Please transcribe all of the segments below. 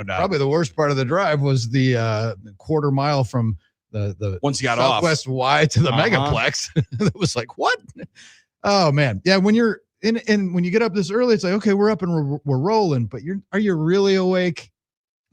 but probably the worst part of the drive was the quarter mile from the once you got Southwest Y to the Megaplex. It was like, what? Oh man. Yeah. When you're when you get up this early, it's like, okay, we're up and we're rolling, but are you really awake?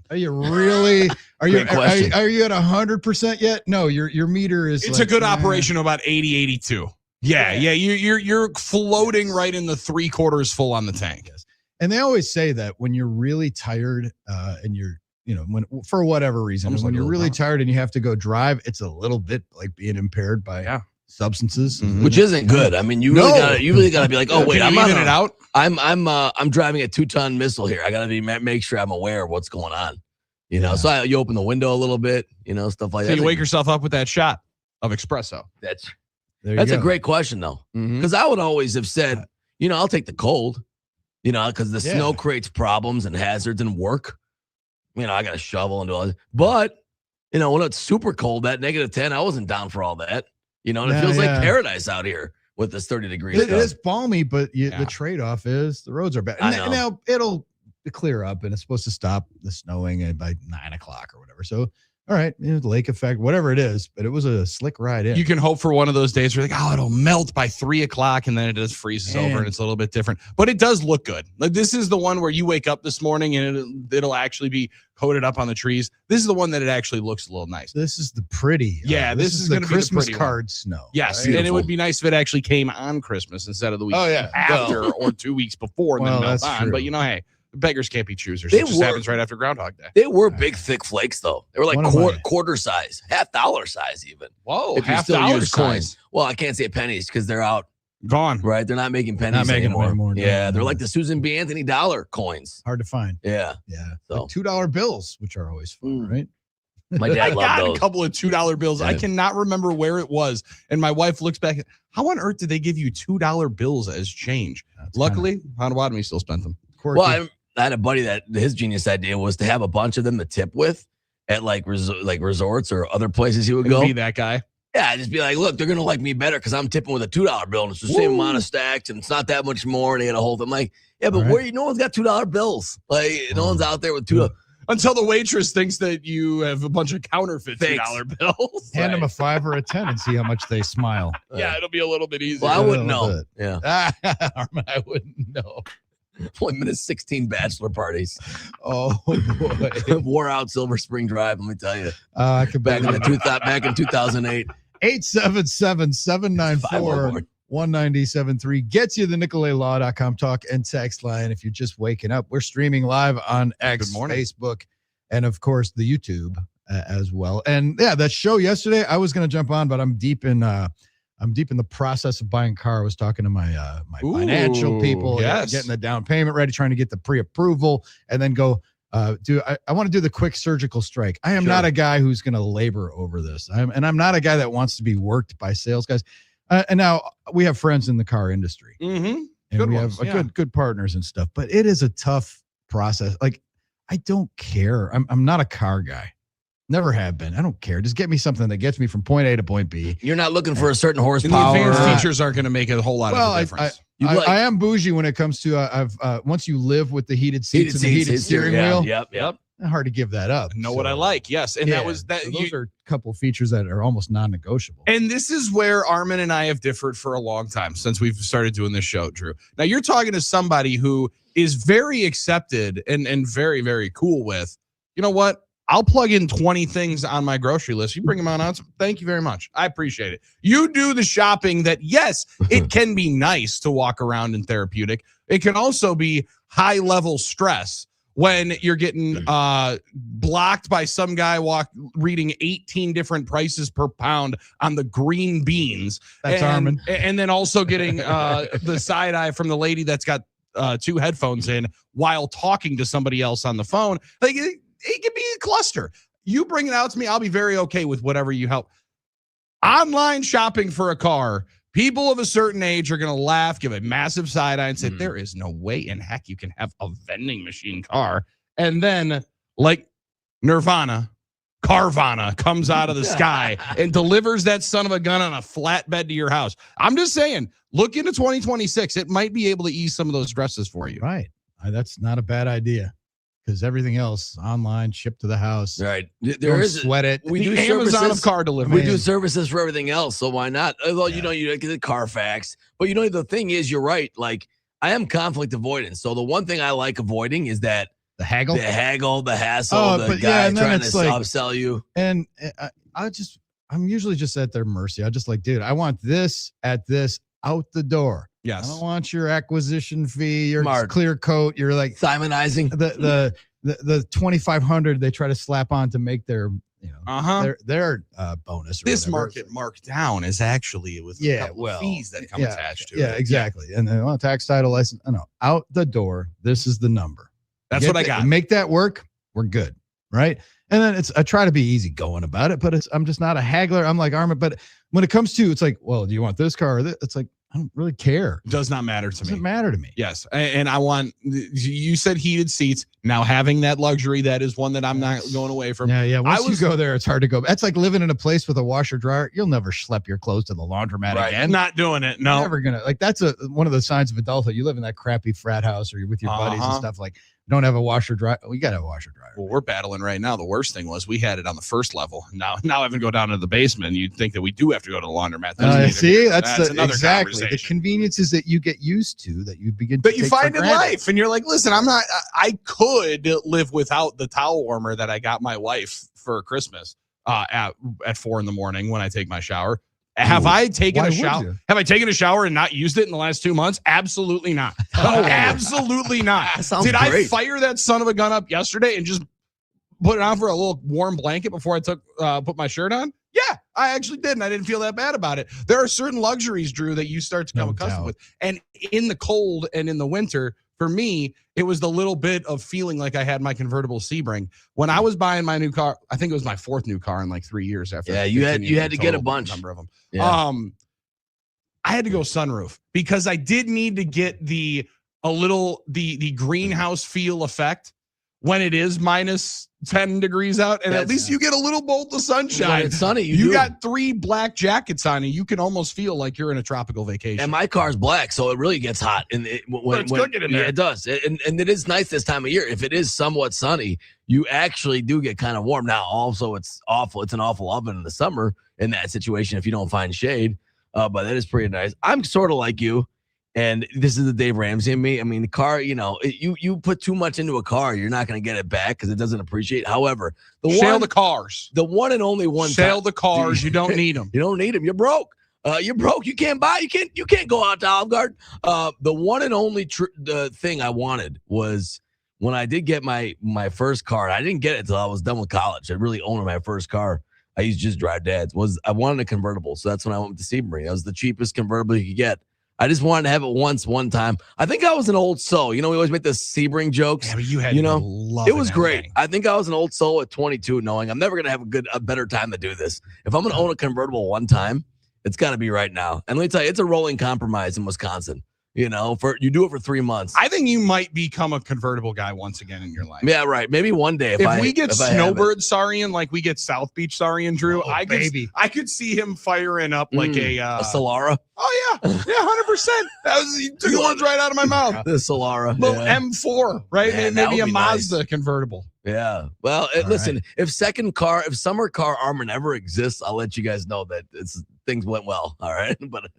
Are you really, are you at 100% yet? No, your meter is. It's a good operation of about 80, 82. Yeah. You're floating right in the 3/4 full on the tank. Yes. And they always say that when you're really tired and you're, when for whatever reason, when you're really tired and you have to go drive, it's a little bit like being impaired by substances, which isn't good. I mean, you really gotta be like, oh wait, I'm even it out. I'm driving a 2-ton missile here. I gotta make sure I'm aware of what's going on. So you open the window a little bit, stuff like that. So you wake yourself up with that shot of espresso. That's a great question though, because I would always have said, I'll take the cold, because the snow creates problems and hazards in work. I got to shovel and do all that. But when it's super cold, that -10, I wasn't down for all that. And it feels like paradise out here with this 30 degrees. It is balmy, but the trade-off is the roads are bad. Now it'll clear up, and it's supposed to stop the snowing by 9 o'clock or whatever. So, all right, lake effect, whatever it is, but it was a slick ride in. You can hope for one of those days where you're like, it'll melt by 3 o'clock, and then it just freezes over, and it's a little bit different. But it does look good. Like this is the one where you wake up this morning and it'll actually be coated up on the trees. This is the one that it actually looks a little nice. This is the pretty. This is the Christmas card snow. Yes, right? And it would be nice if it actually came on Christmas instead of the week after or 2 weeks before and then melt on. True. But hey, beggars can't be choosers. It just happens right after Groundhog Day. They were big, thick flakes, though. They were like quarter size, $50 size even. Whoa, $50 coins. Well, I can't say pennies because they're out. Gone. Right? They're not making pennies anymore. Yeah, they're like the Susan B. Anthony dollar coins. Hard to find. Yeah. So. Like $2 bills, which are always fun, right? My dad loved those. A couple of $2 bills. Yeah. I cannot remember where it was. And my wife looks back. How on earth did they give you $2 bills as change? Luckily, Potawatomi still spent them. Well, I had a buddy that his genius idea was to have a bunch of them to tip with at like resorts or other places he would go. Be that guy. Yeah, just be like, look, they're gonna like me better because I'm tipping with a $2 bill and it's the same amount of stacks and it's not that much more. And they had a whole thing. I'm like, but no one's got $2 bills. Like no one's out there with $2. Until the waitress thinks that you have a bunch of counterfeit $2 bills. Hand them a 5 or a 10 and see how much they smile. Yeah, it'll be a little bit easier. Well, I wouldn't know. Yeah, Armin, I wouldn't know. Only been to 16 bachelor parties. Oh boy, wore out Silver Spring Drive. Let me tell you. I could back in 2008. 877-794-1973 gets you the NicoletLaw.com talk and text line. If you're just waking up, we're streaming live on X, Facebook, and of course the YouTube as well. And that show yesterday, I was going to jump on, but I'm deep in the process of buying a car. I was talking to my financial people, getting the down payment ready, trying to get the pre-approval, and then go I want to do the quick surgical strike. I am not a guy who's going to labor over this. I'm not a guy that wants to be worked by sales guys. And now we have friends in the car industry, and we have good partners and stuff. But it is a tough process. Like I don't care. I'm not a car guy. Never have been. I don't care. Just get me something that gets me from point A to point B. You're not looking for a certain horsepower. And the advanced features aren't going to make a whole lot of difference. I am bougie when it comes to once you live with the heated seats and the heated steering wheel. Yep. Hard to give that up. Know what I like. Yes. And that was that. So those are a couple features that are almost non-negotiable. And this is where Armin and I have differed for a long time since we've started doing this show, Drew. Now you're talking to somebody who is very accepted and very, very cool with, you know what? I'll plug in 20 things on my grocery list. You bring them on. Thank you very much. I appreciate it. You do the shopping that, yes, it can be nice to walk around and therapeutic. It can also be high level stress when you're getting blocked by some guy reading 18 different prices per pound on the green beans. That's Armin. And then also getting the side eye from the lady that's got 2 headphones in while talking to somebody else on the phone. Like, it can be a cluster. You bring it out to me, I'll be very okay with whatever you help. Online shopping for a car, people of a certain age are going to laugh, give a massive side eye and say, there is no way in heck you can have a vending machine car. And then, like Nirvana, Carvana comes out of the sky and delivers that son of a gun on a flatbed to your house. I'm just saying, look into 2026. It might be able to ease some of those stresses for you. Right. That's not a bad idea. because everything else online, shipped to the house. Right. Don't sweat it. We do Amazon of car delivery. We do services for everything else, so why not? Although you get the Carfax, but the thing is, you're right. Like I am conflict avoidance. So the one thing I like avoiding is that the haggle, the hassle, the guy trying to upsell you. And I'm usually just at their mercy. I just like, dude, I want this at this out the door. Yes. I don't want your acquisition fee, your Smart. clear coat. You're like Simonizing the 2,500 they try to slap on to make their their bonus. Or this whatever. Market marked down is actually with fees that come attached to it. Yeah, exactly. And then tax, title, license. No, out the door. This is the number. That's what I got. Make that work. We're good, right? And then I try to be easy going about it, but I'm just not a haggler. I'm like Armin, but when it comes to, it's like, well, do you want this car or this? It's like, I don't really care. Does not matter to me. Doesn't matter to me. Yes. And I want, you said heated seats. Now having that luxury, that is one that I'm not going away from. Yeah. Once you go there, it's hard to go. That's like living in a place with a washer dryer. You'll never schlep your clothes to the laundromat again. Not doing it. No. You're never going to. Like, that's one of the signs of adulthood. You live in that crappy frat house or you're with your buddies and stuff. Like, don't have a washer dryer. We got to have a washer dryer. Well, we're battling right now. The worst thing was we had it on the first level. Now having to go down to the basement, you'd think that we do have to go to the laundromat. That's another exactly the conveniences that you get used to that you begin that you find in life, and you're like, listen, I could live without the towel warmer that I got my wife for Christmas at 4 a.m. when I take my shower. Have I taken a shower? Have I taken a shower and not used it in the last 2 months? Absolutely not. Absolutely not. Did I fire that son of a gun up yesterday and just put it on for a little warm blanket before I put my shirt on? Yeah, I actually did, and I didn't feel that bad about it. There are certain luxuries, Drew, that you start to become accustomed with. And in the cold and in the winter, for me, it was the little bit of feeling like I had my convertible Sebring. When I was buying my new car, I think it was my 4th new car in like 3 years after. Yeah, you had to get a bunch. Number of them. Yeah. I had to go sunroof because I did need to get the greenhouse feel effect when it is minus 10 degrees out, and at least you get a little bolt of sunshine. When it's sunny, you got 3 black jackets on, and you can almost feel like you're in a tropical vacation. And my car's black, so it really gets hot. And it's cooking in there. Yeah, it does. And it is nice this time of year. If it is somewhat sunny, you actually do get kind of warm. Now, also, it's awful. It's an awful oven in the summer in that situation if you don't find shade. But that is pretty nice. I'm sort of like you. And this is the Dave Ramsey in me. I mean, the car, you put too much into a car, you're not going to get it back because it doesn't appreciate. However, the cars. The one and only one. Sell the cars. You don't need them. You don't need them. You're broke. You're broke. You can't buy. You can't go out to Olive Garden. The one and only the thing I wanted was when I did get my first car. I didn't get it until I was done with college. I really owned my first car. I used to just drive Dad's. I wanted a convertible, so that's when I went with the Sebring. That was the cheapest convertible you could get. I just wanted to have it one time. I think I was an old soul. We always make the Sebring jokes. Yeah, but you had it was great. I think I was an old soul at 22, knowing I'm never going to have a better time to do this. If I'm going to own a convertible one time, it's got to be right now. And let me tell you, it's a rolling compromise in Wisconsin. You do it for 3 months. I think you might become a convertible guy once again in your life. Yeah, right. Maybe one day. If we get Snowbird Saurian, like we get South Beach Saurian, Drew, I could see him firing up like a Solara. Oh yeah, 100%. You took the words right out of my mouth. The Solara, little M4, right? Yeah, maybe a Mazda convertible. Yeah. Well, listen. Right. If summer car Armin ever exists, I'll let you guys know that things went well. All right, but.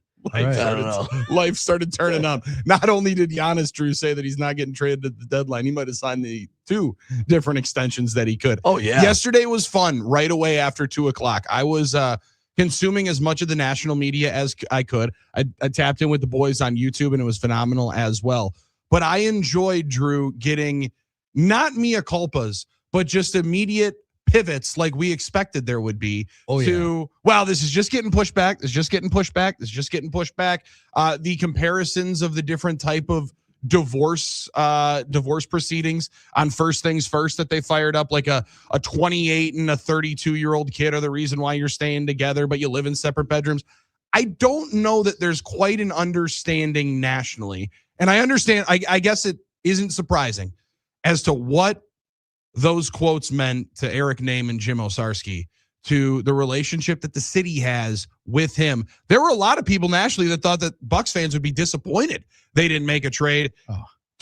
Life started turning up. Not only did Giannis, Drew, say that he's not getting traded at the deadline, he might have signed the 2 different extensions that he could. Oh, yeah. Yesterday was fun right away after 2:00. I was consuming as much of the national media as I could. I tapped in with the boys on YouTube, and it was phenomenal as well. But I enjoyed, Drew, getting not mea culpas, but just immediate pivots like we expected there would be wow, this is just getting pushed back. This is just getting pushed back. This is just getting pushed back. The comparisons of the different type of divorce proceedings on First Things First that they fired up, like a 28 and a 32-year-old kid are the reason why you're staying together, but you live in separate bedrooms. I don't know that there's quite an understanding nationally. And I understand, I guess it isn't surprising as to what those quotes meant to Eric Name and Jim Osarski, to the relationship that the city has with him. There were a lot of people nationally that thought that Bucks fans would be disappointed they didn't make a trade.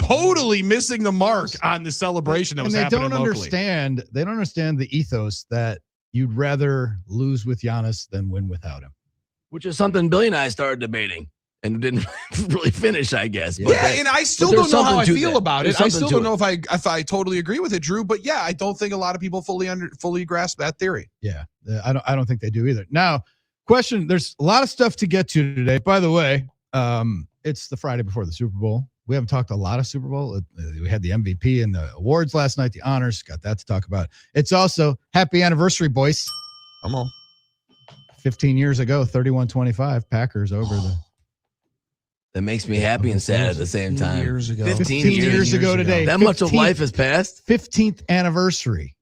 totally missing the mark on the celebration that was happening locally. They don't understand the ethos that you'd rather lose with Giannis than win without him. Which is something Billy and I started debating and didn't really finish, I guess. But and I still don't know how I feel about it. I still don't know if I totally agree with it, Drew. But yeah, I don't think a lot of people fully grasp that theory. Yeah, I don't think they do either. Now, question: there's a lot of stuff to get to today. By the way, it's the Friday before the Super Bowl. We haven't talked a lot of Super Bowl. We had the MVP and the awards last night, the honors. Got that to talk about. It's also happy anniversary, boys. Come on. 15 years ago, 31-25, Packers over the. That makes me happy and sad at the same time. 15 years ago today. That much of life has passed. 15th anniversary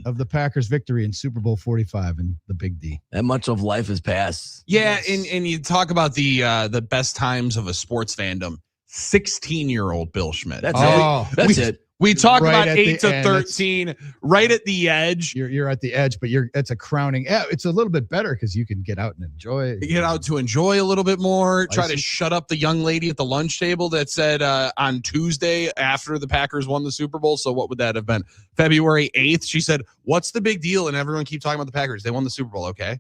of the Packers' victory in Super Bowl 45 and the Big D. That much of life has passed. Yeah, and you talk about the best times of a sports fandom. 16-year-old Bill Schmidt. That's it. We talk about 8 to 13, right at the edge. You're at the edge, but it's a crowning. Yeah, it's a little bit better because you can get out and enjoy it. You get out to enjoy a little bit more. Try to shut up the young lady at the lunch table that said on Tuesday after the Packers won the Super Bowl. So what would that have been? February 8th. She said, "What's the big deal?" And everyone keep talking about the Packers. They won the Super Bowl. Okay.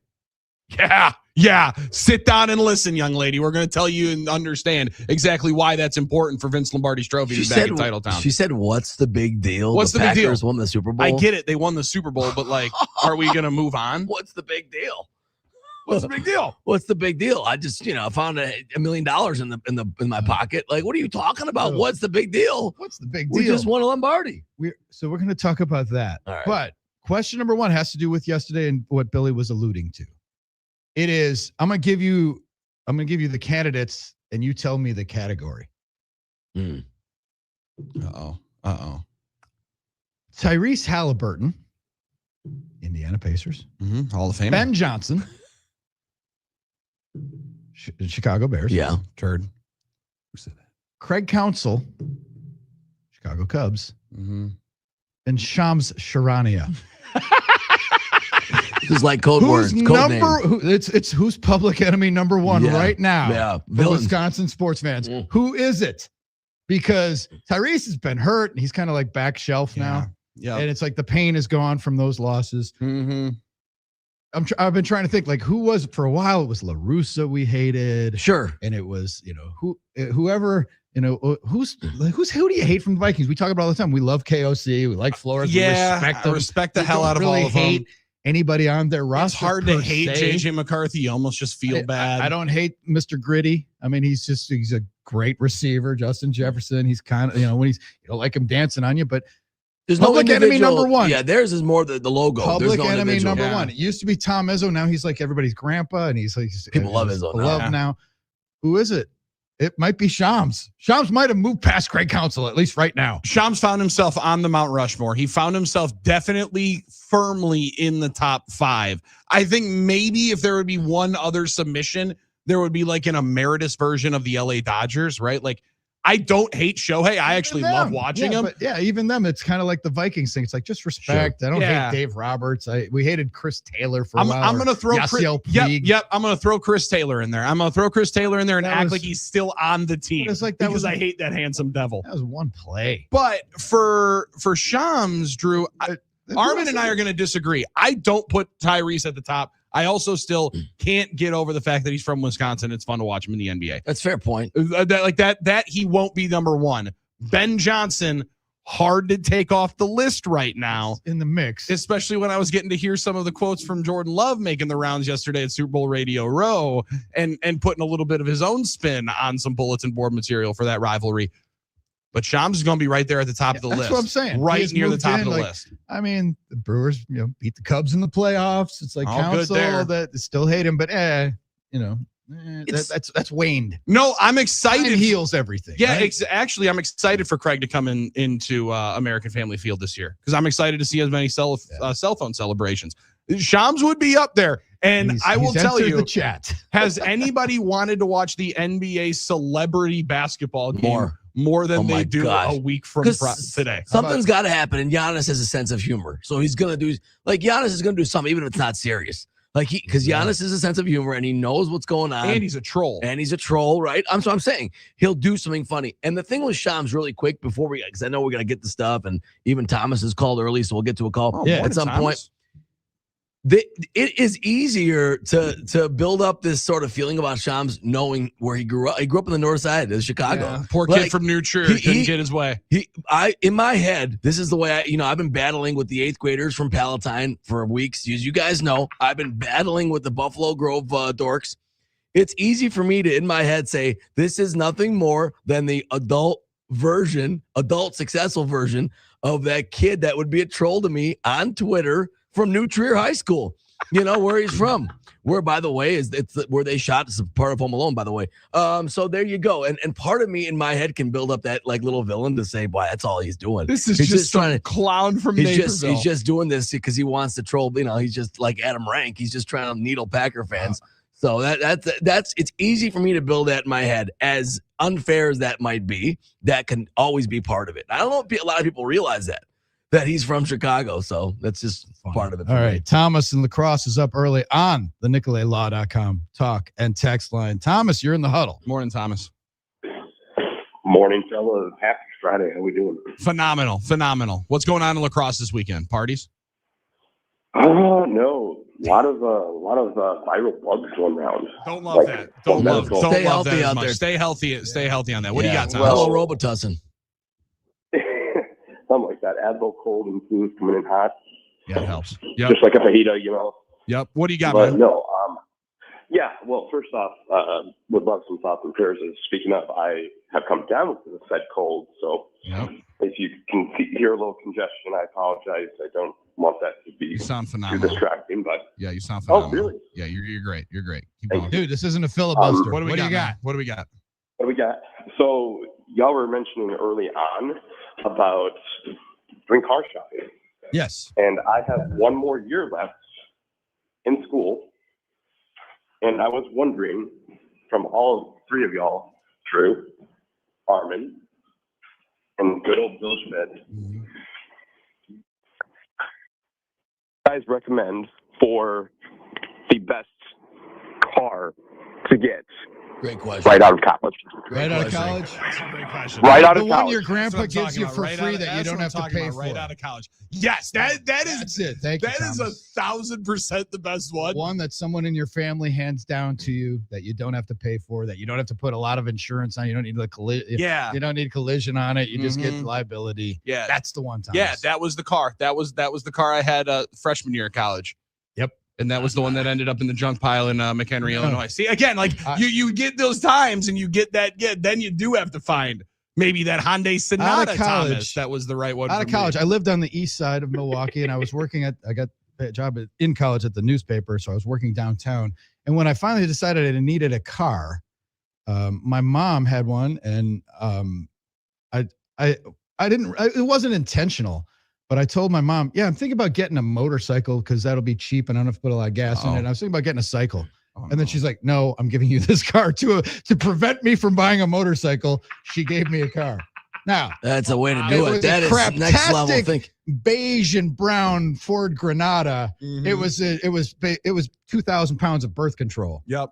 Yeah. Sit down and listen, young lady. We're going to tell you and understand exactly why that's important for Vince Lombardi's trophy to be back in Titletown. She said, "What's the big deal?" What's the big deal? Packers won the Super Bowl. I get it. They won the Super Bowl, but like, are we going to move on? What's the big deal? What's the big deal? What's the big deal? I just, found $1 million in my pocket. Like, what are you talking about? What's the big deal? What's the big deal? We just won a Lombardi. We're going to talk about that. All right. But question number one has to do with yesterday and what Billy was alluding to. It is, I'm going to give you the candidates and you tell me the category. Uh-oh. Tyrese Halliburton, Indiana Pacers. Hall of Fame. Ben Johnson, Chicago Bears. Yeah. Turd. Who said that? Craig Counsell, Chicago Cubs. And Shams Charania. This is like code words. It's who's public enemy number one right now. Yeah. For Wisconsin sports fans. Who is it? Because Tyrese has been hurt and he's kind of like back shelf now. Yeah. And it's like the pain is gone from those losses. I've been trying to think, like, who was for a while. It was LaRussa we hated. Sure. And it was, whoever, who do you hate from the Vikings? We talk about it all the time. We love KOC. We like Flores. Yeah. We respect them. I respect the hell out of really all of them. Anybody on their roster. It's hard to hate JJ McCarthy. You almost just feel bad. I don't hate Mr. Gritty. I mean, he's a great receiver. Justin Jefferson. He's kind of, when you don't like him dancing on you, but there's public enemy number one. Yeah, theirs is more the logo. Public enemy number one. It used to be Tom Izzo. Now he's like everybody's grandpa, and he's people love Izzo now. Who is it? It might be Shams. Shams might have moved past Craig Counsell, at least right now. Shams found himself on the Mount Rushmore. He found himself definitely firmly in the top 5. I think maybe if there would be one other submission, there would be like an emeritus version of the LA Dodgers, right? Like, I don't hate Shohei. I actually love watching him. But even them, it's kind of like the Vikings thing. It's like, just respect. Sure. I don't hate Dave Roberts. We hated Chris Taylor for a while. I'm going to throw I'm going to throw Chris Taylor in there. I'm going to throw Chris Taylor in there and act like he's still on the team. It's like because I hate that handsome devil. That was one play. But for Shams, Drew, Armin and I are going to disagree. I don't put Tyrese at the top. I also still can't get over the fact that he's from Wisconsin. It's fun to watch him in the NBA. That's a fair point. That he won't be number one. Ben Johnson, hard to take off the list right now. In the mix. Especially when I was getting to hear some of the quotes from Jordan Love making the rounds yesterday at Super Bowl Radio Row and putting a little bit of his own spin on some bulletin board material for that rivalry. But Shams is going to be right there at the top of the list. That's what I'm saying. Right near the top of the list. I mean, the Brewers, beat the Cubs in the playoffs. It's like Counsell that still hate him, but that's waned. No, I'm excited. Time heals everything. Yeah, right? Actually, I'm excited for Craig to come into American Family Field this year because I'm excited to see as many cell phone celebrations. Shams would be up there. And I will tell you, the chat. Has anybody wanted to watch the NBA celebrity basketball game more than they do a week from today? Something's got to happen, and Giannis has a sense of humor. So he's going to do, Giannis is going to do something, even if it's not serious. Like because Giannis has a sense of humor and he knows what's going on. And he's a troll. Right? So I'm saying he'll do something funny. And the thing with Shams really quick before because I know we're gonna get the stuff, and even Thomas is called early, so we'll get to a call at some point. It is easier to build up this sort of feeling about Shams knowing where he grew up. He grew up in the north side of Chicago. Yeah, poor kid from New Trier couldn't get his way. In my head, this is the way I've been battling with the 8th graders from Palatine for weeks. As you guys know, I've been battling with the Buffalo Grove dorks. It's easy for me to, in my head, say this is nothing more than the adult successful version of that kid that would be a troll to me on Twitter from New Trier High School, where he's from. Where, by the way, it's where they shot. It's a part of Home Alone, by the way. So there you go. And part of me in my head can build up that like little villain to say, boy, that's all he's doing. He's just trying to clown from Naperville. He's just doing this because he wants to troll. He's just like Adam Rank. He's just trying to needle Packer fans. So that's it's easy for me to build that in my head. As unfair as that might be, that can always be part of it. I don't know if a lot of people realize that he's from Chicago. So that's just part of it. All right. Thomas in La Crosse is up early on the NicoletLaw.com talk and text line. Thomas, you're in the huddle. Morning, Thomas. Morning, fellas. Happy Friday. How we doing? Phenomenal. What's going on in La Crosse this weekend? Parties? No. A lot of viral bugs going around. Don't love that. Don't love that as much. There. Stay healthy on that. What do you got, Thomas? Well, Robitussin. Something like that. Advil cold and flu's coming in hot. Yeah, it helps. Yep. Just like a fajita, Yep. What do you got, man? No. Well, first off, would love some thoughts and prayers. Speaking of, I have come down with the said cold, so if you can hear a little congestion, I apologize. I don't want that to be too distracting, but you sound phenomenal. Oh, really? Yeah, you're great. You're great. Keep going. Dude, this isn't a filibuster. What do we got? What do we got? So y'all were mentioning early on about doing car shopping. Yes. And I have one more year left in school. And I was wondering, from all 3 of y'all, Drew, Armin, and good old Bill Schmidt, guys recommend for the best car to get Great question. right out of college. Right out of college? That's a great question. Right out of the college. one your grandpa gives you for free that you don't have to pay for. Right out of college. Yes, that's it. Thank you, That is 1,000% the best one. One that someone in your family hands down to you that you don't have to pay for, that you don't have to put a lot of insurance on. You don't need the collision. Yeah. You don't need collision on it. You just get liability. Yeah. That's the one time. Yeah, that was the car. That was the car I had freshman year of college. Yep. And that was the one that ended up in the junk pile in McHenry, Illinois. See, again, like you get those times and you get that then you do have to find maybe that Hyundai Sonata, Thomas. That was the right one. Out of college. I lived on the east side of Milwaukee, and I was working I got a job in college at the newspaper, so I was working downtown. And when I finally decided I needed a car, my mom had one, and I didn't. It wasn't intentional. But I told my mom, I'm thinking about getting a motorcycle because that'll be cheap and I don't have to put a lot of gas in it. And I was thinking about getting a cycle. And then she's like, no, I'm giving you this car to prevent me from buying a motorcycle. She gave me a car. Now, that's a way to do it. That is next level thing. Beige and brown Ford Granada. Mm-hmm. It was 2,000 pounds of birth control. Yep.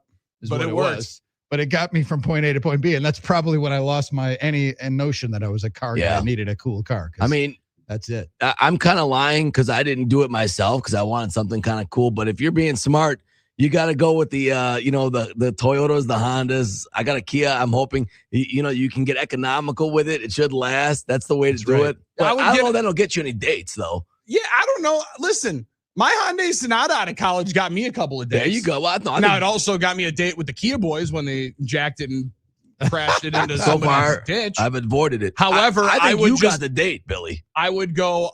But it works. But it got me from point A to point B. And that's probably when I lost my any notion that I was a car guy. I needed a cool car. I mean, that's it. I'm kind of lying because I didn't do it myself because I wanted something kind of cool. But if you're being smart, you got to go with the the Toyotas, the Hondas. I got a Kia. I'm hoping you can get economical with it. It should last. That's the way to do it. But I don't know that'll get you any dates though. Yeah, I don't know. Listen, my Hyundai Sonata out of college got me a couple of dates. There you go. Well, now it also got me a date with the Kia boys when they jacked it and crashed it into somebody's ditch. I've avoided it. However, I think you got the date, Billy. I would go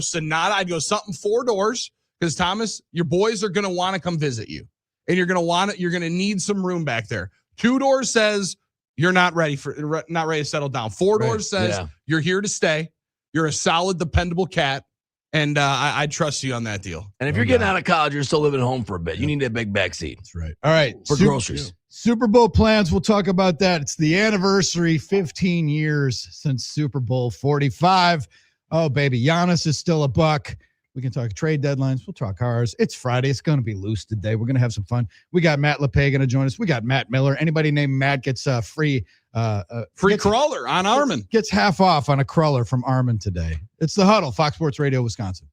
Sonata. I'd go something 4 doors because Thomas, your boys are going to want to come visit you, and you're going to need some room back there. 2 doors says you're not ready to settle down. 4 doors says you're here to stay. You're a solid, dependable cat. And I trust you on that deal. And if you're getting out of college, you're still living at home for a bit. You need that big back seat. That's right. All right. For groceries. Super Bowl plans. We'll talk about that. It's the anniversary, 15 years since Super Bowl 45. Oh, baby. Giannis is still a buck. We can talk trade deadlines. We'll talk cars. It's Friday. It's going to be loose today. We're going to have some fun. We got Matt LePay going to join us. We got Matt Miller. Anybody named Matt gets free crawler on Armin. Gets half off on a crawler from Armin today. It's the Huddle, Fox Sports Radio, Wisconsin.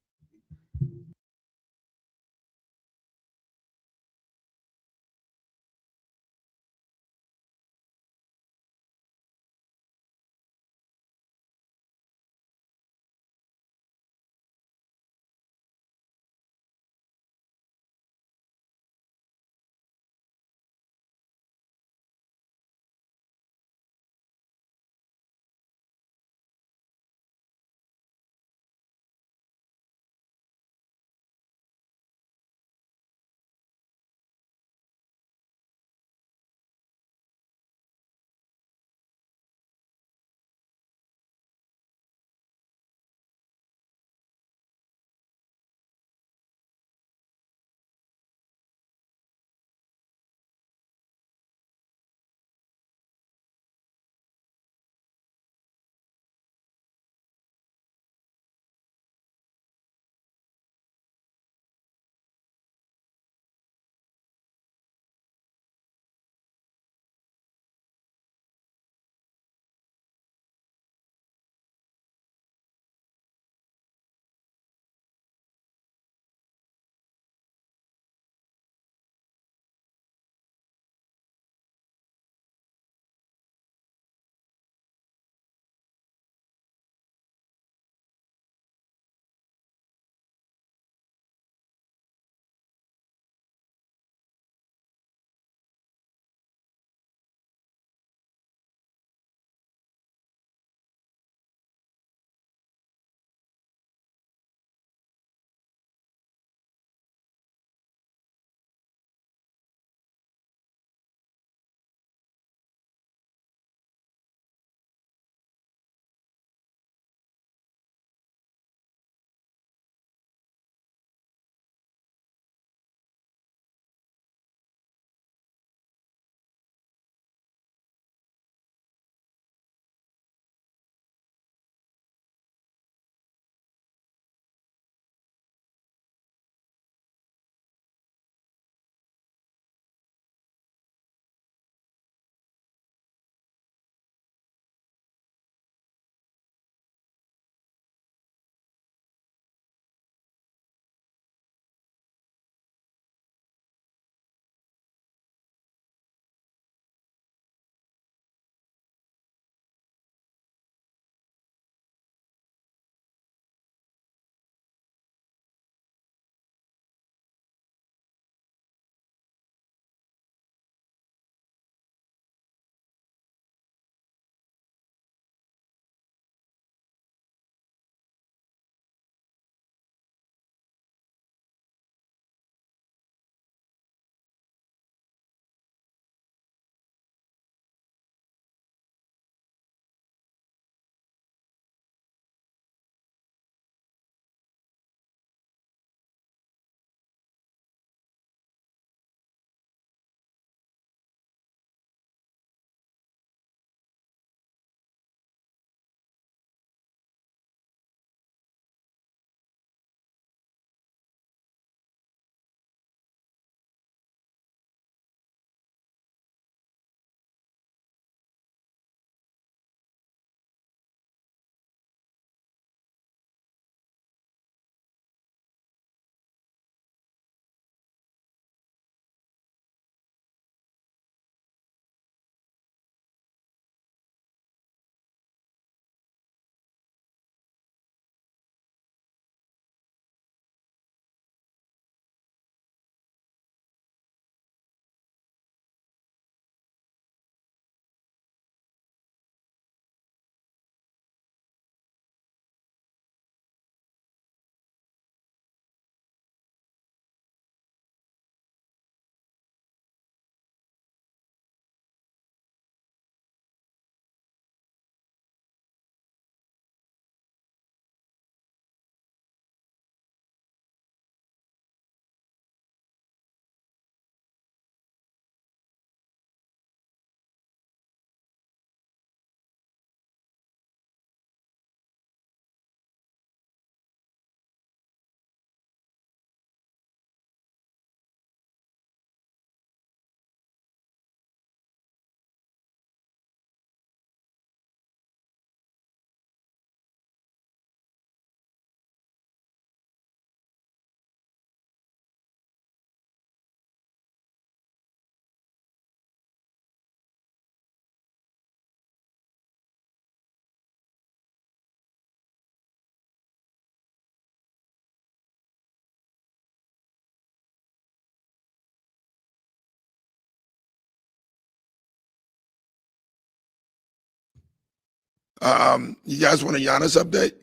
You guys want a Giannis update?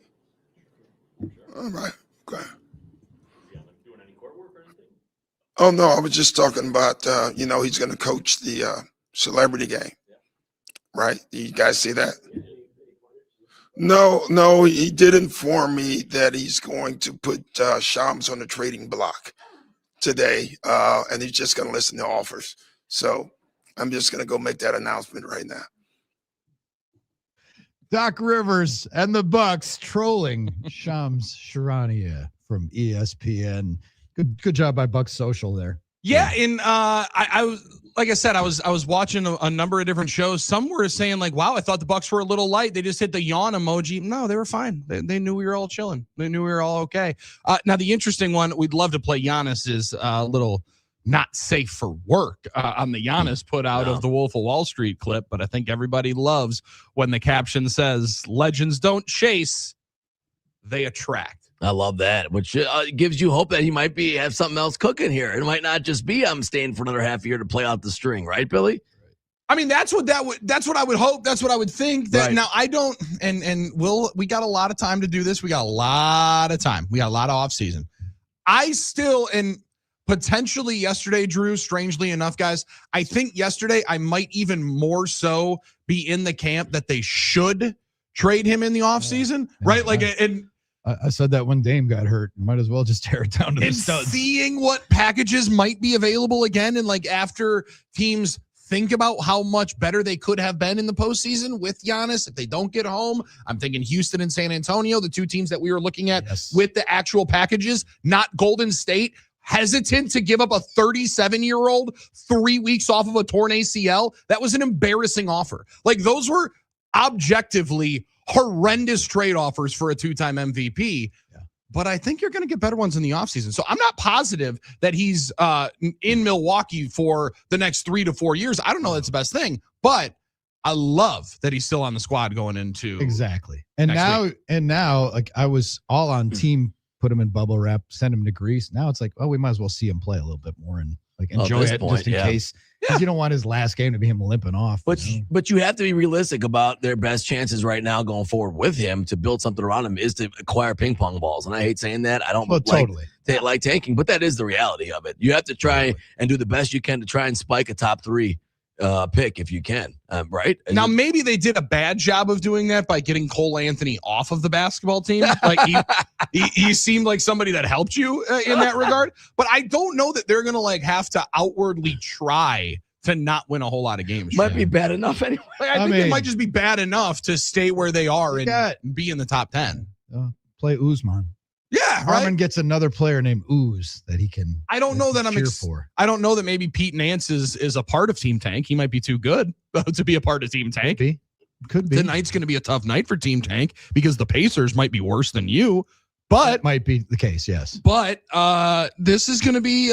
All right. Okay. Oh, no, I was just talking about, he's going to coach the celebrity game, right? You guys see that? No, he did inform me that he's going to put Shams on the trading block today, and he's just going to listen to offers. So I'm just going to go make that announcement right now. Doc Rivers and the Bucks trolling Shams Charania from ESPN. Good job by Bucks Social there. Yeah, and I was, like I said, I was watching a number of different shows. Some were saying like, "Wow, I thought the Bucks were a little light. They just hit the yawn emoji." No, they were fine. They knew we were all chilling. They knew we were all okay. Now the interesting one, we'd love to play Giannis's little not safe for work on the Giannis put out of the Wolf of Wall Street clip, but I think everybody loves when the caption says, "Legends don't chase, they attract." I love that, which gives you hope that he might have something else cooking here. It might not just be I'm staying for another half year to play out the string, right, Billy? I mean, that's what I would hope. That's what I would think. That right. Now I don't, and we got a lot of time to do this. We got a lot of time. We got a lot of off season. I still, and potentially yesterday, Drew, strangely enough, guys, I think yesterday I might even more so be in the camp that they should trade him in the off season, right? Like, and I said that when Dame got hurt. Might as well just tear it down to the studs. Seeing what packages might be available again, and like after teams think about how much better they could have been in the postseason with Giannis if they don't get home. I'm thinking Houston and San Antonio, the two teams that we were looking at with the actual packages, not Golden State. Hesitant to give up a 37-year-old 3 weeks off of a torn ACL. That was an embarrassing offer. Like those were objectively horrendous trade offers for a two-time MVP. Yeah. But I think you're going to get better ones in the offseason. So I'm not positive that he's in Milwaukee for the next 3 to 4 years. I don't know that's the best thing, but I love that he's still on the squad going into exactly. And now, like I was all on team, put him in bubble wrap, send him to Greece. Now it's like, oh, we might as well see him play a little bit more and like enjoy it just in case. Because you don't want his last game to be him limping off. But you have to be realistic about their best chances right now going forward with him to build something around him is to acquire ping pong balls. And I hate saying that. I don't like tanking, but that is the reality of it. You have to try and do the best you can to try and spike a top 3 pick if you can, right? Now, maybe they did a bad job of doing that by getting Cole Anthony off of the basketball team. Like he seemed like somebody that helped you in that regard. But I don't know that they're going to like have to outwardly try to not win a whole lot of games. Might be bad enough anyway. I think it might just be bad enough to stay where they are and be in the top 10. Play Uzman. Yeah, Harmon gets another player named Ooze that he can. I don't know that I don't know that maybe Pete Nance is a part of Team Tank. He might be too good to be a part of Team Tank. Could be. Tonight's going to be a tough night for Team Tank because the Pacers might be worse than you. But that might be the case, yes. But this is going to be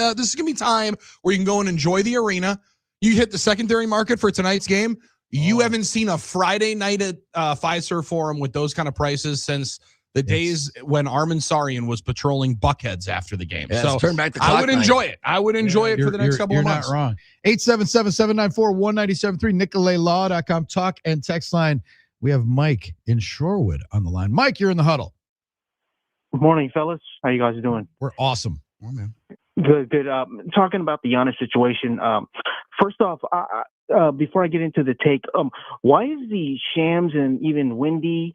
time where you can go and enjoy the arena. You hit the secondary market for tonight's game. You haven't seen a Friday night at Fiserv Forum with those kind of prices since the days when Armin Sarian was patrolling Buckheads after the game. Yeah, so turn back the clock. I would enjoy it. I would enjoy it for the next couple of months. You're not wrong. 877-794-1973, NicoletLaw.com talk and text line. We have Mike in Shorewood on the line. Mike, you're in the huddle. Good morning, fellas. How you guys doing? We're awesome. Oh, man. Good. Talking about the Giannis situation. First off, before I get into the take, why is the Shams and even Wendy,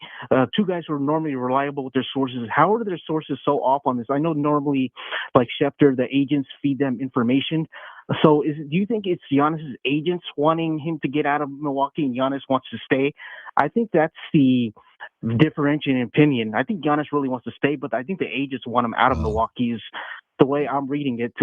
two guys who are normally reliable with their sources, how are their sources so off on this? I know normally, like Schefter, the agents feed them information. So do you think it's Giannis's agents wanting him to get out of Milwaukee and Giannis wants to stay? I think that's the differentiating opinion. I think Giannis really wants to stay, but I think the agents want him out of Milwaukee is the way I'm reading it.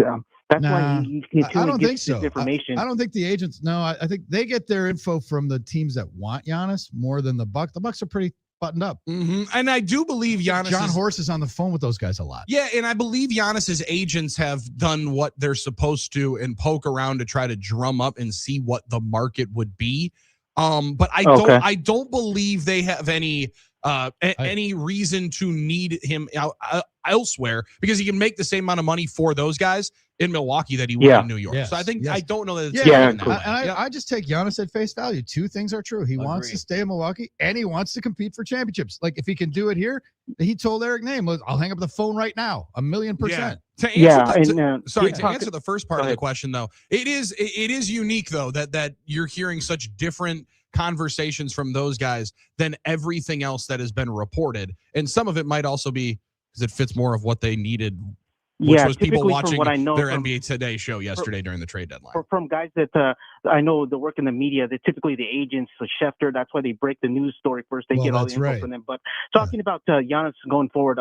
That's why he continually gets this information. I don't think the agents. No, I think they get their info from the teams that want Giannis more than the Bucks. The Bucks are pretty buttoned up. Mm-hmm. And I do believe John Horst is on the phone with those guys a lot. Yeah, and I believe Giannis's agents have done what they're supposed to and poke around to try to drum up and see what the market would be. But I don't believe they have any any reason to need him elsewhere, because he can make the same amount of money for those guys in Milwaukee that he would in New York. Yes. So I think I don't know that. It's I just take Giannis at face value. Two things are true. He wants to stay in Milwaukee, and he wants to compete for championships. Like if he can do it here, he told Eric Name, "I'll hang up the phone right now, 1,000,000%." To answer the first part of the question, though, it is unique though that you're hearing such different conversations from those guys than everything else that has been reported, and some of it might also be because it fits more of what they needed, which was people watching their NBA Today show yesterday during the trade deadline. From guys that I know that work in the media, they're typically the agents, the Schefter. That's why they break the news story first. They get all the info from them. But talking about Giannis going forward,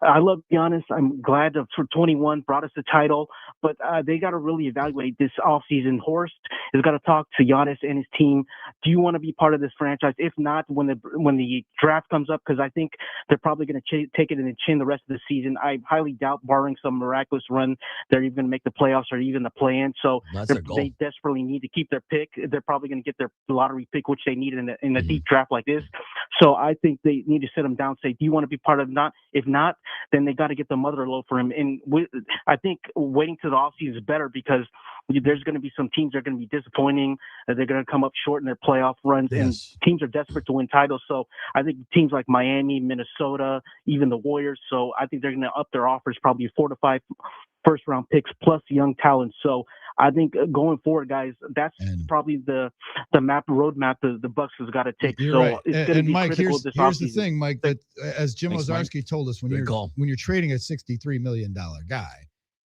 I love Giannis. I'm glad for 21 brought us the title, but they got to really evaluate this offseason. Horst has got to talk to Giannis and his team. Do you want to be part of this franchise? If not, when the draft comes up, because I think they're probably going to take it in the chin the rest of the season. I highly doubt, barring some miraculous run, they're even going to make the playoffs or even the play-in. So they desperately need to keep their pick. They're probably going to get their lottery pick, which they need in a deep draft like this. So I think they need to sit them down and say, do you want to be part of it? If not, then they got to get the mother load for him. And I think waiting to the offseason is better, because there's going to be some teams that are going to be disappointing. They're going to come up short in their playoff runs, and teams are desperate to win titles. So I think teams like Miami, Minnesota, even the Warriors. So I think they're going to up their offers, probably 4 to 5 first-round picks plus young talent. So I think going forward, guys, that's probably the roadmap the Bucks has got to take. It's going to be Mike, critical this here's offseason. the thing, Mike, that as Jim Ozarski told us, when you're trading a $63 million guy,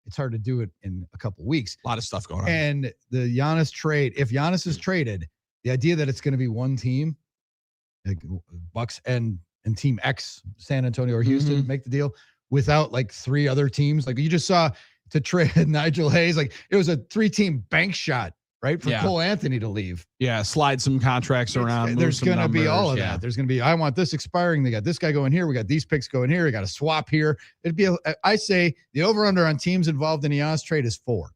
it's hard to do it in a couple weeks. A lot of stuff going on. And the Giannis trade, if Giannis is traded, the idea that it's going to be one team, like Bucks and Team X, San Antonio or Houston, make the deal without like 3 other teams. Like you just saw to trade Nigel Hayes, like it was a 3-team bank shot, right? For Cole Anthony to leave. Yeah, slide some contracts around. There's going to be all of that. There's going to be, I want this expiring. They got this guy going here. We got these picks going here. We got a swap here. It'd be, I say the over-under on teams involved in the Giannis trade is 4.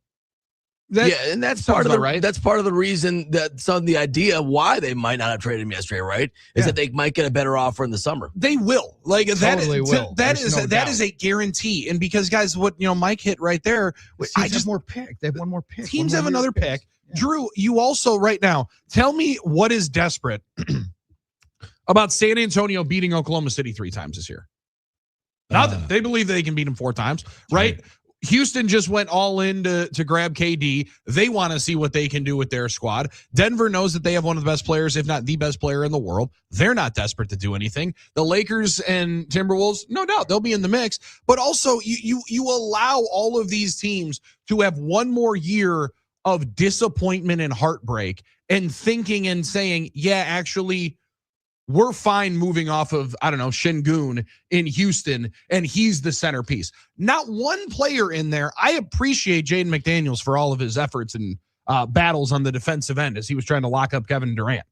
And that's part of the that's part of the reason that the idea why they might not have traded him yesterday, right? Is that they might get a better offer in the summer. They will. Like totally will. That is a guarantee. And because guys, what Mike hit right there, I just more pick. They have one more pick. Teams have another pick. Yeah. Drew, you also right now tell me what is desperate about San Antonio beating Oklahoma City 3 times this year. Nothing. They believe they can beat them 4 times, right? Houston just went all in to grab KD. They want to see what they can do with their squad. Denver knows that they have one of the best players, if not the best player in the world. They're not desperate to do anything. The Lakers and Timberwolves, no doubt, they'll be in the mix. But also, you allow all of these teams to have one more year of disappointment and heartbreak and thinking and saying, yeah, actually, we're fine moving off of, I don't know, Şengün in Houston, and he's the centerpiece. Not one player in there. I appreciate Jaden McDaniels for all of his efforts and battles on the defensive end as he was trying to lock up Kevin Durant.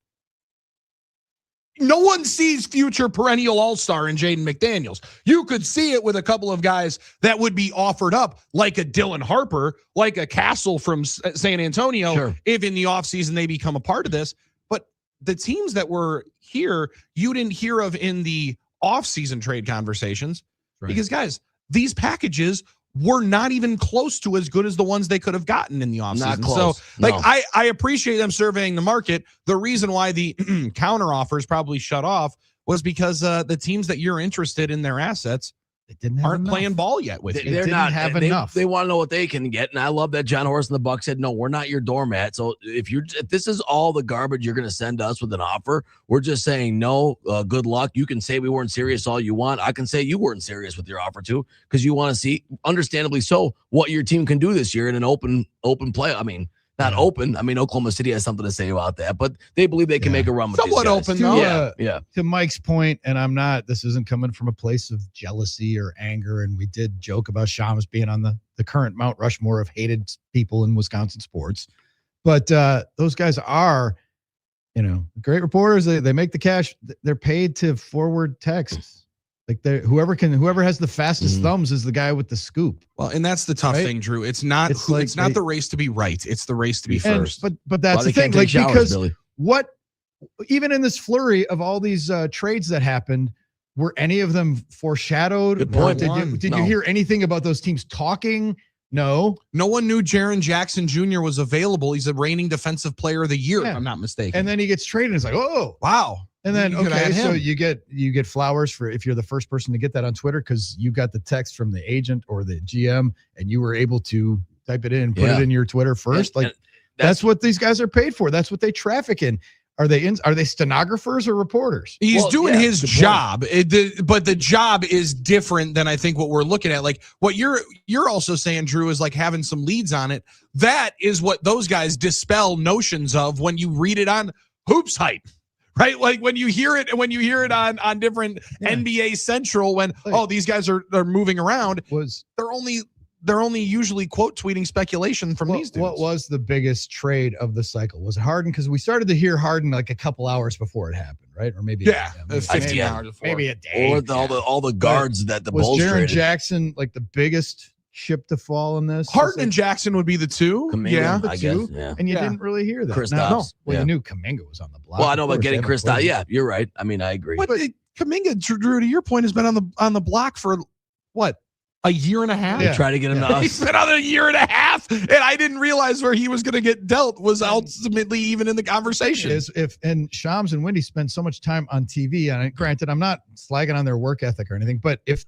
No one sees future perennial all-star in Jaden McDaniels. You could see it with a couple of guys that would be offered up, like a Dylan Harper, like a Castle from San Antonio, if in the offseason they become a part of this. But the teams that were here, you didn't hear of in the offseason trade conversations, because guys, these packages were not even close to as good as the ones they could have gotten in the offseason. So I appreciate them surveying the market. The reason why the counter offers probably shut off was because the teams that you're interested in their assets aren't playing ball yet with you. They're not have enough. They want to know what they can get, and I love that John Horst and the Bucks said, "No, we're not your doormat." So if this is all the garbage you're going to send us with an offer, we're just saying no. Good luck. You can say we weren't serious all you want. I can say you weren't serious with your offer too, because you want to see, understandably so, what your team can do this year in an open play. I mean, not open. I mean, Oklahoma City has something to say about that, but they believe they can make a run with somewhat these guys. open, though. To Mike's point, and this isn't coming from a place of jealousy or anger, and we did joke about Shams being on the current Mount Rushmore of hated people in Wisconsin sports, but those guys are, great reporters. They make the cash. They're paid to forward texts. Like whoever has the fastest thumbs is the guy with the scoop. Well, and that's the tough thing, Drew. It's not the race to be right. It's the race to be first. But that's the thing. Like, because even in this flurry of all these trades that happened, were any of them foreshadowed? Good point. Did you hear anything about those teams talking? No. No one knew Jaren Jackson Jr. was available. He's a reigning defensive player of the year, if I'm not mistaken. And then he gets traded. It's like, oh, wow. And then so you get flowers for if you're the first person to get that on Twitter because you got the text from the agent or the GM and you were able to type it in, put it in your Twitter first. Like that's what these guys are paid for. That's what they traffic in. Are they stenographers or reporters? He's doing his job, but the job is different than I think what we're looking at. Like what you're also saying, Drew, is like having some leads on it. That is what those guys dispel notions of when you read it on Hoops Hype, right? Like when you hear it on different NBA Central, when these guys are moving around, they're only usually quote tweeting speculation from these dudes. What was the biggest trade of the cycle? Was it Harden? Because we started to hear Harden like a couple hours before it happened, right? Or maybe 15 hours before. Maybe a day. Or all the guards that the Bulls traded. Was Jaren traded. Jackson like the biggest ship to fall in this? Harden and Jackson would be the two. Kuminga, I guess. Yeah. And you didn't really hear that. Kristaps. Well, you knew Kuminga was on the block. Well, I know about getting Kristaps. Yeah, you're right. I mean, I agree. But Kuminga, Drew, to your point, has been on the block for what? A year and a half. They try to get him to us. He's been on a year and a half, and I didn't realize where he was going to get dealt was ultimately even in the conversation. And Shams and Wendy spend so much time on TV, and granted, I'm not slagging on their work ethic or anything, but if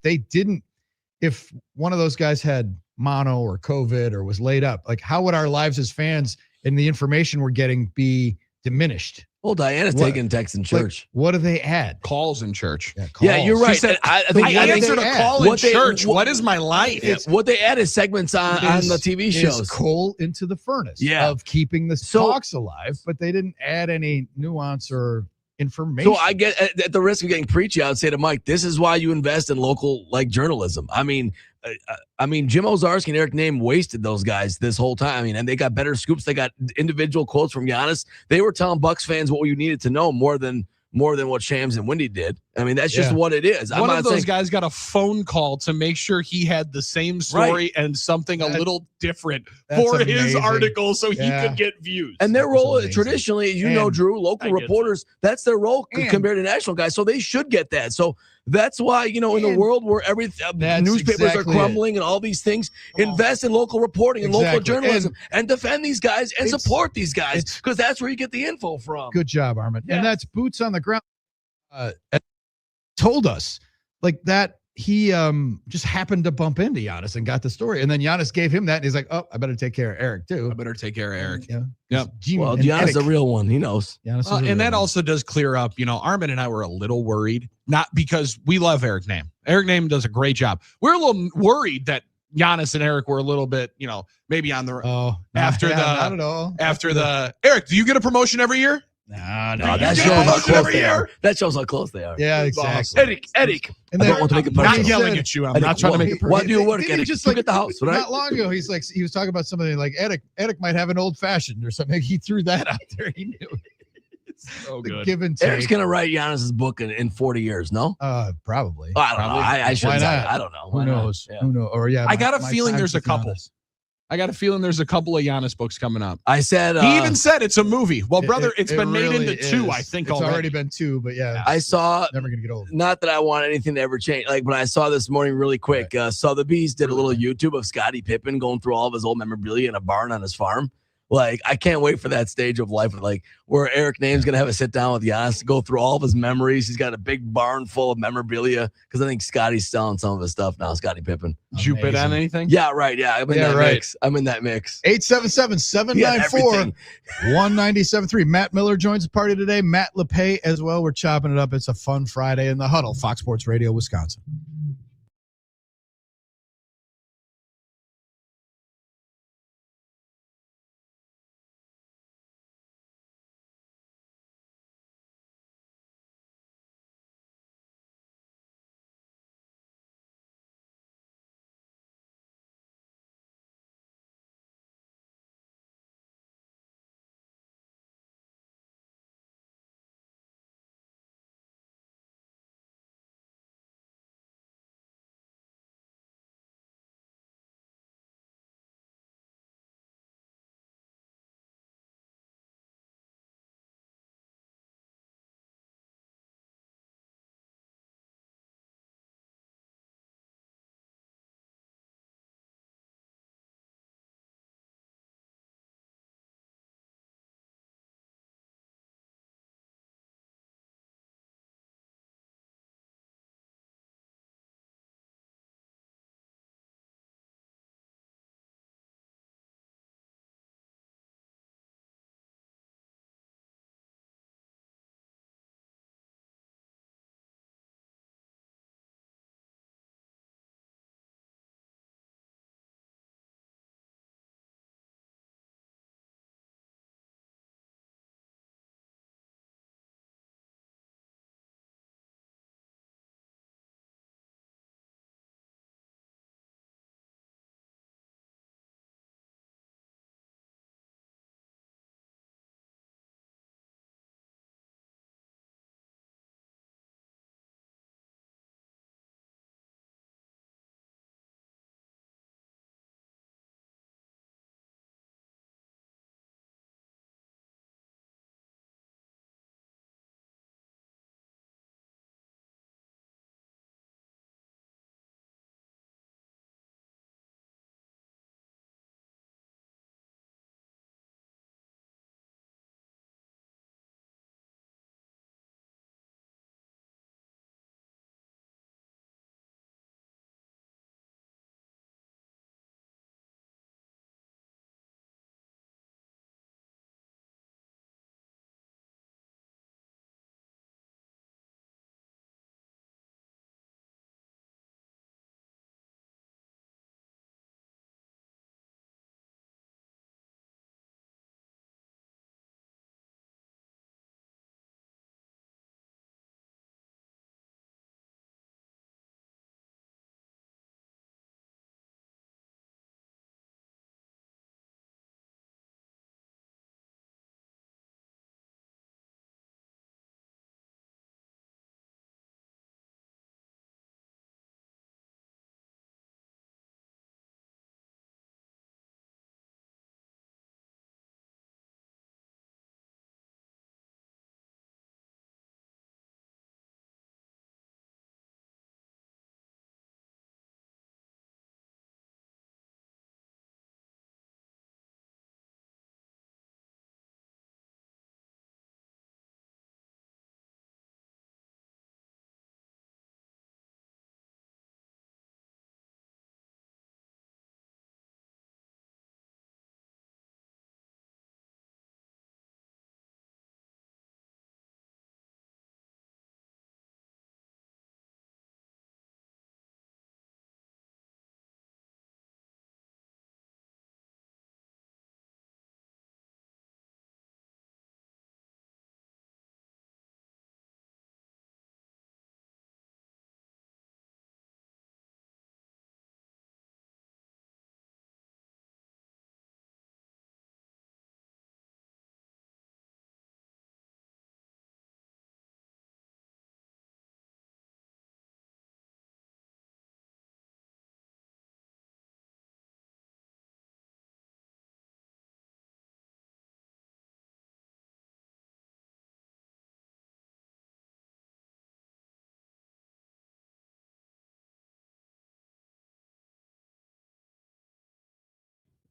one of those guys had mono or COVID or was laid up, like how would our lives as fans and the information we're getting be diminished? Well, Diana's taking texts in church. What do they add? Calls in church. Yeah, you're right. She said, I answered a call in church. What is my life? What they add is segments on the TV shows. Coal into the furnace of keeping the talks alive, but they didn't add any nuance or information. So I get at the risk of getting preachy, I would say to Mike, this is why you invest in local journalism. I mean, Jim Ozarski and Eric Name wasted those guys this whole time. I mean, and they got better scoops. They got individual quotes from Giannis. They were telling Bucks fans what you needed to know more than what Shams and Wendy did. I mean, that's just what it is. One of those guys got a phone call to make sure he had the same story and something a little different for his article so he could get views. And their role traditionally, Drew, local reporters, that's their role compared to national guys. So they should get that. So that's why, in the world where newspapers are crumbling and all these things, invest in local reporting and local journalism and defend these guys and support these guys because that's where you get the info from. Good job, Armin. Yeah. And that's boots on the ground. Told us like that he just happened to bump into Giannis and got the story. And then Giannis gave him that. And he's like, oh, I better take care of Eric too. I better take care of Eric. Yeah. Yep. Well, Giannis is a real one. He knows. And that also does clear up, Armin and I were a little worried, not because we love Eric Name. Eric Name does a great job. We're a little worried that Giannis and Eric were a little bit, maybe on the not at all. After the Eric, do you get a promotion every year? No, that shows how close they are. That shows how close they are. Yeah, exactly. Eric. And I don't want to make it personal. Not yelling at you. I'm not trying to make it personal. Why do you work, Eric? Just at the house, right? Not long ago, he was talking about something like Eric might have an old fashioned or something. He threw that out there. He knew. So good. Give and take. Eric's gonna write Giannis's book in 40 years. No, probably. I don't know. I shouldn't say. I don't know. Who knows? Who knows? Or I got a feeling there's a couple. I got a feeling there's a couple of Giannis books coming up. I said he even said it's a movie. Well, brother, it's been made really into two. I think it's already been two, but yeah, I saw. Never gonna get old. Not that I want anything to ever change. But I saw this morning really quick. Sotheby's did a little YouTube of Scottie Pippen going through all of his old memorabilia in a barn on his farm. I can't wait for that stage of life, where Eric Name's gonna have a sit down with Giannis to go through all of his memories. He's got a big barn full of memorabilia because I think Scotty's selling some of his stuff now. Scottie Pippen. Did you bid on anything? Yeah, right. Yeah, I'm in that mix. I'm in that mix. 877-794-1973. Matt Miller joins the party today. Matt LePay as well. We're chopping it up. It's a fun Friday in the Huddle. Fox Sports Radio, Wisconsin.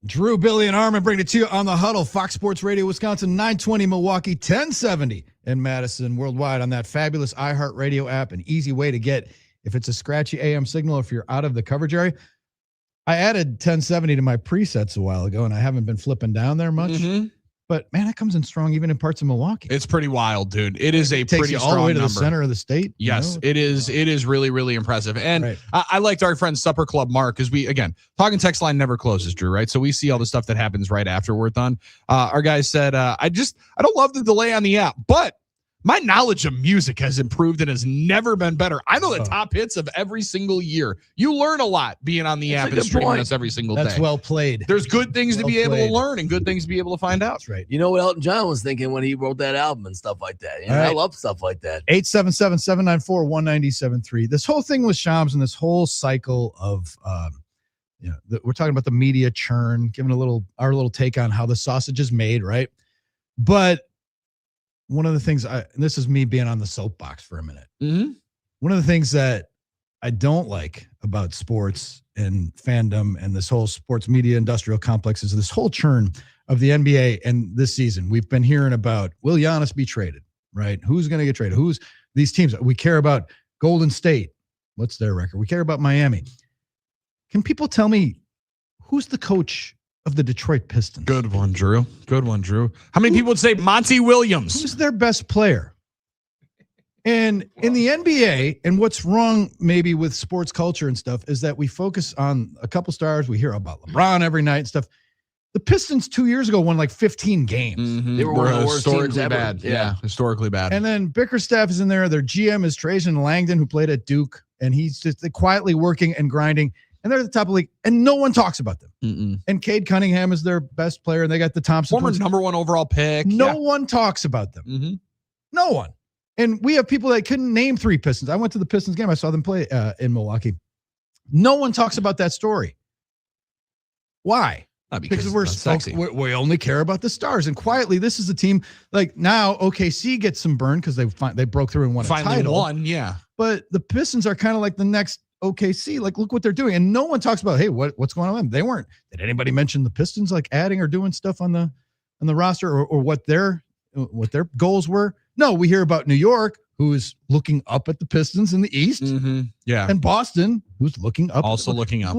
Drew, Billy, and Armin bring it to you on the Huddle. Fox Sports Radio, Wisconsin, 920 Milwaukee, 1070 in Madison, worldwide on that fabulous iHeartRadio app. An easy way to get, if it's a scratchy AM signal, if you're out of the coverage area. I added 1070 to my presets a while ago, and I haven't been flipping down there much. Mm-hmm. But man, it comes in strong even in parts of Milwaukee. It's pretty wild, dude. It is a it takes pretty you strong all the way to number. The center of the state. Yes, it is. It is really, really impressive. And I liked our friend Supper Club Mark, because we, again, talking text line never closes, Drew, right? So we see all the stuff that happens right after we're done. Our guy said, I don't love the delay on the app, but my knowledge of music has improved and has never been better. I know the top hits of every single year. You learn a lot being on the app and streaming us every single day. That's well played. There's good things to be able to learn and good things to be able to find out. That's right. You know what Elton John was thinking when he wrote that album and stuff like that. You know, I love stuff like that. 877-794-1973. This whole thing with Shams and this whole cycle of, we're talking about the media churn, giving our little take on how the sausage is made, right? But one of the things this is me being on the soapbox for a minute. Mm-hmm. One of the things that I don't like about sports and fandom and this whole sports media industrial complex is this whole churn of the NBA. And this season, we've been hearing about, will Giannis be traded, right? Who's going to get traded? Who's these teams? We care about Golden State. What's their record? We care about Miami. Can people tell me who's the coach of the Detroit Pistons? Good one, Drew. How many people would say Monty Williams? Who's their best player? And in the NBA, and what's wrong maybe with sports culture and stuff is that we focus on a couple stars. We hear about LeBron every night and stuff. The Pistons 2 years ago won like 15 games. Mm-hmm. They were one of the worst teams ever. Bad. Yeah, historically bad. And then Bickerstaff is in there. Their GM is Trajan Langdon, who played at Duke, and he's just quietly working and grinding. And they're at the top of the league, and no one talks about them. Mm-mm. And Cade Cunningham is their best player, and they got the Thompson. Former number one overall pick. No one talks about them. Mm-hmm. No one. And we have people that couldn't name three Pistons. I went to the Pistons game. I saw them play in Milwaukee. No one talks about that story. Why? Because we only care about the stars. And quietly, this is a team like now OKC gets some burn because they broke through and won a title. Won, yeah. But the Pistons are kind of like the next OKC. Like, look what they're doing. And no one talks about, hey, what's going on? They weren't. Did anybody mention the Pistons like adding or doing stuff on the roster or what their goals were? No, we hear about New York, who is looking up at the Pistons in the East. Mm-hmm. Yeah. And Boston, who's looking up. Also looking up.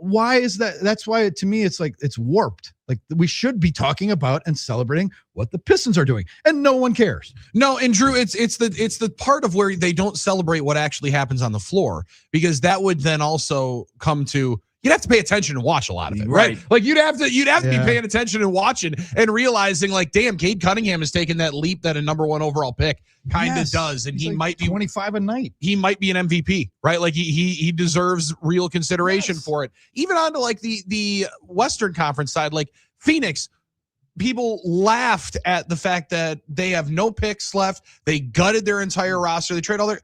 Why is that? That's why to me, it's like, it's warped. Like we should be talking about and celebrating what the Pistons are doing, and no one cares. No, and Drew, it's the part of where they don't celebrate what actually happens on the floor, because that would then also come to, you'd have to pay attention and watch a lot of it, right? Like you'd have to be paying attention and watching and realizing like, damn, Cade Cunningham has taken that leap that a number one overall pick kind of does, and he might be 25 a night. He might be an MVP, right? Like he deserves real consideration for it. Even on to like the Western Conference side, like Phoenix, people laughed at the fact that they have no picks left. They gutted their entire roster. They trade all their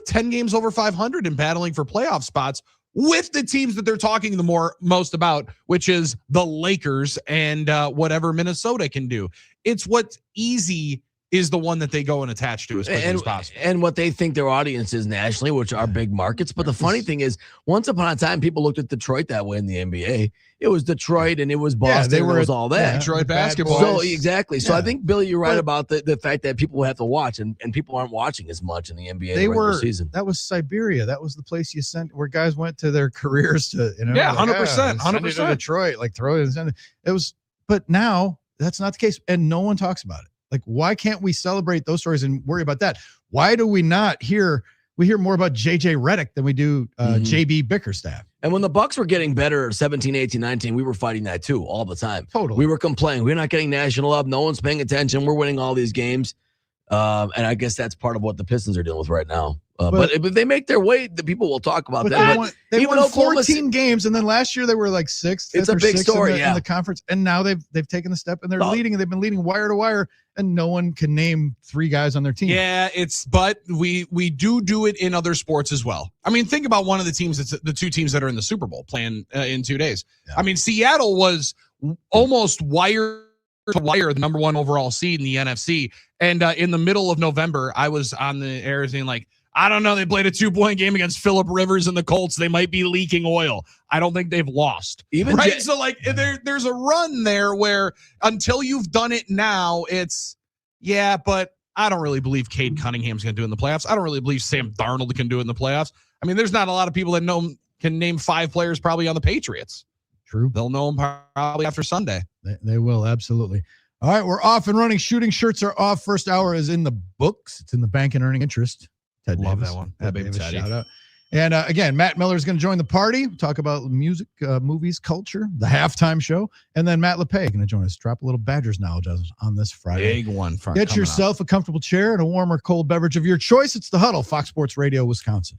10 games over 500 and battling for playoff spots with the teams that they're talking most about, which is the Lakers and whatever Minnesota can do. It's what's easy is the one that they go and attach to as quickly as possible. And what they think their audience is nationally, which are big markets. But the funny thing is, once upon a time, people looked at Detroit that way in the NBA. It was Detroit and it was Boston. It was all that. Detroit basketball. So exactly. So I think, Billy, you're right about the fact that people have to watch, and people aren't watching as much in the NBA in the regular season. That was Siberia. That was the place you sent where guys went to their careers to, 100%. 100%. To Detroit, like throw it and send it. It was, but now that's not the case, and no one talks about it. Like, why can't we celebrate those stories and worry about that? Why do we not hear? We hear more about JJ Redick than we do JB Bickerstaff. And when the Bucks were getting better, 17, 18, 19, we were fighting that too all the time. Totally. We were complaining. We're not getting national love. No one's paying attention. We're winning all these games. And I guess that's part of what the Pistons are dealing with right now. But if they make their way, the people will talk about that. They won 14 games, and then last year they were like sixth. It's a big story in the conference, and now they've taken the step and they're leading, and they've been leading wire to wire, and no one can name three guys on their team. Yeah, but we do it in other sports as well. I mean, think about one of the teams that's the two teams that are in the Super Bowl playing in 2 days. Yeah. I mean, Seattle was almost wire to wire the number one overall seed in the NFC, and in the middle of November, I was on the air saying like, I don't know. They played a 2-point game against Phillip Rivers and the Colts. They might be leaking oil. I don't think they've lost. Even right. So like there's a run there where until you've done it now, it's but I don't really believe Cade Cunningham's going to do it in the playoffs. I don't really believe Sam Darnold can do it in the playoffs. I mean, there's not a lot of people that can name 5 players probably on the Patriots. True. They'll know them probably after Sunday. They will, absolutely. All right, we're off and running. Shooting shirts are off. First hour is in the books. It's in the bank and earning interest. Ted Love Davis. that one. Ted Davis, shout out. And again, Matt Miller is going to join the party, talk about music, movies, culture, the halftime show. And then Matt LePay going to join us, drop a little Badgers knowledge on this Friday. Big one. Get yourself a comfortable chair and a warm or cold beverage of your choice. It's the Huddle, Fox Sports Radio, Wisconsin.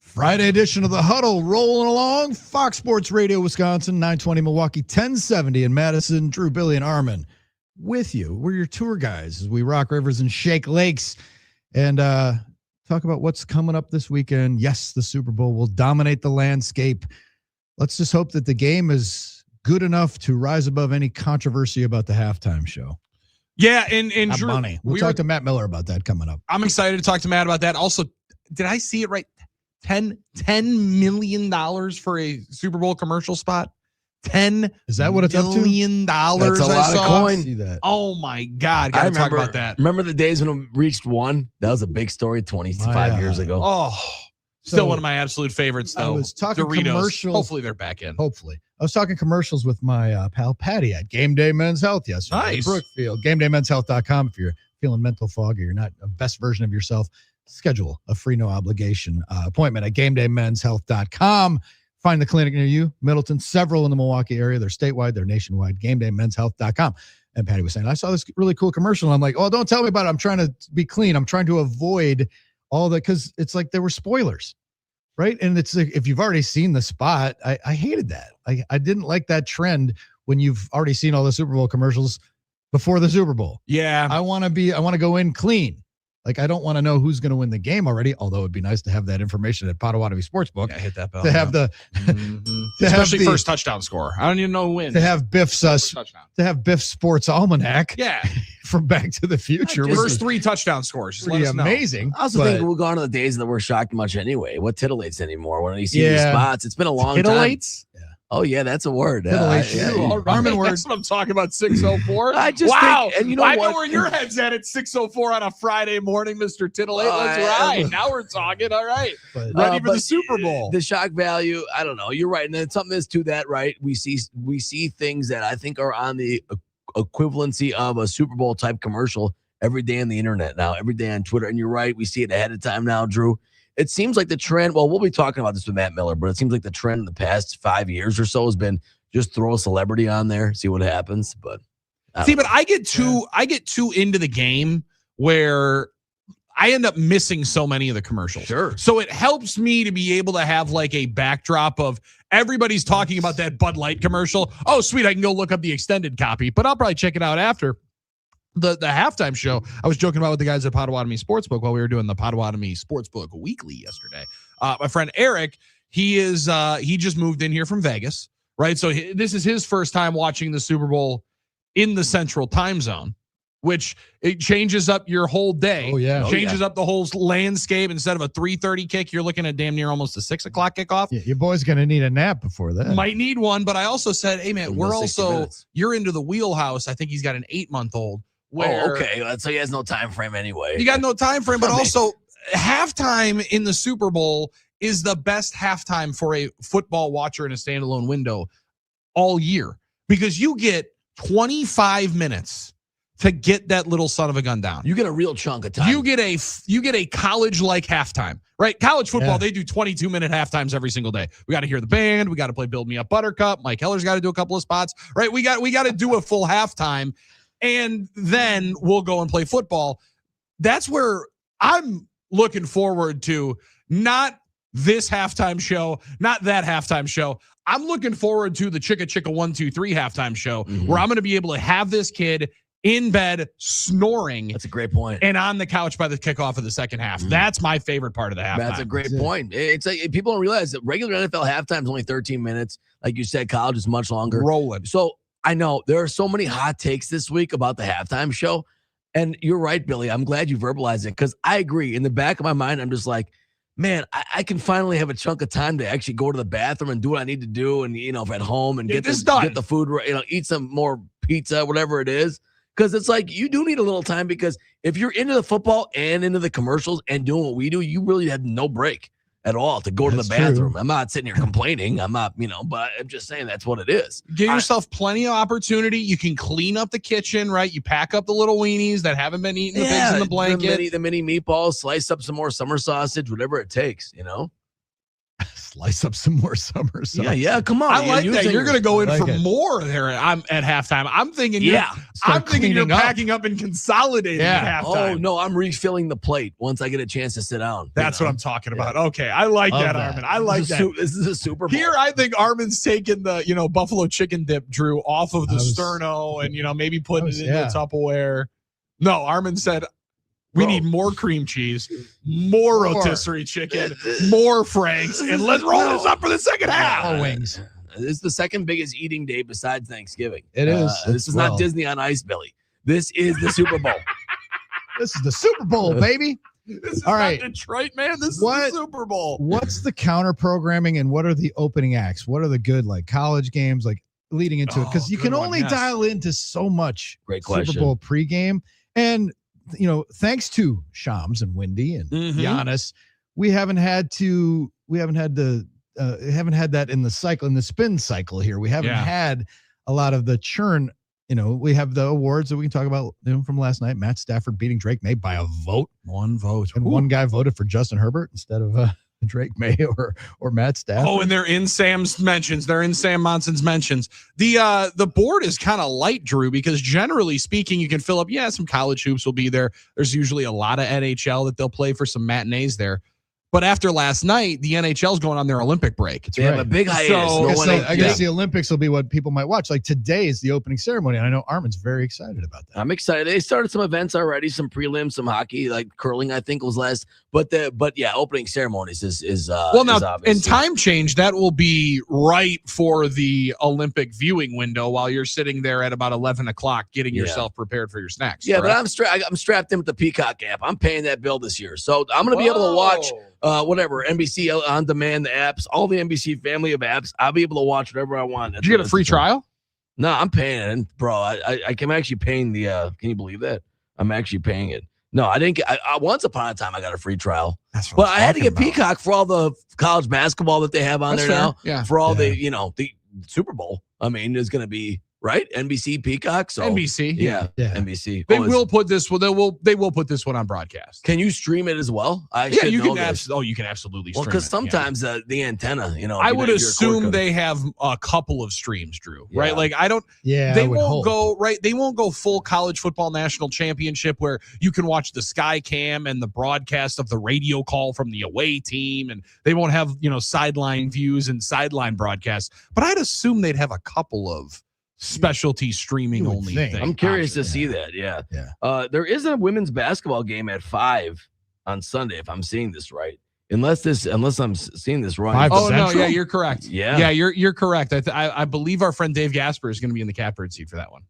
Friday edition of the Huddle rolling along. Fox Sports Radio, Wisconsin, 920 Milwaukee, 1070 in Madison. Drew, Billy, and Armin with you. We're your tour guys as we rock rivers and shake lakes and talk about what's coming up this weekend. Yes, the Super Bowl will dominate the landscape. Let's just hope that the game is good enough to rise above any controversy about the halftime show. Yeah, and Drew, we'll talk to Matt Miller about that coming up. I'm excited to talk to Matt about that. Also, did I see it right? $10 million for a Super Bowl commercial spot. Is that what it's up to? $10 million. That's a lot of coin. See that. Oh my God! Gotta talk about that. Remember the days when it reached one? That was a big story 25 years ago. Oh, still one of my absolute favorites, though. I was talking Doritos. Commercials. Hopefully they're back in. Hopefully. I was talking commercials with my pal Patty at Game Day Men's Health yesterday. Nice. Brookfield. GameDayMen'sHealth.com. If you're feeling mental fog or you're not a best version of yourself, schedule a free no obligation appointment at GameDayMen'sHealth.com. Find the clinic near you. Middleton, several in the Milwaukee area. They're statewide. They're nationwide. GameDayMen'sHealth.com. And Patty was saying, I saw this really cool commercial. And I'm like, oh, don't tell me about it. I'm trying to be clean. I'm trying to avoid all that because it's like there were spoilers, right? And it's like, if you've already seen the spot, I hated that. I didn't like that trend when you've already seen all the Super Bowl commercials before the Super Bowl. Yeah. I want to go in clean. Like, I don't want to know who's going to win the game already, although it'd be nice to have that information at Potawatomi Sportsbook. Yeah, hit that bell. To have the especially first touchdown score. I don't even know who wins. To have Biff's Sports Almanac. Yeah. From Back to the Future. First 3 touchdown scores. Just Pretty let us know. amazing. I also think we're going to the days that we're shocked much anyway. What titillates anymore? When you see these spots, it's been a long titillates? time. Oh, yeah, that's a word. Armin word. That's what I'm talking about, 604. I just think, and you know I what? know where your head's at 604 on a Friday morning, Mr. Titillate. Let's ride. Now we're talking. All right. Ready for the Super Bowl. The shock value, I don't know. You're right. And then something is to that, right? We see things that I think are on the equivalency of a Super Bowl type commercial every day on the internet now, every day on Twitter. And you're right. We see it ahead of time now, Drew. It seems like the trend, well, we'll be talking about this with Matt Miller, but it seems like the trend in the past 5 years or so has been just throw a celebrity on there, see what happens. But I get too into the game where I end up missing so many of the commercials. Sure. So it helps me to be able to have like a backdrop of everybody's talking about that Bud Light commercial. Oh, sweet. I can go look up the extended copy, but I'll probably check it out after. The halftime show, I was joking about with the guys at Potawatomi Sportsbook while we were doing the Potawatomi Sportsbook Weekly yesterday. My friend Eric, he just moved in here from Vegas, right? So this is his first time watching the Super Bowl in the Central Time Zone, which it changes up your whole day. Changes up the whole landscape. Instead of a 3:30 kick, you're looking at damn near almost a 6 o'clock kickoff. Yeah, your boy's gonna need a nap before that. Might need one, but I also said, hey man, you're into the wheelhouse. I think he's got an 8-month-old. Okay. So he has no time frame anyway. You got no time frame, but also halftime in the Super Bowl is the best halftime for a football watcher in a standalone window all year because you get 25 minutes to get that little son of a gun down. You get a real chunk of time. You get a college-like halftime, right? College football, they do 22-minute halftimes every single day. We got to hear the band. We got to play Build Me Up Buttercup. Mike Heller's got to do a couple of spots, right? We got to do a full halftime. And then we'll go and play football. That's where I'm looking forward to, not this halftime show, not that halftime show. I'm looking forward to the Chicka Chicka 1 2 3 halftime show where I'm going to be able to have this kid in bed snoring. That's a great point. And on the couch by the kickoff of the second half. That's my favorite part of the halftime. That's a great point. It's like people don't realize that regular NFL halftime is only 13 minutes. Like you said, college is much longer. Rolling. So I know there are so many hot takes this week about the halftime show. And you're right, Billy. I'm glad you verbalized it because I agree. In the back of my mind, I'm just like, man, I can finally have a chunk of time to actually go to the bathroom and do what I need to do. And, if at home and get the food, eat some more pizza, whatever it is. Because it's like you do need a little time because if you're into the football and into the commercials and doing what we do, you really have no break at all to go to the bathroom. True. I'm not sitting here complaining. I'm not, but I'm just saying that's what it is. Give yourself plenty of opportunity. You can clean up the kitchen, right? You pack up the little weenies that haven't been eaten, the pigs in the blanket. The mini meatballs, slice up some more summer sausage, whatever it takes, Slice up some more summer sauce. Yeah. Come on. I like that. You're going to go in like for it. more there. I'm at halftime. I'm thinking. Yeah. I'm thinking you're cleaning up. packing up and consolidating at halftime. Oh no, I'm refilling the plate once I get a chance to sit down. That's what I'm talking about. Okay, I like Love that, that. Armin. I like that. This is a Super Bowl. Here, I think Armin's taking the buffalo chicken dip, Drew, off of the sterno, and maybe putting it in the Tupperware. No, Armin said we need more cream cheese, more rotisserie chicken, more Franks, and let's roll this up for the second half. All wings. This is the second biggest eating day besides Thanksgiving. It is. This is not Disney on Ice, Billy. This is the Super Bowl. This is the Super Bowl, baby. This is all not right. Detroit, man. This is the Super Bowl. What's the counter programming and what are the opening acts? What are the good college games leading into it? Because you can only dial into so much Great question. Super Bowl pregame. And thanks to Shams and Wendy and Giannis, we haven't had that in the spin cycle here. We haven't had a lot of the churn. We have the awards that we can talk about from last night. Matt Stafford beating Drake May by a vote. One vote. And one guy voted for Justin Herbert instead of Drake May or Matt Stafford. Oh, and they're in Sam's mentions. They're in Sam Monson's mentions. The board is kind of light, Drew, because generally speaking, you can fill up. Yeah, some college hoops will be there. There's usually a lot of NHL that they'll play for some matinees there. But after last night, the NHL's going on their Olympic break. They have a big hiatus. I guess the Olympics will be what people might watch. Like today is the opening ceremony, and I know Armin's very excited about that. I'm excited. They started some events already, some prelims, some hockey, like curling. I think was last. But opening ceremonies is well now obviously. in time change that will be right for the Olympic viewing window while you're sitting there at about 11 o'clock getting yourself prepared for your snacks. Yeah, correct? but I'm strapped in with the Peacock app. I'm paying that bill this year, so I'm going to be able to watch. Whatever, NBC on demand, the apps, all the NBC family of apps. I'll be able to watch whatever I want. Did you get a free trial? No, I'm paying it, bro. I'm actually paying the. Can you believe that? I'm actually paying it. No, I didn't get. Once upon a time, I got a free trial. That's what but I had to get Peacock for all the college basketball that they have on there now. Yeah. For all the the Super Bowl. I mean, there's going to be. Right, NBC, Peacock, so NBC, yeah. NBC. They will put this one. They will put this one on broadcast. Can you stream it as well? You can absolutely. Well, because sometimes the antenna, I would assume they have a couple of streams, Drew. Yeah. Right, like I don't. Yeah, they won't go right. They won't go full college football national championship where you can watch the Sky Cam and the broadcast of the radio call from the away team, and they won't have sideline views and sideline broadcasts. But I'd assume they'd have a couple of specialty streaming only thing. I'm curious to see that. Yeah. There is a women's basketball game at 5 on Sunday, if I'm seeing this right. Unless I'm seeing this wrong. No, yeah, you're correct. Yeah, you're correct. I believe our friend Dave Gasper is going to be in the catbird seat for that one.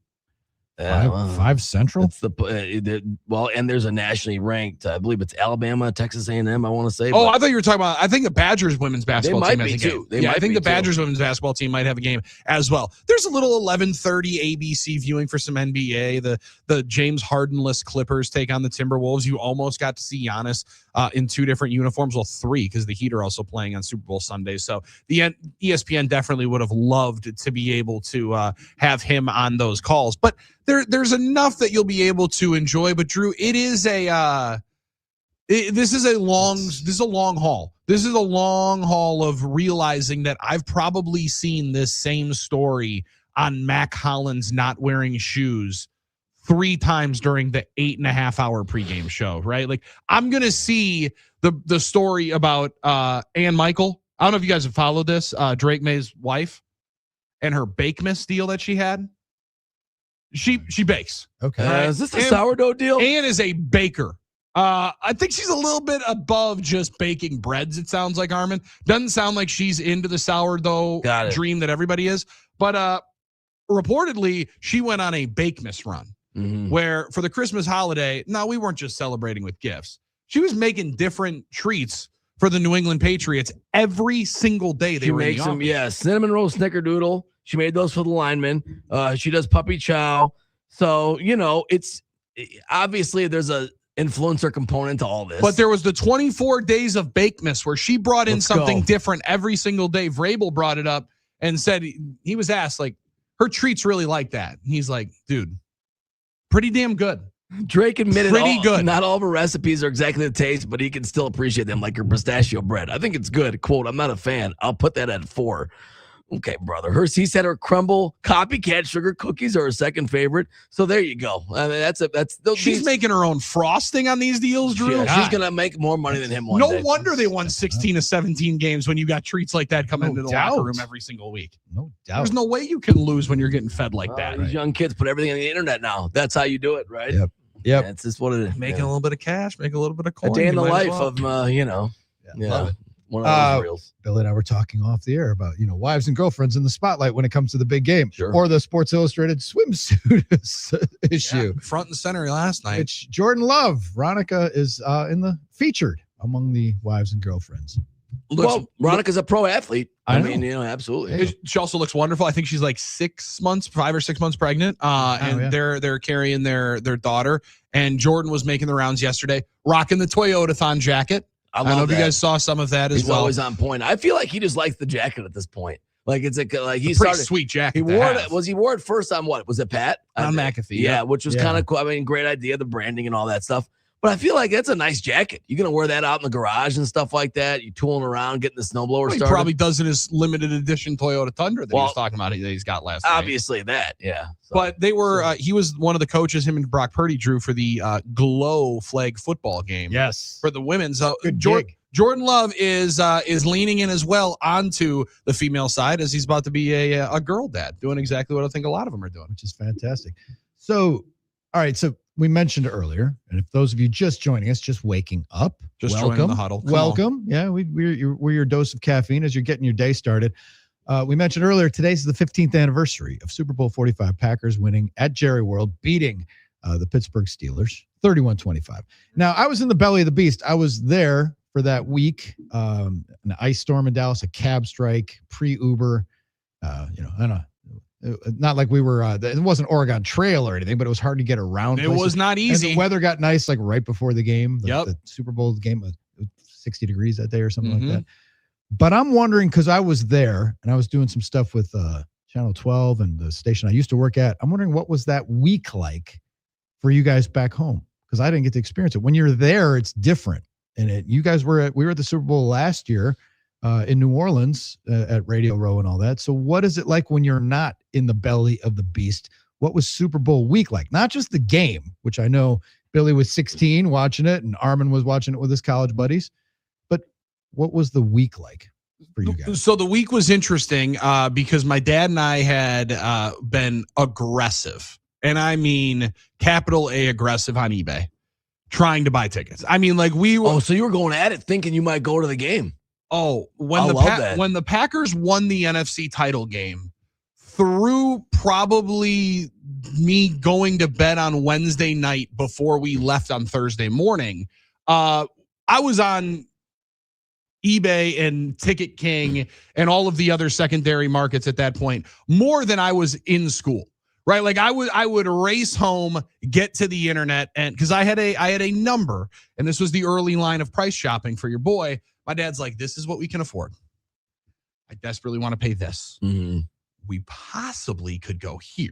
5 Central. It's and there's a nationally ranked. I believe it's Alabama, Texas A&M. I want to say. I thought you were talking about. I think the Badgers women's basketball team has a game. I think the Badgers women's basketball team might have a game as well. There's a little 11:30 ABC viewing for some NBA. The James Harden-less Clippers take on the Timberwolves. You almost got to see Giannis in 2 different uniforms. Well, 3 because the Heat are also playing on Super Bowl Sunday. So the ESPN definitely would have loved to be able to have him on those calls, but. There's enough that you'll be able to enjoy, but Drew, it is this is a long haul. This is a long haul of realizing that I've probably seen this same story on Mac Hollins not wearing shoes 3 times during the 8.5-hour pregame show, right? Like I'm going to see the story about Ann Michael. I don't know if you guys have followed this, Drake May's wife and her Bakemas deal that she had. She bakes. Okay. Is this a sourdough deal? Ann is a baker. I think she's a little bit above just baking breads, it sounds like, Armin. Doesn't sound like she's into the sourdough dream that everybody is. But reportedly, she went on a Bakemas run where for the Christmas holiday, we weren't just celebrating with gifts. She was making different treats for the New England Patriots every single day they were in the office. She makes them, cinnamon roll snickerdoodle. She made those for the linemen. She does puppy chow. So, it's obviously there's a influencer component to all this. But there was the 24 days of Bakemas where she brought in something different every single day. Vrabel brought it up and said, he was asked, like, her treats really like that. And he's like, dude, pretty damn good. Drake admitted Pretty good. Not all of her recipes are exactly the taste, but he can still appreciate them, like your pistachio bread. I think it's good. Quote, I'm not a fan. I'll put that at 4. Okay, brother. He said her crumble copycat sugar cookies are her second favorite. So there you go. I mean, she's making her own frosting on these deals, Drew. She's gonna make more money than him one day. No wonder they won 16 to 17 games when you got treats like that coming into the locker room every single week. No doubt. There's no way you can lose when you're getting fed like that. These young kids put everything on the internet now. That's how you do it, right? Yep. That's just what it is. Making a little bit of cash, make a little bit of coin. A day in the life of Love it. one of those reels. Billy and I were talking off the air about, wives and girlfriends in the spotlight when it comes to the big game, or the Sports Illustrated swimsuit issue. Yeah, front and center last night. Which Jordan Love, Veronica is in the featured among the wives and girlfriends. Veronica's a pro athlete. I mean, absolutely. She also looks wonderful. I think she's like 5 or 6 months pregnant. They're carrying their daughter. And Jordan was making the rounds yesterday, rocking the Toyota-thon jacket. I don't know if you guys saw some of that as well. He's always on point. I feel like he just likes the jacket at this point. Like it's like he started sweet jacket. He wore it. He wore it first on what? Was it Pat? On McAfee. Yeah, which was kind of cool. I mean, great idea, the branding and all that stuff. But I feel like that's a nice jacket. You're gonna wear that out in the garage and stuff like that. You tooling around, getting the snowblower started. He probably does in his limited edition Toyota Tundra that he was talking about that he's got last night. Obviously that, yeah. So, but they were he was one of the coaches, him and Brock Purdy drew for the Glow flag football game. Yes. For the women. So Jordan Love is leaning in as well onto the female side as he's about to be a girl dad, doing exactly what I think a lot of them are doing, which is fantastic. So, all right, so we mentioned earlier, and if those of you just joining us, just waking up, joining the huddle. Welcome. Yeah, we're your dose of caffeine as you're getting your day started. We mentioned earlier, today's the 15th anniversary of Super Bowl 45, Packers winning at Jerry World, beating the Pittsburgh Steelers 31-25. Now, I was in the belly of the beast. I was there for that week, an ice storm in Dallas, a cab strike, pre-Uber, I don't know. Not like we were, it wasn't Oregon Trail or anything, but it was hard to get around. It was not easy. And the weather got nice, like right before the game. The Super Bowl game was 60 degrees that day or something like that. But I'm wondering, because I was there and I was doing some stuff with Channel 12 and the station I used to work at. I'm wondering what was that week like for you guys back home? Because I didn't get to experience it. When you're there, it's different. And we were at the Super Bowl last year in New Orleans at Radio Row and all that. So what is it like when you're not in the belly of the beast? What was Super Bowl week like? Not just the game, which I know Billy was 16 watching it and Armin was watching it with his college buddies. But what was the week like for you guys? So the week was interesting because my dad and I had been aggressive. And I mean capital A aggressive on eBay, trying to buy tickets. I mean, like we were. Oh, so you were going at it thinking you might go to the game. Oh, when the Packers won the NFC title game, through probably me going to bed on Wednesday night before we left on Thursday morning, I was on eBay and Ticket King and all of the other secondary markets at that point more than I was in school. Right, like I would race home, get to the internet, and because I had a number, and this was the early line of price shopping for your boy. My dad's like, this is what we can afford. I desperately want to pay this. Mm-hmm. We possibly could go here.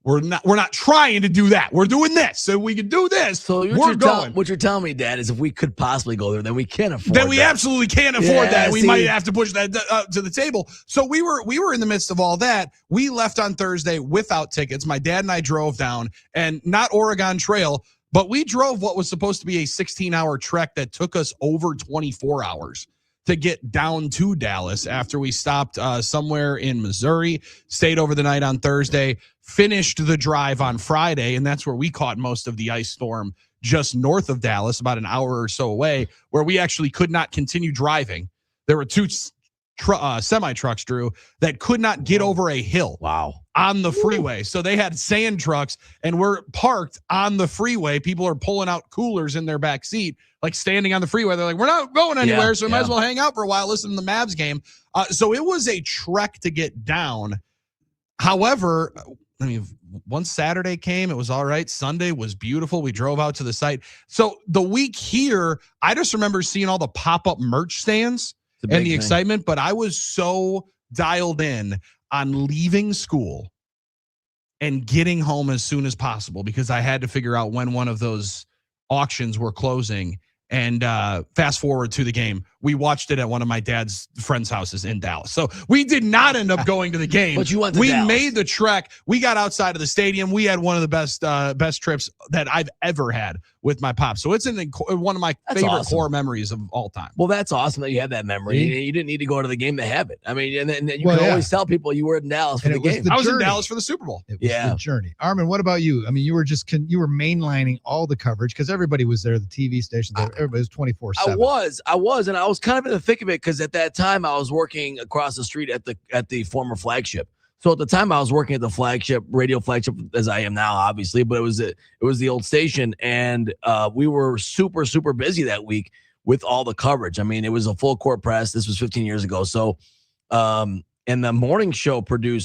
We're not trying to do that. We're doing this. So we can do this. So what you're telling me, Dad, is if we could possibly go there, then we can afford Then we absolutely can't afford that. We might have to push that to the table. So we were in the midst of all that. We left on Thursday without tickets. My dad and I drove down, and not Oregon Trail, but we drove what was supposed to be a 16-hour trek that took us over 24 hours to get down to Dallas after we stopped somewhere in Missouri, stayed over the night on Thursday, finished the drive on Friday, and that's where we caught most of the ice storm just north of Dallas, about an hour or so away, where we actually could not continue driving. There were two semi-trucks, Drew, that could not get over a hill. Wow. On the freeway. So they had sand trucks, and we're parked on the freeway. People are pulling out coolers in their back seat, like standing on the freeway. They're like, we're not going anywhere, so we might as well hang out for a while, listen to the Mavs game. So it was a trek to get down. However, I mean, once Saturday came, it was all right. Sunday was beautiful. We drove out to the site. So the week here, I just remember seeing all the pop-up merch stands and the excitement, but I was so dialed in on leaving school and getting home as soon as possible because I had to figure out when one of those auctions were closing. And fast forward to the game, we watched it at one of my dad's friends' houses in Dallas. So we did not end up going to the game. But you went to we Dallas. made the trek. We got outside of the stadium. We had one of the best trips that I've ever had with my pop. So it's one of my favorite core memories of all time. Well, that's awesome that you had that memory. You didn't need to go to the game to have it. I mean, and then you can always tell people you were in Dallas for the game. I was in Dallas for the Super Bowl. It was the journey. Armin, what about you? I mean, you were mainlining all the coverage because everybody was there, the TV stations, everybody was 24/7. I was, and I was kind of in the thick of it because at that time I was working across the street at the former flagship. So at the time I was working at the radio flagship, as I am now, obviously, but it was the old station, and we were super, super busy that week with all the coverage. I mean, it was a full court press. This was 15 years ago. So, and the morning show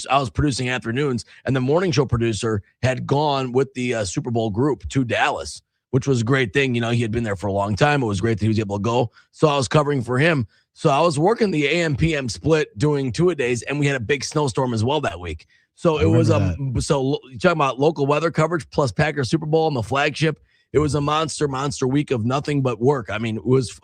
I was producing afternoons, and the morning show producer had gone with the Super Bowl group to Dallas, which was a great thing. You know, he had been there for a long time. It was great that he was able to go. So I was covering for him. So I was working the AM PM split doing 2-a-days, and we had a big snowstorm as well that week. So it was so you talking about local weather coverage plus Packers Super Bowl and the flagship. It was a monster week of nothing but work. I mean, it was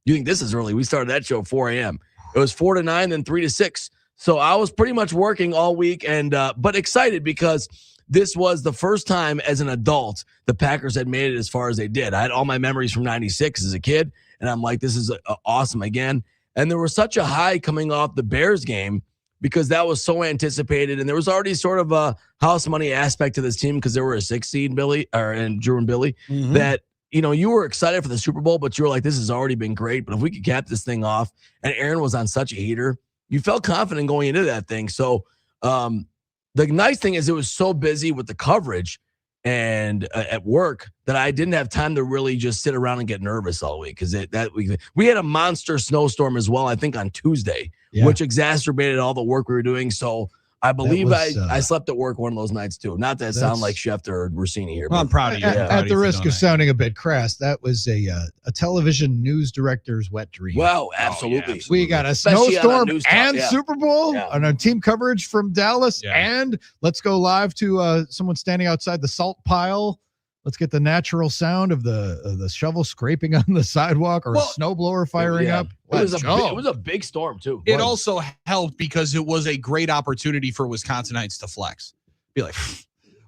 you think this is early? We started that show at 4 a.m. It was 4 to 9, then 3 to 6. So I was pretty much working all week, and but excited because this was the first time as an adult the Packers had made it as far as they did. I had all my memories from 96 as a kid, and I'm like, this is awesome again. And there was such a high coming off the Bears game because that was so anticipated, and there was already sort of a house money aspect to this team because they were a 6 seed, Billy, and Drew and Billy, that, you know, you were excited for the Super Bowl, but you were like, this has already been great, but if we could cap this thing off, and Aaron was on such a heater, you felt confident going into that thing. So, the nice thing is it was so busy with the coverage and at work that I didn't have time to really just sit around and get nervous all week because we had a monster snowstorm as well, I think on Tuesday, which exacerbated all the work we were doing. So I believe I slept at work one of those nights too. Not to sound like Schefter or Rossini here. Well, I'm proud of you. At the risk of sounding a bit crass, that was a television news director's wet dream. Wow, absolutely. We got a snowstorm and Super Bowl on our team coverage from Dallas, and let's go live to someone standing outside the salt pile. Let's get the natural sound of the shovel scraping on the sidewalk or a snowblower firing up. It was a big storm, too. It also helped because it was a great opportunity for Wisconsinites to flex. Be like,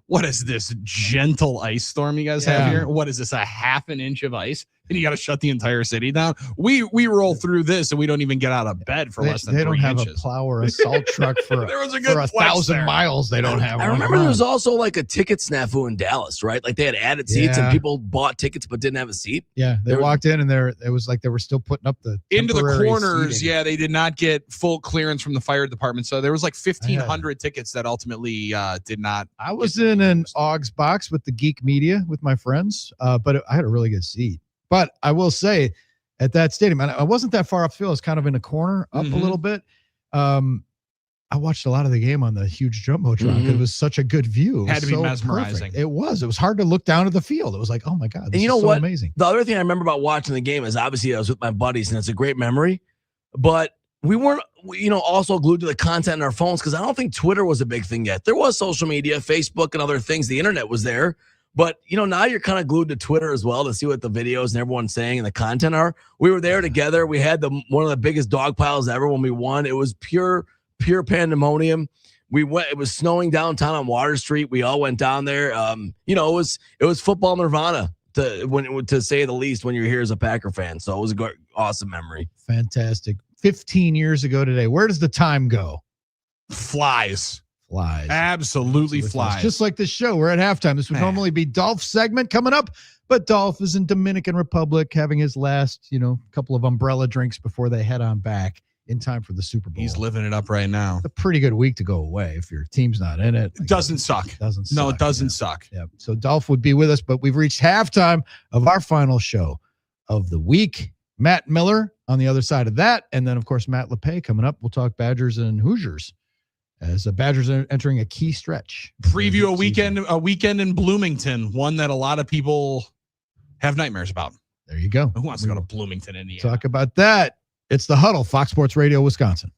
what is this gentle ice storm you guys have here? What is this, a half an inch of ice? And you got to shut the entire city down. We roll through this and we don't even get out of bed for less than 3 inches. They don't have a plow or a salt truck for, there was a good for 1,000 miles. They don't have I remember there was also like a ticket snafu in Dallas, right? Like they had added seats and people bought tickets but didn't have a seat. Yeah, they walked in and it was like they were still putting up the into the corners. Seating. Yeah, they did not get full clearance from the fire department. So there was like 1,500 tickets that ultimately did not. I was in an Augs box with the Geek Media with my friends, but I had a really good seat. But I will say at that stadium, and I wasn't that far upfield. I was kind of in a corner up a little bit. I watched a lot of the game on the huge Jumbotron. It was such a good view. It had to be mesmerizing. Perfect. It was hard to look down at the field. It was like, oh my God, this is so amazing. The other thing I remember about watching the game is obviously I was with my buddies and it's a great memory, but we weren't, also glued to the content on our phones because I don't think Twitter was a big thing yet. There was social media, Facebook and other things. The internet was there. But, now you're kind of glued to Twitter as well to see what the videos and everyone's saying and the content are. We were there together. We had one of the biggest dog piles ever when we won. It was pure pandemonium. It was snowing downtown on Water Street. We all went down there. It was football nirvana to say the least when you're here as a Packer fan. So it was a awesome memory. Fantastic. 15 years ago today. Where does the time go? Flies. Absolutely flies. Just like this show, we're at halftime. This would normally be Dolph's segment coming up, but Dolph is in Dominican Republic having his last, couple of umbrella drinks before they head on back in time for the Super Bowl. He's living it up right now. It's a pretty good week to go away if your team's not in it. It doesn't suck. No, it doesn't suck. Yeah. So Dolph would be with us, but we've reached halftime of our final show of the week. Matt Miller on the other side of that, and then of course Matt LePay coming up. We'll talk Badgers and Hoosiers as the Badgers are entering a key stretch. Preview a weekend in Bloomington, one that a lot of people have nightmares about. There you go. Who wants to go to Bloomington, Indiana? Talk about that. It's the Huddle, Fox Sports Radio, Wisconsin.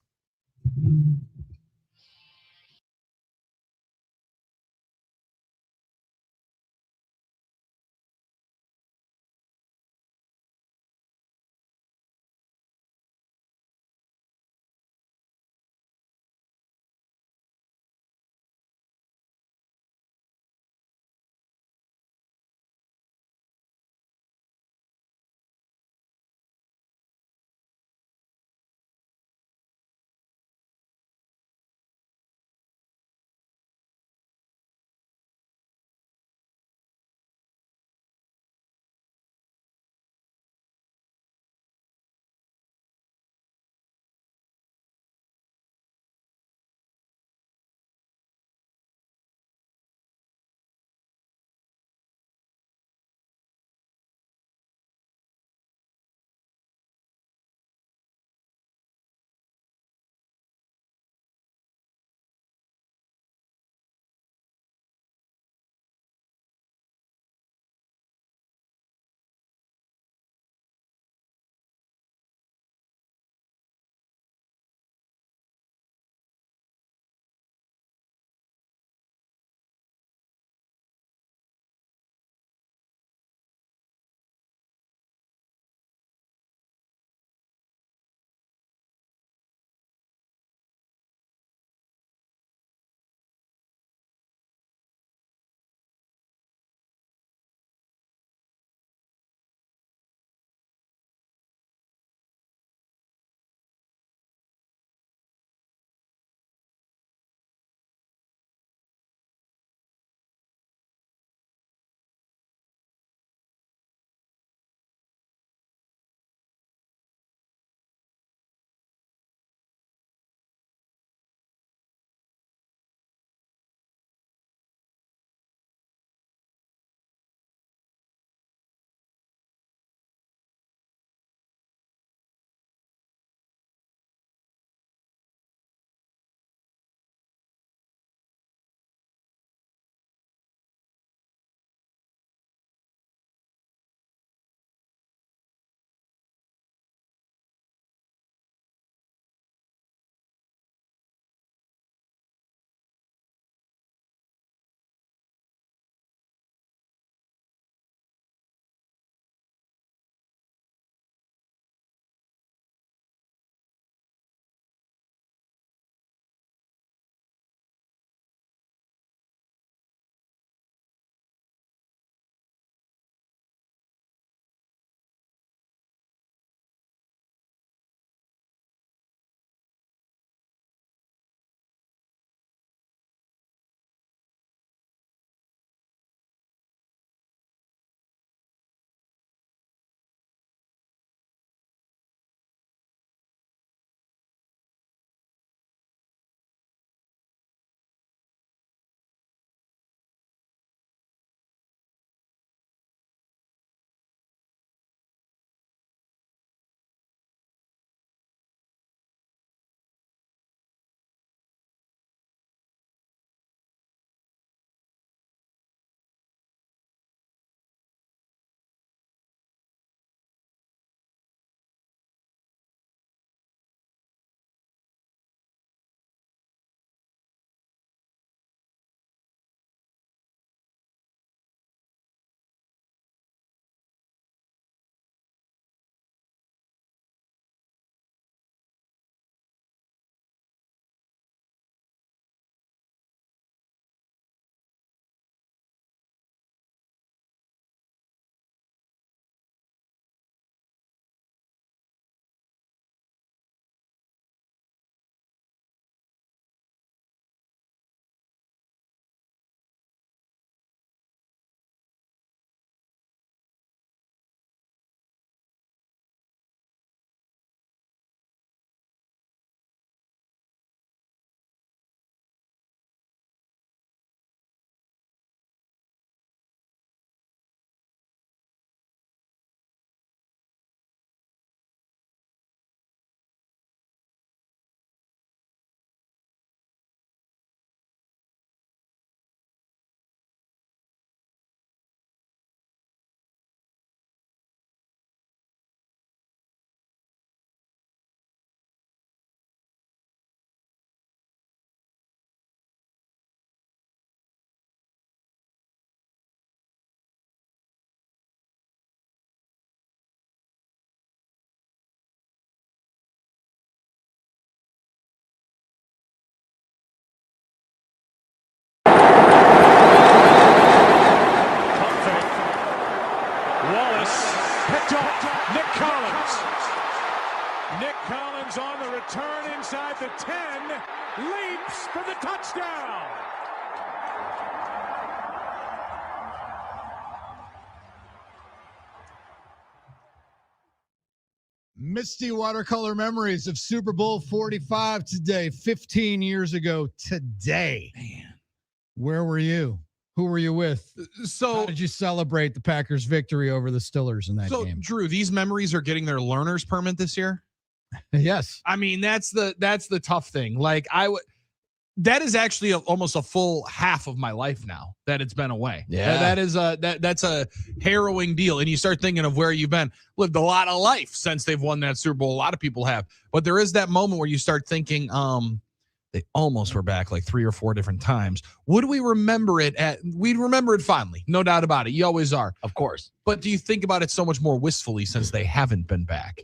picked off. Nick Collins. Nick Collins on the return inside the 10. Leaps for the touchdown. Misty watercolor memories of Super Bowl 45 today, 15 years ago today. Man, where were you? Who were you with? So how did you celebrate the Packers' victory over the Steelers in that game? So, Drew, these memories are getting their learner's permit this year. Yes. I mean, that's the tough thing. Like that is actually almost a full half of my life now that it's been away. Yeah. That's a harrowing deal. And you start thinking of where you've been, lived a lot of life since they've won that Super Bowl. A lot of people have, but there is that moment where you start thinking, they almost were back like 3 or 4 different times. Would we remember it we'd remember it fondly. No doubt about it. You always are. Of course. But do you think about it so much more wistfully since they haven't been back?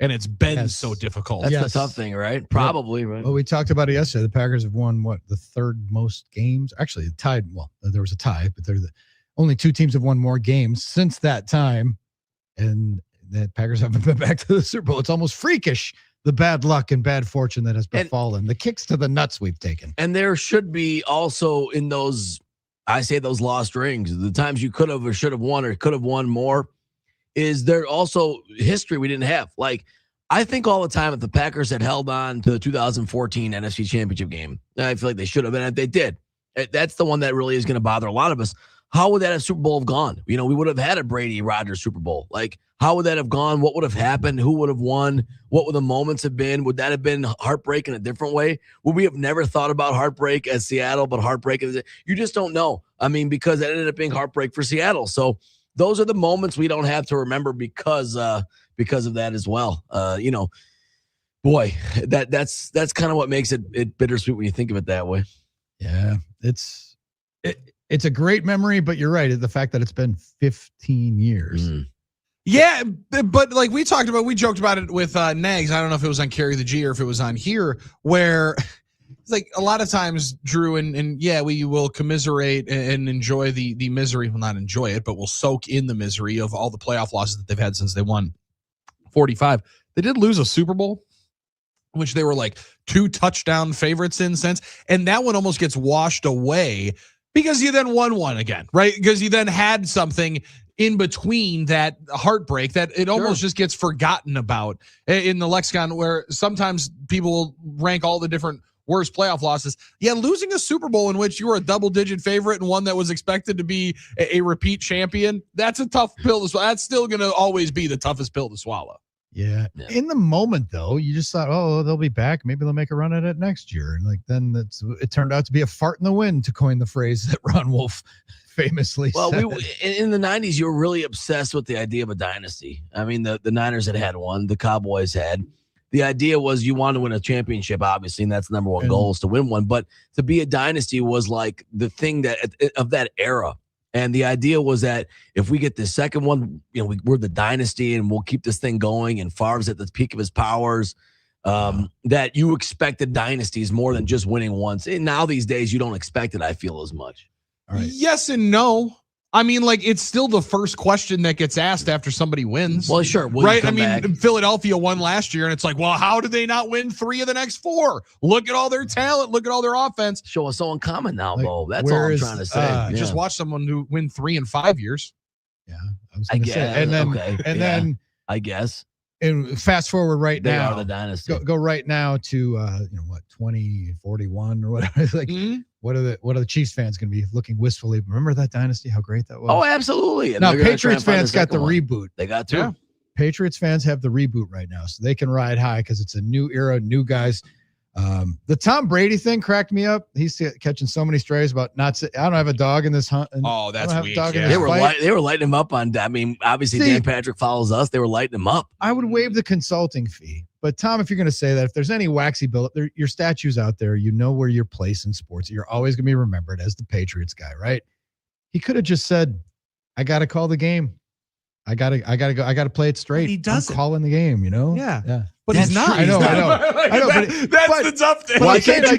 And it's been so difficult. That's the tough thing, right? Probably, right? Well, we talked about it yesterday. The Packers have won, the third most games? Actually, tied. Well, there was a tie, but they're the only 2 teams have won more games since that time. And the Packers haven't been back to the Super Bowl. It's almost freakish, the bad luck and bad fortune that has befallen. The kicks to the nuts we've taken. And there should be also in those, I say those lost rings, the times you could have or should have won or could have won more, is there also history we didn't have. Like, I think all the time if the Packers had held on to the 2014 NFC Championship game, I feel like they should have, and they did. That's the one that really is going to bother a lot of us. How would that Super Bowl have gone? We would have had a Brady-Rodgers Super Bowl. Like, how would that have gone? What would have happened? Who would have won? What would the moments have been? Would that have been heartbreak in a different way? Would we have never thought about heartbreak as Seattle, but heartbreak as you just don't know. I mean, because it ended up being heartbreak for Seattle. So those are the moments we don't have to remember because of that as well. Boy, that's kind of what makes it bittersweet when you think of it that way. Yeah, it's a great memory, but you're right. The fact that it's been 15 years. Mm. Yeah, but like we joked about it with Nags. I don't know if it was on Carry the G or if it was on here, where it's like a lot of times, Drew, and yeah, we will commiserate and enjoy the misery. Well, not enjoy it, but we'll soak in the misery of all the playoff losses that they've had since they won 45. They did lose a Super Bowl, which they were like 2 touchdown favorites in since, and that one almost gets washed away because you then won one again, right? Because you then had something in between that heartbreak that it almost just gets forgotten about in the lexicon, where sometimes people will rank all the different worst playoff losses. Yeah, losing a Super Bowl in which you were a double-digit favorite and one that was expected to be a repeat champion, that's a tough pill to swallow. That's still going to always be the toughest pill to swallow. Yeah. In the moment, though, you just thought, oh, they'll be back. Maybe they'll make a run at it next year. And then it turned out to be a fart in the wind, to coin the phrase that Ron Wolf famously said. Well, in the 90s, you were really obsessed with the idea of a dynasty. I mean, the Niners had one. The Cowboys had. The idea was you want to win a championship, obviously, and that's the number one goal, is to win one. But to be a dynasty was like the thing of that era. And the idea was that if we get the second one, we're the dynasty and we'll keep this thing going. And Favre's at the peak of his powers. That you expected dynasties more than just winning once. And now these days, you don't expect it, I feel, as much. All right. Yes and no. I mean, like, it's still the first question that gets asked after somebody wins. Well, sure. Right? I mean, Philadelphia won last year, and it's like, well, how did they not win 3 of the next 4? Look at all their talent. Look at all their offense. Show us so uncommon now, though. That's all I'm trying to say. Just watch someone who win 3 in 5 years. Yeah, I was going to say. And then, then I guess. And fast forward right they now. They are the dynasty. Go right now to 2041 or whatever. It's like, what are the Chiefs fans going to be looking wistfully? Remember that dynasty? How great that was. Oh, absolutely. And now Patriots fans got the reboot. They got to. Yeah. Patriots fans have the reboot right now, so they can ride high because it's a new era, new guys. The Tom Brady thing cracked me up. He's catching so many strays about not. I don't have a dog in this hunt. Oh, that's weak. Yeah. They were lighting him up on. I mean, obviously Dan Patrick follows us. They were lighting him up. I would waive the consulting fee, but Tom, if you're going to say that, if there's any waxy build, your statues out there, you know where your place in sports. You're always going to be remembered as the Patriots guy, right? He could have just said, "I got to call the game. I gotta go. I gotta play it straight." But he doesn't. I'm calling the game, Yeah. But he's not. I know. That's the tough thing. Why can't you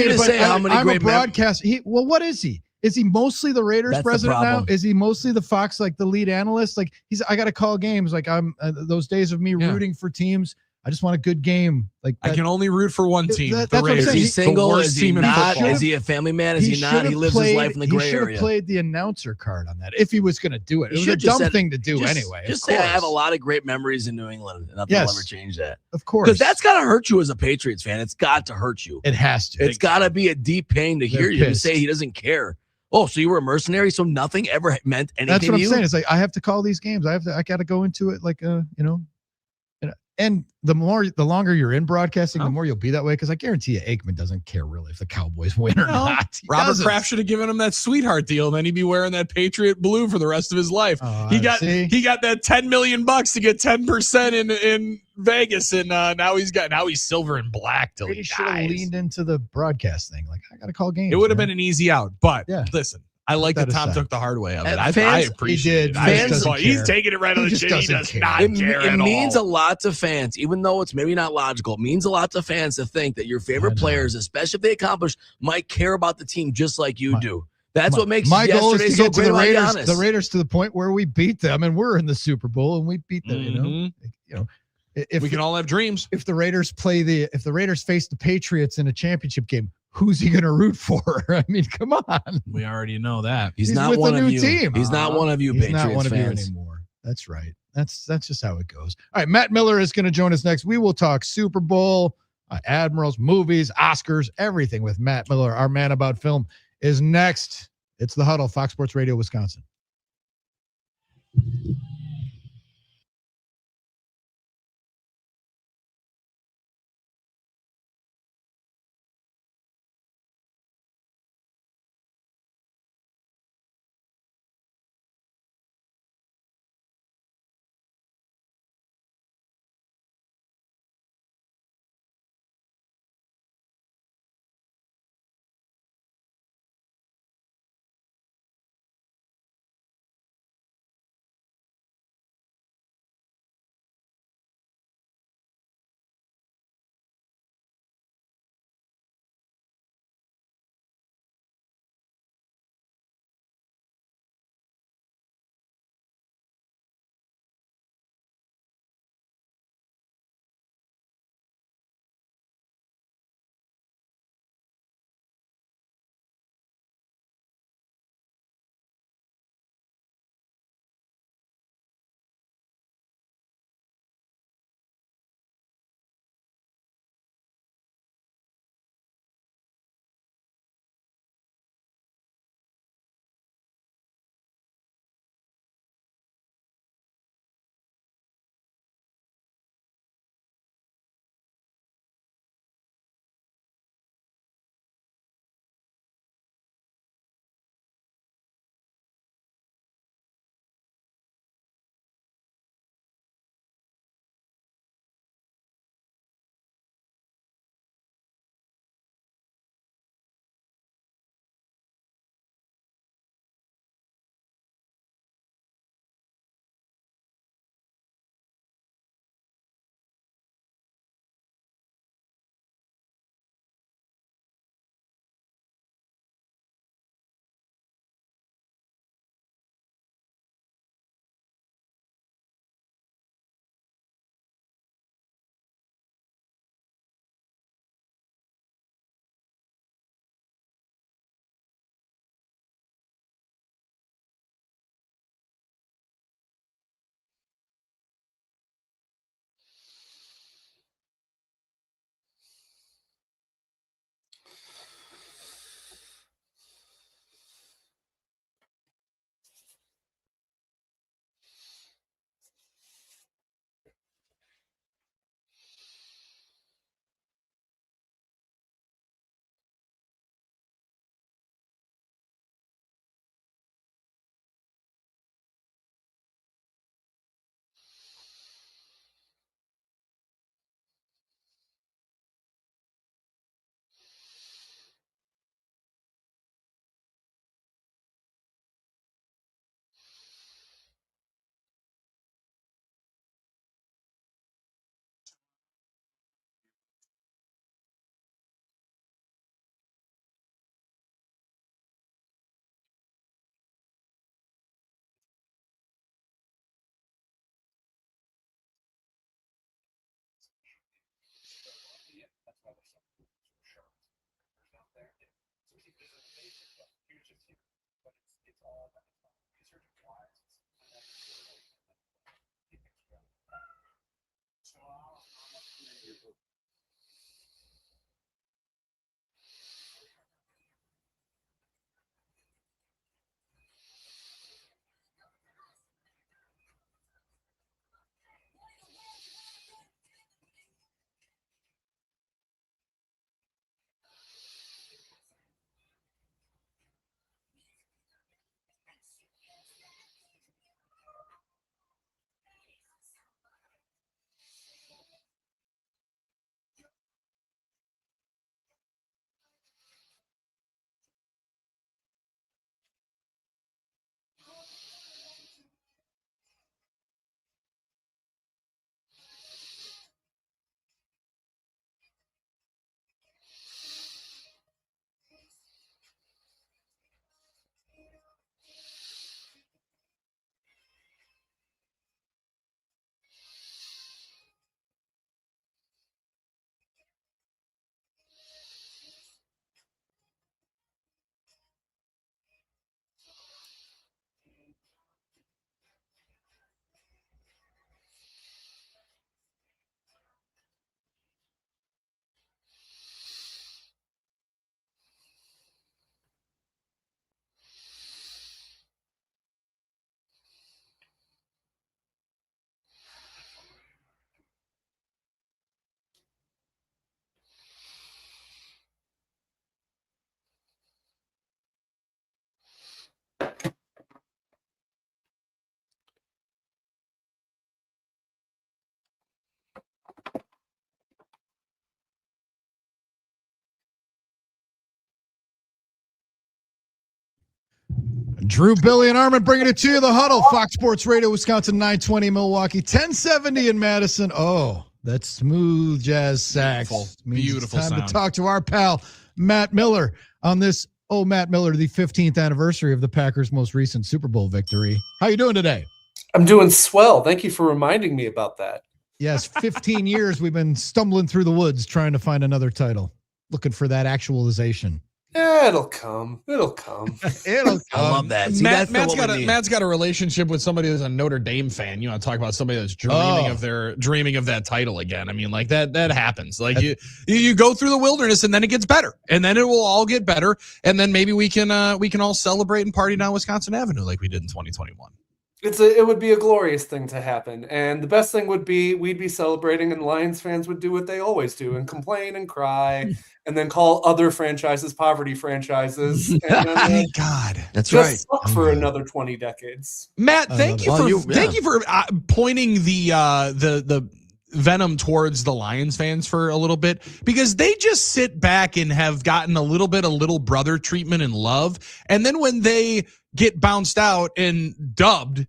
just say how many I'm great a broadcaster. What is he? Is he mostly the Raiders That's the president now? problem. Is he mostly the Fox, like the lead analyst? Like I got to call games. Like I'm those days of me rooting for teams. I just want a good game. Like I can only root for one team. That's the what I'm Raiders. saying. Is he single? The worst Is he team in not? football. Is he a family man? Is he not? He lives his life in the He gray should have area. played the announcer card on that if he was going to do it. It He was a should just dumb said- thing to do just- anyway. Just of say I course. have a lot of great memories in New England, and nothing will ever change that. Of course, Because that's got to hurt you as a Patriots fan. It's got to hurt you. It has to. It's got to be a deep pain to hear you pissed. say he doesn't care. Oh, so you were a mercenary, so nothing ever meant anything That's what to I'm you? saying. It's like I have to call these games. I got to go into it like and the longer you're in broadcasting, the more you'll be that way. Because I guarantee you, Aikman doesn't care really if the Cowboys win or not. Robert Kraft should have given him that sweetheart deal, and then he'd be wearing that Patriot blue for the rest of his life. He got that $10 million to get 10% in Vegas, and now he's silver and black till he should have dies. leaned into the broadcast thing. Like I got to call games. It would have been an easy out, but Yeah. listen. I like that Tom took the hard way of it. I Fans- appreciate he it. did. He's taking it right on the chin. He does not care It at means all. a lot to fans, even though it's maybe not logical. It means a lot to fans to think that your favorite players, especially if they accomplish, might care about the team just like you do. That's what makes my goal is yesterday to so get to great the about Raiders. Giannis. The Raiders to the point where we beat them, and we're in the Super Bowl, and we beat them. If we can all have dreams. If the Raiders face the Patriots in a championship game, who's he going to root for? I mean, come on. We already know that. He's He's not with one the of new you. team. He's not one of you, He's Patriots not one of fans. you anymore. That's right. That's just how it goes. All right, Matt Miller is going to join us next. We will talk Super Bowl, Admirals, movies, Oscars, everything with Matt Miller. Our man about film is next. It's the Huddle, Fox Sports Radio, Wisconsin. Drew, Billy, and Armin bringing it to you. The Huddle, Fox Sports Radio, Wisconsin, 920 Milwaukee, 1070 in Madison. Oh, that's smooth jazz sax. Beautiful It's time sound. to talk to our pal, Matt Miller, on this, Matt Miller, the 15th anniversary of the Packers' most recent Super Bowl victory. How you doing today? I'm doing swell. Thank you for reminding me about that. Yes, 15 years we've been stumbling through the woods trying to find another title, looking for that actualization. Yeah, it'll come. It'll come. It'll come. I love that. See, Matt's that's Matt's got a relationship with somebody that's a Notre Dame fan. You want to talk about somebody that's dreaming of that title again. I mean, like that happens. Like you go through the wilderness and then it gets better. And then it will all get better. And then maybe we can all celebrate and party down Wisconsin Avenue like we did in 2021. It would be a glorious thing to happen. And the best thing would be we'd be celebrating and Lions fans would do what they always do and complain and cry and then call other franchises poverty franchises. And then, Thank God. That's just right. suck for another 20 decades. Matt, thank you for pointing the venom towards the Lions fans for a little bit, because they just sit back and have gotten a little bit of little brother treatment and love. And then when they get bounced out and dubbed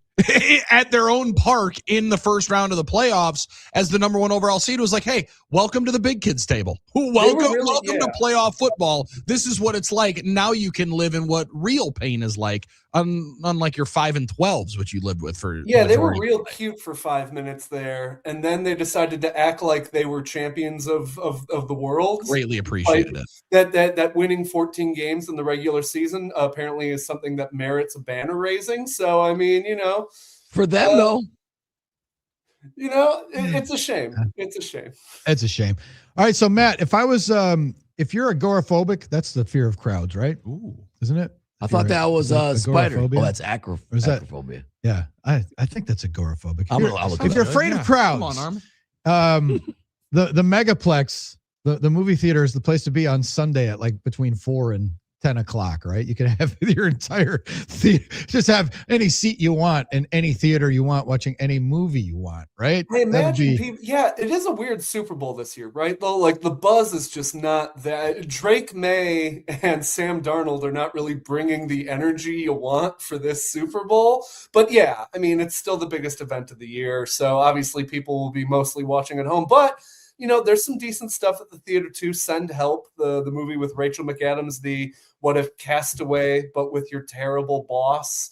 at their own park in the first round of the playoffs as the number 1 overall seed, was like, hey, welcome to the big kids table. Welcome to playoff football. This is what it's like. Now you can live in what real pain is like, unlike your 5 and 12s, which you lived with for. Yeah, they were real cute for 5 minutes there. And then they decided to act like they were champions of the world. Greatly appreciated it. That winning 14 games in the regular season apparently is something that merits a banner raising. So, I mean, for them, though. It's a shame. It's a shame. It's a shame. All right. So, Matt, if you're agoraphobic, that's the fear of crowds, right? Ooh. Isn't it? I thought that was spider. agoraphobia? Oh, that's acrophobia. Yeah. I think that's agoraphobic. If you're afraid of crowds, come on, Arm. the Megaplex, the movie theater is the place to be on Sunday at like between 4 and 10 o'clock, right? You can have your entire theater, just have any seat you want in any theater you want, watching any movie you want, right? I imagine people, it is a weird Super Bowl this year, right? Though, like the buzz is just not that. Drake May and Sam Darnold are not really bringing the energy you want for this Super Bowl. But yeah, I mean, it's still the biggest event of the year. So obviously people will be mostly watching at home, but there's some decent stuff at the theater too. Send Help, the movie with Rachel McAdams, the What If Castaway, but with your terrible boss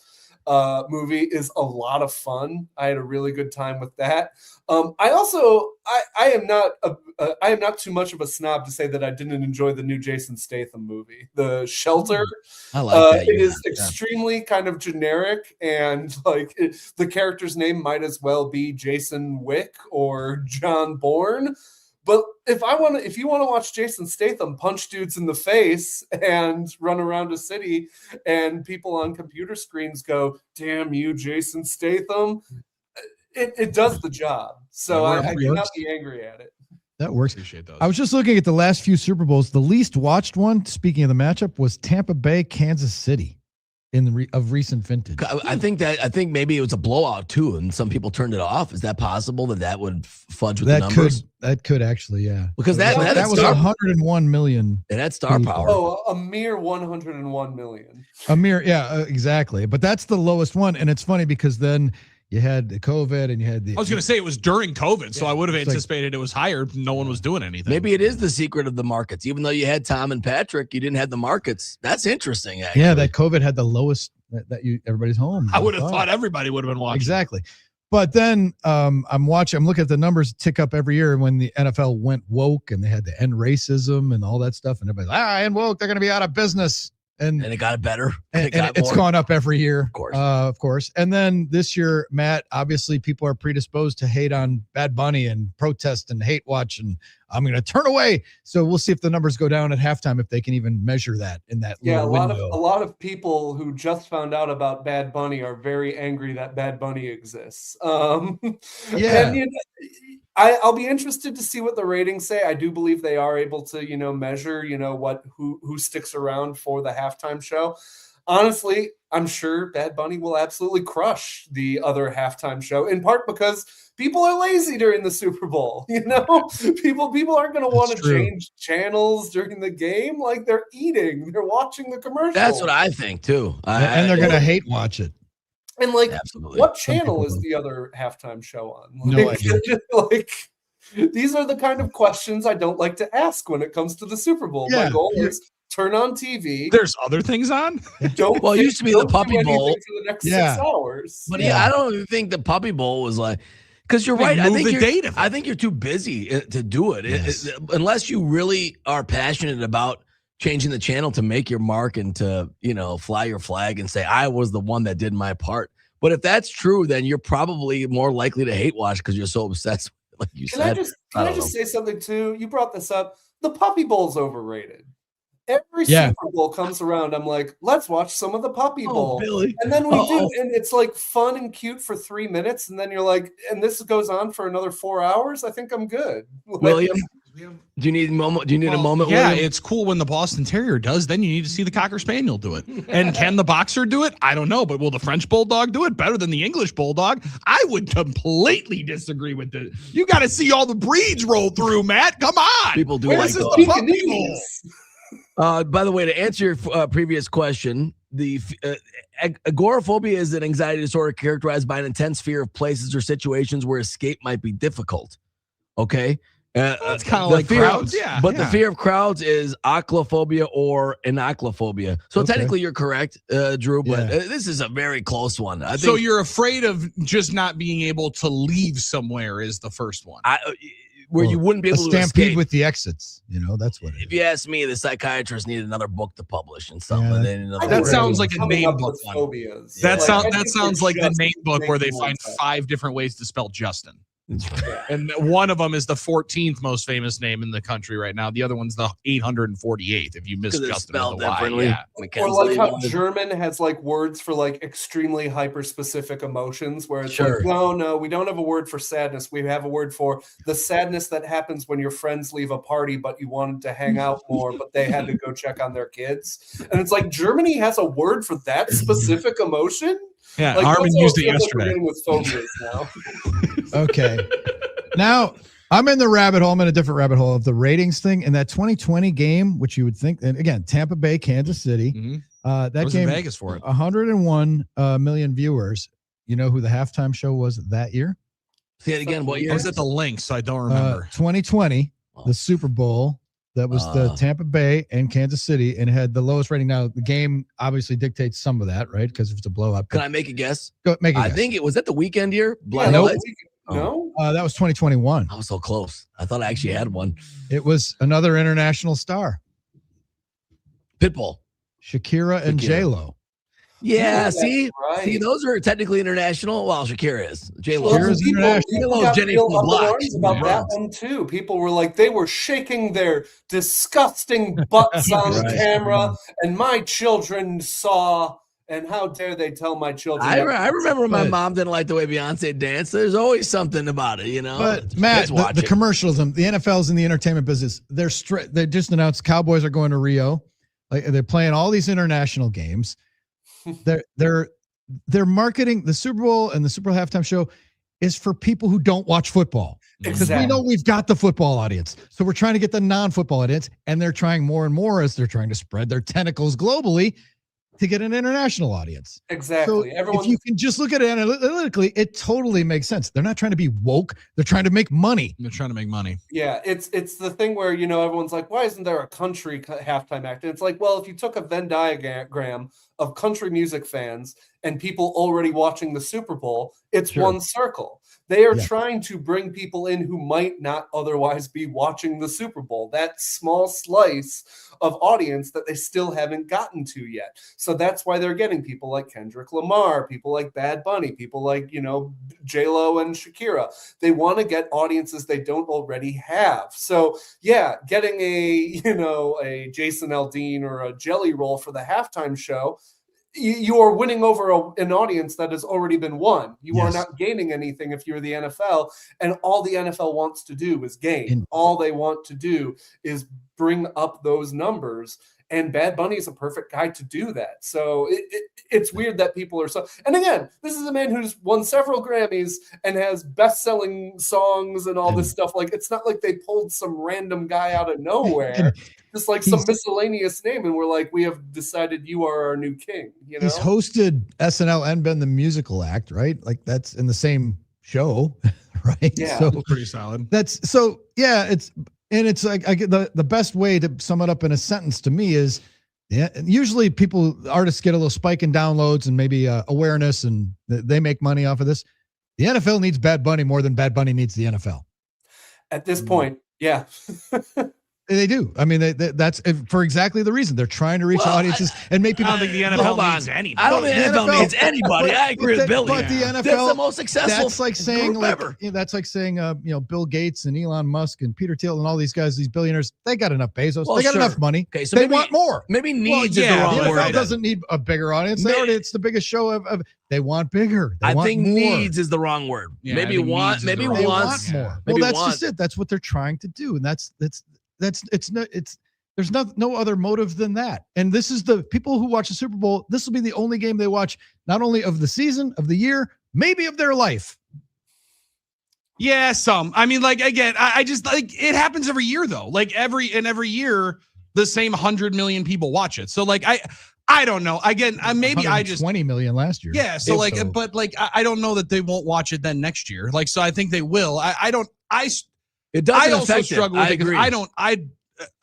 movie, is a lot of fun. I had a really good time with that. I am not too much of a snob to say that I didn't enjoy the new Jason Statham movie, The Shelter. I like that. It is extremely kind of generic, and the character's name might as well be Jason Wick or John Bourne. But if you want to watch Jason Statham punch dudes in the face and run around a city and people on computer screens go, "Damn you, Jason Statham," it does the job. So I cannot be angry at it. That works. Appreciate those. I was just looking at the last few Super Bowls. The least watched one, speaking of the matchup, was Tampa Bay, Kansas City of recent vintage. I think maybe it was a blowout too, and some people turned it off. Is that possible that would fudge with the numbers? That could actually, yeah. Because that was 101 million. And that's star power. Oh, a mere 101 million. Exactly. But that's the lowest one, and it's funny because then you had the COVID and you had I was going to say it was during COVID, so I would have anticipated it was higher. No one was doing anything. Maybe it is the secret of the markets. Even though you had Tom and Patrick, you didn't have the markets. That's interesting, actually. Yeah, that COVID had the lowest everybody's home. I would have thought everybody would have been watching. Exactly. But then I'm looking at the numbers tick up every year when the NFL went woke and they had to end racism and all that stuff. And everybody's and woke, they're going to be out of business. And it got better. And it's gone up every year, of course. And then this year, Matt, obviously people are predisposed to hate on Bad Bunny and protest and hate watch, and I'm going to turn away. So we'll see if the numbers go down at halftime, if they can even measure that in that little window. A lot of people who just found out about Bad Bunny are very angry that Bad Bunny exists. And, I'll be interested to see what the ratings say. I do believe they are able to, measure, who sticks around for the halftime show. honestly, I'm sure Bad Bunny will absolutely crush the other halftime show, in part because people are lazy during the Super Bowl. People aren't going to want to change channels during the game. Like, they're eating, they're watching the commercial. That's what I think too. And they're going to hate watch it. And like, absolutely. What channel is the other halftime show on? No idea. These are the kind of questions I don't like to ask when it comes to the Super Bowl. Yeah. My goal is turn on TV. There's other things on. Well, it used to be the Puppy Bowl for the next 6 hours. But I don't even think the Puppy Bowl was like, because you're right. I think you're too busy to do it. Yes. Unless you really are passionate about changing the channel to make your mark and to, fly your flag and say, I was the one that did my part. But if that's true, then you're probably more likely to hate watch because you're so obsessed, like you said. Can I just say something too? You brought this up. The Puppy Bowl's overrated. Every Super Bowl comes around, I'm like, let's watch some of the Puppy Bowl. Billy. And then we do, and it's like fun and cute for 3 minutes, and then you're like, and this goes on for another 4 hours. I think I'm good. William, do you need a moment? Do you need a moment? Yeah, William? it's cool when the Boston Terrier does. Then you need to see the Cocker Spaniel do it. And can the boxer do it? I don't know, but will the French Bulldog do it better than the English Bulldog? I would completely disagree with it. You got to see all the breeds roll through, Matt. Come on. People do Where's like this dogs. Puppy Bowl? By the way, to answer your previous question, the agoraphobia is an anxiety disorder characterized by an intense fear of places or situations where escape might be difficult. Okay? It's kind of like crowds. But the fear of crowds is aclophobia or anaclophobia. So technically you're correct, Drew, but this is a very close one. I think, so you're afraid of just not being able to leave somewhere is the first one. You wouldn't be able to stampede escape. with the exits. That's what it is. If you ask me, the psychiatrist needed another book to publish and stuff. That sounds like a name book one. Phobias. That sounds like the name book where they find 5 different ways to spell Justin. And one of them is the 14th most famous name in the country right now. The other one's the 848th. If you miss Justin with the Y, or like how German has like words for like extremely hyper specific emotions, where it's like, no, we don't have a word for sadness. We have a word for the sadness that happens when your friends leave a party, but you wanted to hang out more, but they had to go check on their kids. And it's like Germany has a word for that specific emotion. Yeah, like, Armin used it yesterday. With phobias now. Okay. Now, I'm in the rabbit hole. I'm in a different rabbit hole of the ratings thing. And that 2020 game, which you would think, and again, Tampa Bay, Kansas City, that game, in Vegas for it. 101 million viewers. You know who the halftime show was that year? Say it again. What year? I was at the Lynx. I don't remember. 2020, the Super Bowl. That was the Tampa Bay and Kansas City, and had the lowest rating. Now, the game obviously dictates some of that, right? Because if it's a blowout. Can I make a guess? Go make a guess. I think it was at the weekend year. No, that was 2021. I was so close. I thought I actually had one. It was another international star. Pitbull. Shakira and J-Lo. Yeah, see, those are technically international. Well, Shakira is. J-Lo is international. Jenny from the block. About that one too. People were like, they were shaking their disgusting butts on camera, and my children saw. And how dare they tell my children? I remember my mom didn't like the way Beyonce danced. There's always something about it, But Matt, the commercialism, the NFL's in the entertainment business. They just announced Cowboys are going to Rio. Like they're playing all these international games. They're marketing the Super Bowl, and the Super Bowl halftime show is for people who don't watch football. Because we know we've got the football audience. So we're trying to get the non-football audience, and they're trying more and more as they're trying to spread their tentacles globally to get an international audience. Exactly. So if you can just look at it analytically, it totally makes sense. They're not trying to be woke. They're trying to make money. They're trying to make money. Yeah, it's the thing where, everyone's like, why isn't there a country halftime act? And it's like, well, if you took a Venn diagram of country music fans and people already watching the Super Bowl, it's one circle. They are trying to bring people in who might not otherwise be watching the Super Bowl, that small slice of audience that they still haven't gotten to yet. So that's why they're getting people like Kendrick Lamar, people like Bad Bunny, people like, J-Lo and Shakira. They want to get audiences they don't already have. So yeah, getting a Jason Aldean or a Jelly Roll for the halftime show, you are winning over an audience that has already been won. You are not gaining anything if you're the NFL, and all the NFL wants to do is gain. All they want to do is bring up those numbers. and Bad Bunny is a perfect guy to do that. So it's weird that people are so. And again, this is a man who's won several Grammys and has best-selling songs and all this stuff. Like, it's not like they pulled some random guy out of nowhere. Just like some miscellaneous name, and we're like, we have decided you are our new king. You know, he's hosted SNL and been the musical act, right? Like that's in the same show, right? Yeah, so pretty solid. It's like I get the best way to sum it up in a sentence to me is, usually artists get a little spike in downloads and maybe awareness, and they make money off of this. The NFL needs Bad Bunny more than Bad Bunny needs the NFL. At this point, yeah. They do. I mean, that's for exactly the reason they're trying to reach audiences and make people. I don't think the NFL needs anybody. I don't think the NFL needs anybody. I agree with Billy. But the NFL, that's the most successful. That's like saying, ever. That's like saying, Bill Gates and Elon Musk and Peter Thiel and all these guys, these billionaires, they got enough Bezos. Well, they got sure. enough money. Okay, so they want more. Maybe needs is the the wrong NFL word. doesn't need a bigger audience. It's the biggest show of. They want bigger. They want think more. needs is the wrong word. Yeah, maybe want. Maybe They wants want more. Maybe Well, that's want. just it. That's what they're trying to do, and there's no other motive than that. And this is the people who watch the Super Bowl. This will be the only game they watch, not only of the season, of the year, maybe of their life. Yeah, some. I mean, like, again, I just like it happens every year though. Like every year, the same 100 million people watch it. So like I don't know. Again, maybe I just 20 million last year. Yeah. So but I don't know that they won't watch it then next year. Like, so I think they will. It doesn't I also affect struggle it. with I it because agree.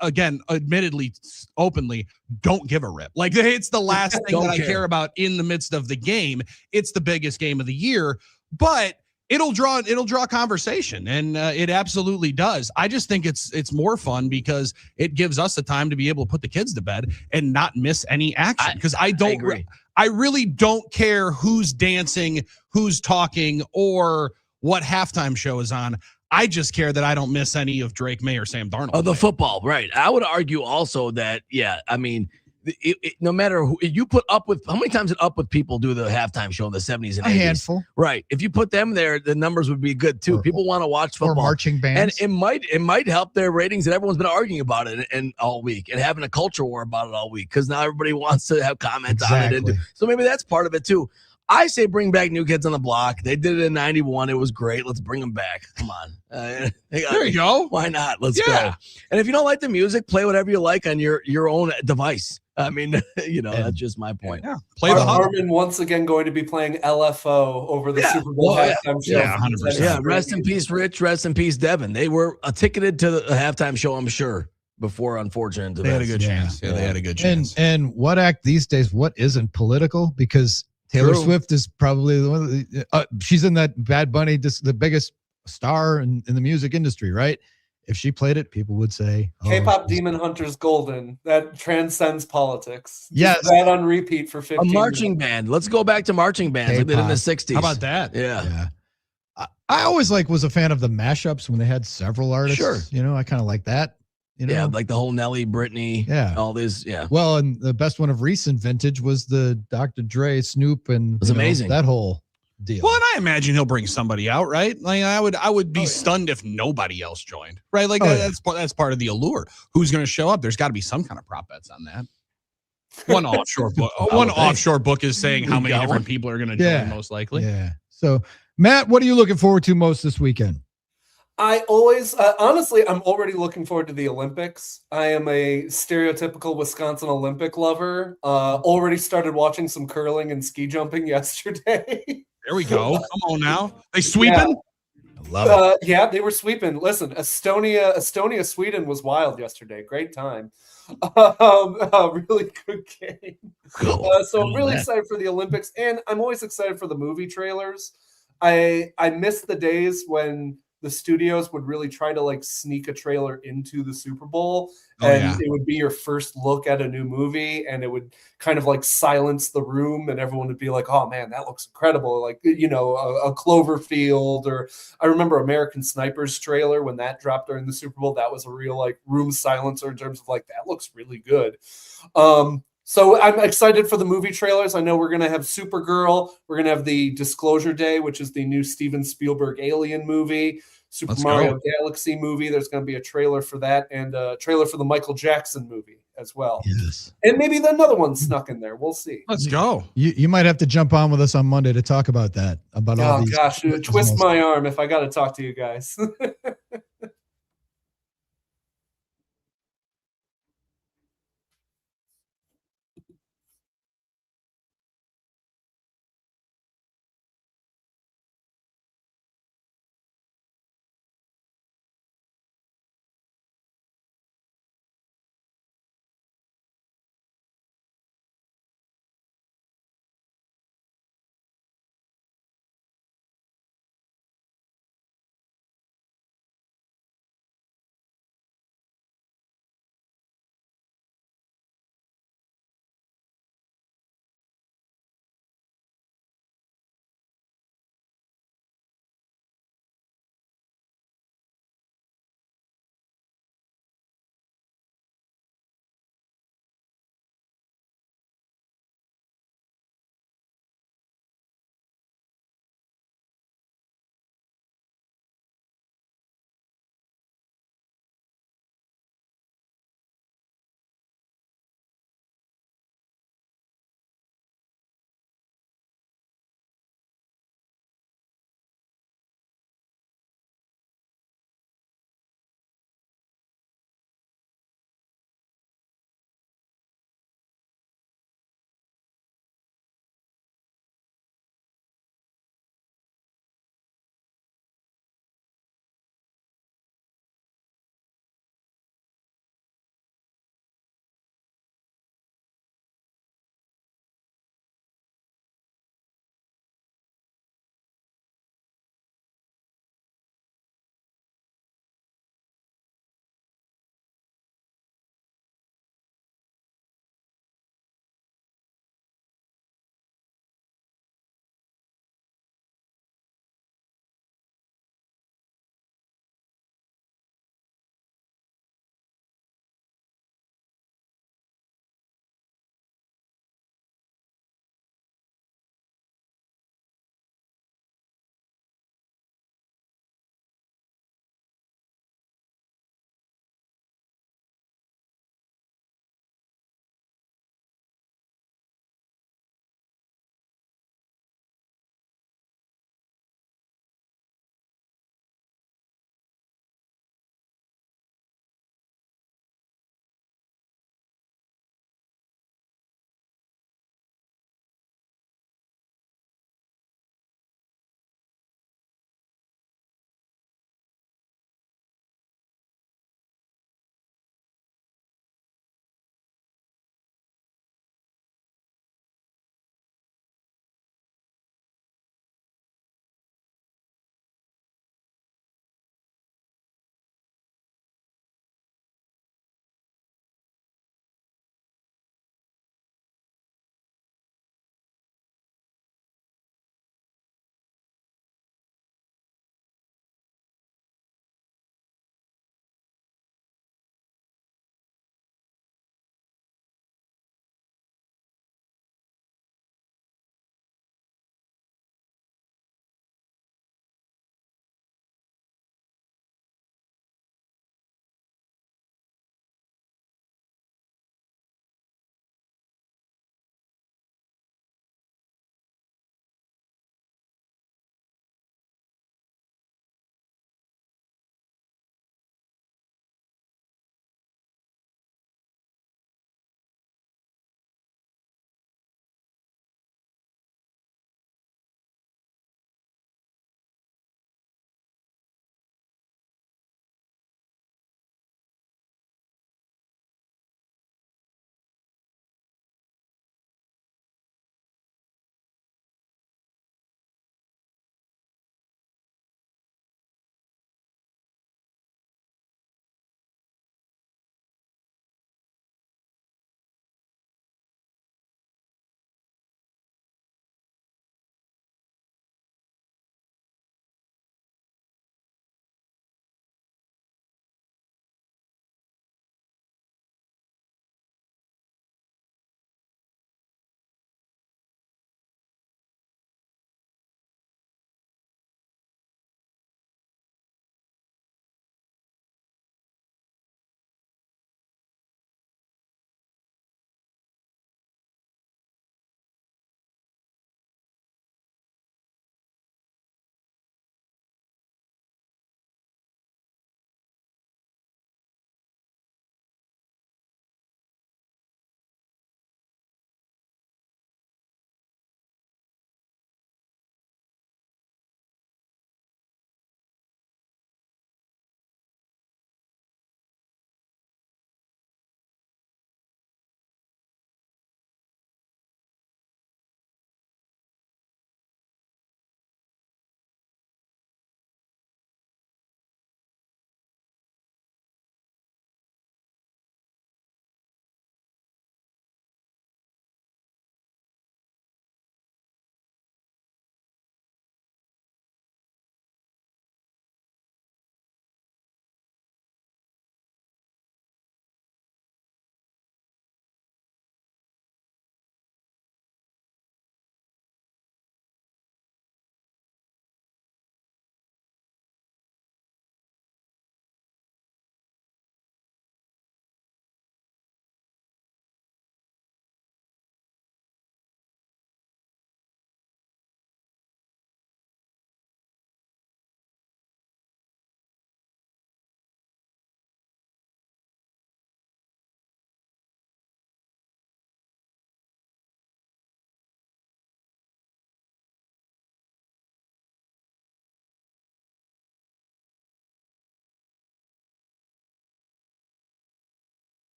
again, admittedly, openly, don't give a rip. Like, it's the last thing that I care about in the midst of the game. It's the biggest game of the year, but it'll draw conversation, and it absolutely does. I just think it's more fun because it gives us the time to be able to put the kids to bed and not miss any action. Because I really don't care who's dancing, who's talking, or what halftime show is on. I just care that I don't miss any of Drake May or Sam Darnold. Oh, the football, right. I would argue also that, I mean, no matter who you put up with, how many times did Up With People do the halftime show in the 70s and 80s? A handful. Right. If you put them there, the numbers would be good too. People want to watch football. Or marching bands. And it might help their ratings, and everyone's been arguing about it and all week and having a culture war about it all week because now everybody wants to have comments on it. So maybe that's part of it too. I say bring back New Kids on the Block. They did it in 91. It was great. Let's bring them back. Come on. There you go. Why not? Let's go. And if you don't like the music, play whatever you like on your own device. I mean, that's just my point. Yeah. Play the Huddle. Harmon once again going to be playing LFO over the Super Bowl halftime show. Yeah, 100%. Yeah, rest in peace, Rich. Rest in peace, Devin. They were ticketed to the halftime show, I'm sure, before unfortunate events. They had a good chance. Yeah, they had a good chance. And what act these days, what isn't political? Because Taylor Swift is probably the one. She's in that Bad Bunny, the biggest star in the music industry, right? If she played it, people would say, K-pop Demon Hunters Golden. That transcends politics. Yes. Just that on repeat for 15 A marching band. Let's go back to marching bands like they did in the 60s. How about that? Yeah. I always was a fan of the mashups when they had several artists. Sure. I kind of like that. Yeah, like the whole Nelly, Britney, all this. Yeah. Well, and the best one of recent vintage was the Dr. Dre, Snoop, and it was amazing. That whole deal. Well, and I imagine he'll bring somebody out, right? Like I would be stunned if nobody else joined, right? Like that's part of the allure. Who's going to show up? There's got to be some kind of prop bets on that. One offshore book is saying how many different people are going to join, most likely. Yeah. So, Matt, what are you looking forward to most this weekend? I always, honestly, I'm already looking forward to the Olympics. I am a stereotypical Wisconsin Olympic lover. Already started watching some curling and ski jumping yesterday. There we go. Come on now. They sweeping? I love it. Yeah, they were sweeping. Listen, Estonia, Sweden was wild yesterday. Great time. Really good game. So I'm really excited for the Olympics, and I'm always excited for the movie trailers. I miss the days when the studios would really try to sneak a trailer into the Super Bowl, and it would be your first look at a new movie, and it would kind of silence the room, and everyone would be like, "Oh man, that looks incredible!" A Cloverfield, or I remember American Sniper's trailer when that dropped during the Super Bowl. That was a real room silencer in terms of that looks really good. So I'm excited for the movie trailers. I know we're going to have Supergirl. We're going to have the Disclosure Day, which is the new Steven Spielberg Alien movie. Super Let's Mario go. Galaxy movie. There's going to be a trailer for that and a trailer for the Michael Jackson movie as well. Yes. And maybe another one snuck in there. We'll see. Let's go. You might have to jump on with us on Monday to talk about that. About all Oh these. gosh, twist my arm if I got to talk to you guys.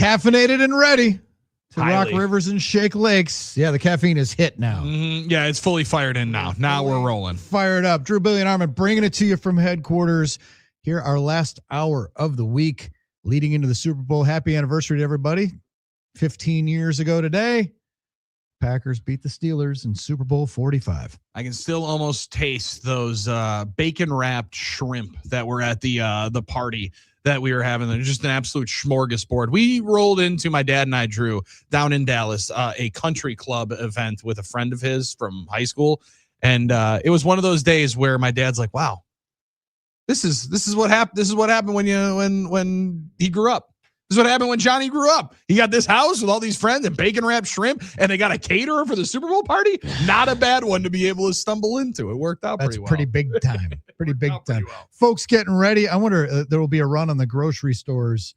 caffeinated and ready to Highly. rock rivers and shake lakes. Yeah, the caffeine is hit now. Yeah, it's fully fired in now. Now we're rolling. Fired up. Drew, Billy, and Armin bringing it to you from headquarters. Here, our last hour of the week leading into the Super Bowl. Happy anniversary to everybody. 15 years ago today, Packers beat the Steelers in Super Bowl 45. I can still almost taste those bacon-wrapped shrimp that were at the party that we were having. They're just an absolute smorgasbord. We rolled into, my dad and I, Drew, down in Dallas, a country club event with a friend of his from high school. And it was one of those days where my dad's like, wow, this is what happened. This is what happened when he grew up. This is what happened when Johnny grew up. He got this house with all these friends and bacon wrapped shrimp, and they got a caterer for the Super Bowl party. Not a bad one to be able to stumble into. It worked out pretty well. That's pretty big time. Pretty big time. Folks getting ready. I wonder, there will be a run on the grocery stores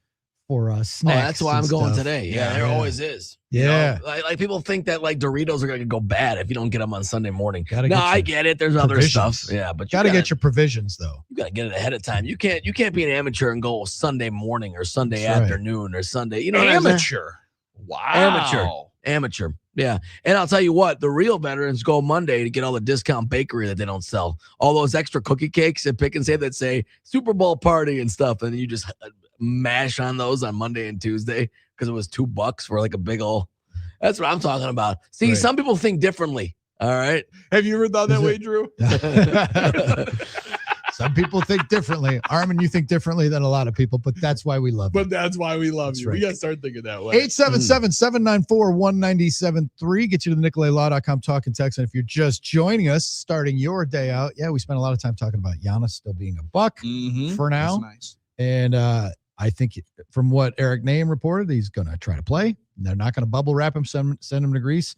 for snacks. Oh, that's why I'm going stuff. today. Yeah, there always is. Yeah. You know, like people think that like Doritos are going to go bad if you don't get them on Sunday morning. I get it. There's provisions. other stuff. Yeah, but you gotta get your provisions though. You gotta get it ahead of time. You can't be an amateur and go Sunday morning or Sunday afternoon or Sunday. You know, amateur. Wow. Amateur. Yeah. And I'll tell you what, the real veterans go Monday to get all the discount bakery that they don't sell. All those extra cookie cakes at Pick and Save that say Super Bowl party and stuff. And you just mash on those on Monday and Tuesday because it was $2 for like a big old. That's what I'm talking about. See, some people think differently. All right. Have you ever thought that way, Drew? Some people think differently. Armin, you think differently than a lot of people, but that's why we love you. But that's why we love you. Right. We got to start thinking that way. 877-794-1973. Get you to the NicoletLaw.com talk and text. And if you're just joining us, starting your day out, we spent a lot of time talking about Giannis still being a buck for now. That's nice. And I think from what Eric Name reported, he's going to try to play. They're not going to bubble wrap him, send him to Greece.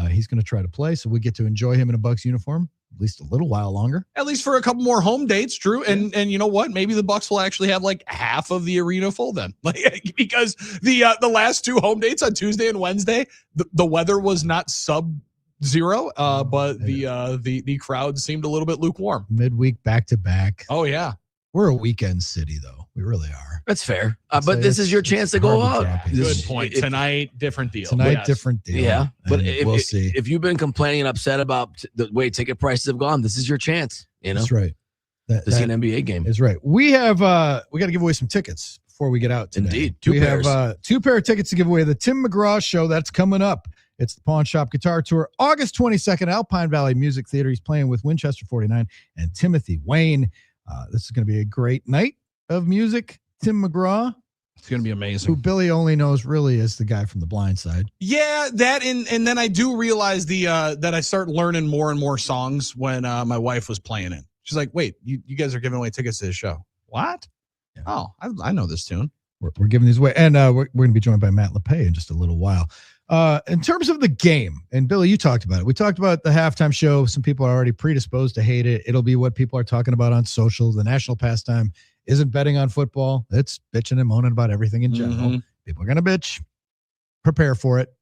He's going to try to play. So we get to enjoy him in a Bucks uniform at least a little while longer. At least for a couple more home dates, Drew. And you know what? Maybe the Bucks will actually have like half of the arena full then. Like because the last two home dates on Tuesday and Wednesday, the weather was not sub-zero, but the crowd seemed a little bit lukewarm. Midweek back to back. Oh yeah. We're a weekend city though. We really are. That's fair. But this is your chance to go out. Good point. Tonight, different deal. Different deal. Yeah. But we'll see. If you've been complaining and upset about the way ticket prices have gone, this is your chance. You know? That's right. To see an NBA game. Is right. We have we got to give away some tickets before we get out today. Indeed. We have 2 pair of tickets to give away. The Tim McGraw Show, that's coming up. It's the Pawn Shop Guitar Tour, August 22nd, Alpine Valley Music Theater. He's playing with Winchester 49 and Timothy Wayne. This is going to be a great night of music. Tim McGraw. It's going to be amazing. Who Billy only knows really as the guy from The Blind Side. Yeah, that and then I do realize that I start learning more and more songs when my wife was playing it. She's like, wait, you guys are giving away tickets to the show. What? Yeah. Oh, I know this tune. We're giving these away. And we're going to be joined by Matt LePay in just a little while. In terms of the game, and Billy, you talked about it. We talked about the halftime show. Some people are already predisposed to hate it. It'll be what people are talking about on social. The national pastime isn't betting on football. It's bitching and moaning about everything in general. People are going to bitch. Prepare for it.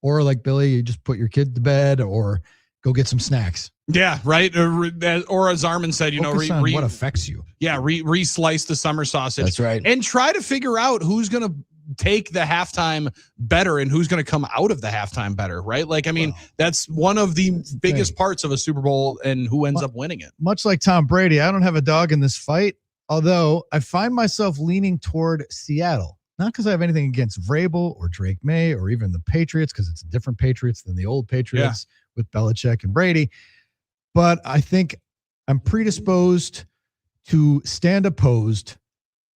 Or like Billy, you just put your kid to bed or go get some snacks. Yeah, right. Or as Armin said, Focus on what affects you. Yeah, re-slice the summer sausage. That's right. And try to figure out who's going to take the halftime better and who's going to come out of the halftime better, right? Like, I mean, that's one of the biggest parts of a Super Bowl and who ends up winning it. Much like Tom Brady, I don't have a dog in this fight, although I find myself leaning toward Seattle. Not because I have anything against Vrabel or Drake May or even the Patriots, because it's a different Patriots than the old Patriots with Belichick and Brady. But I think I'm predisposed to stand opposed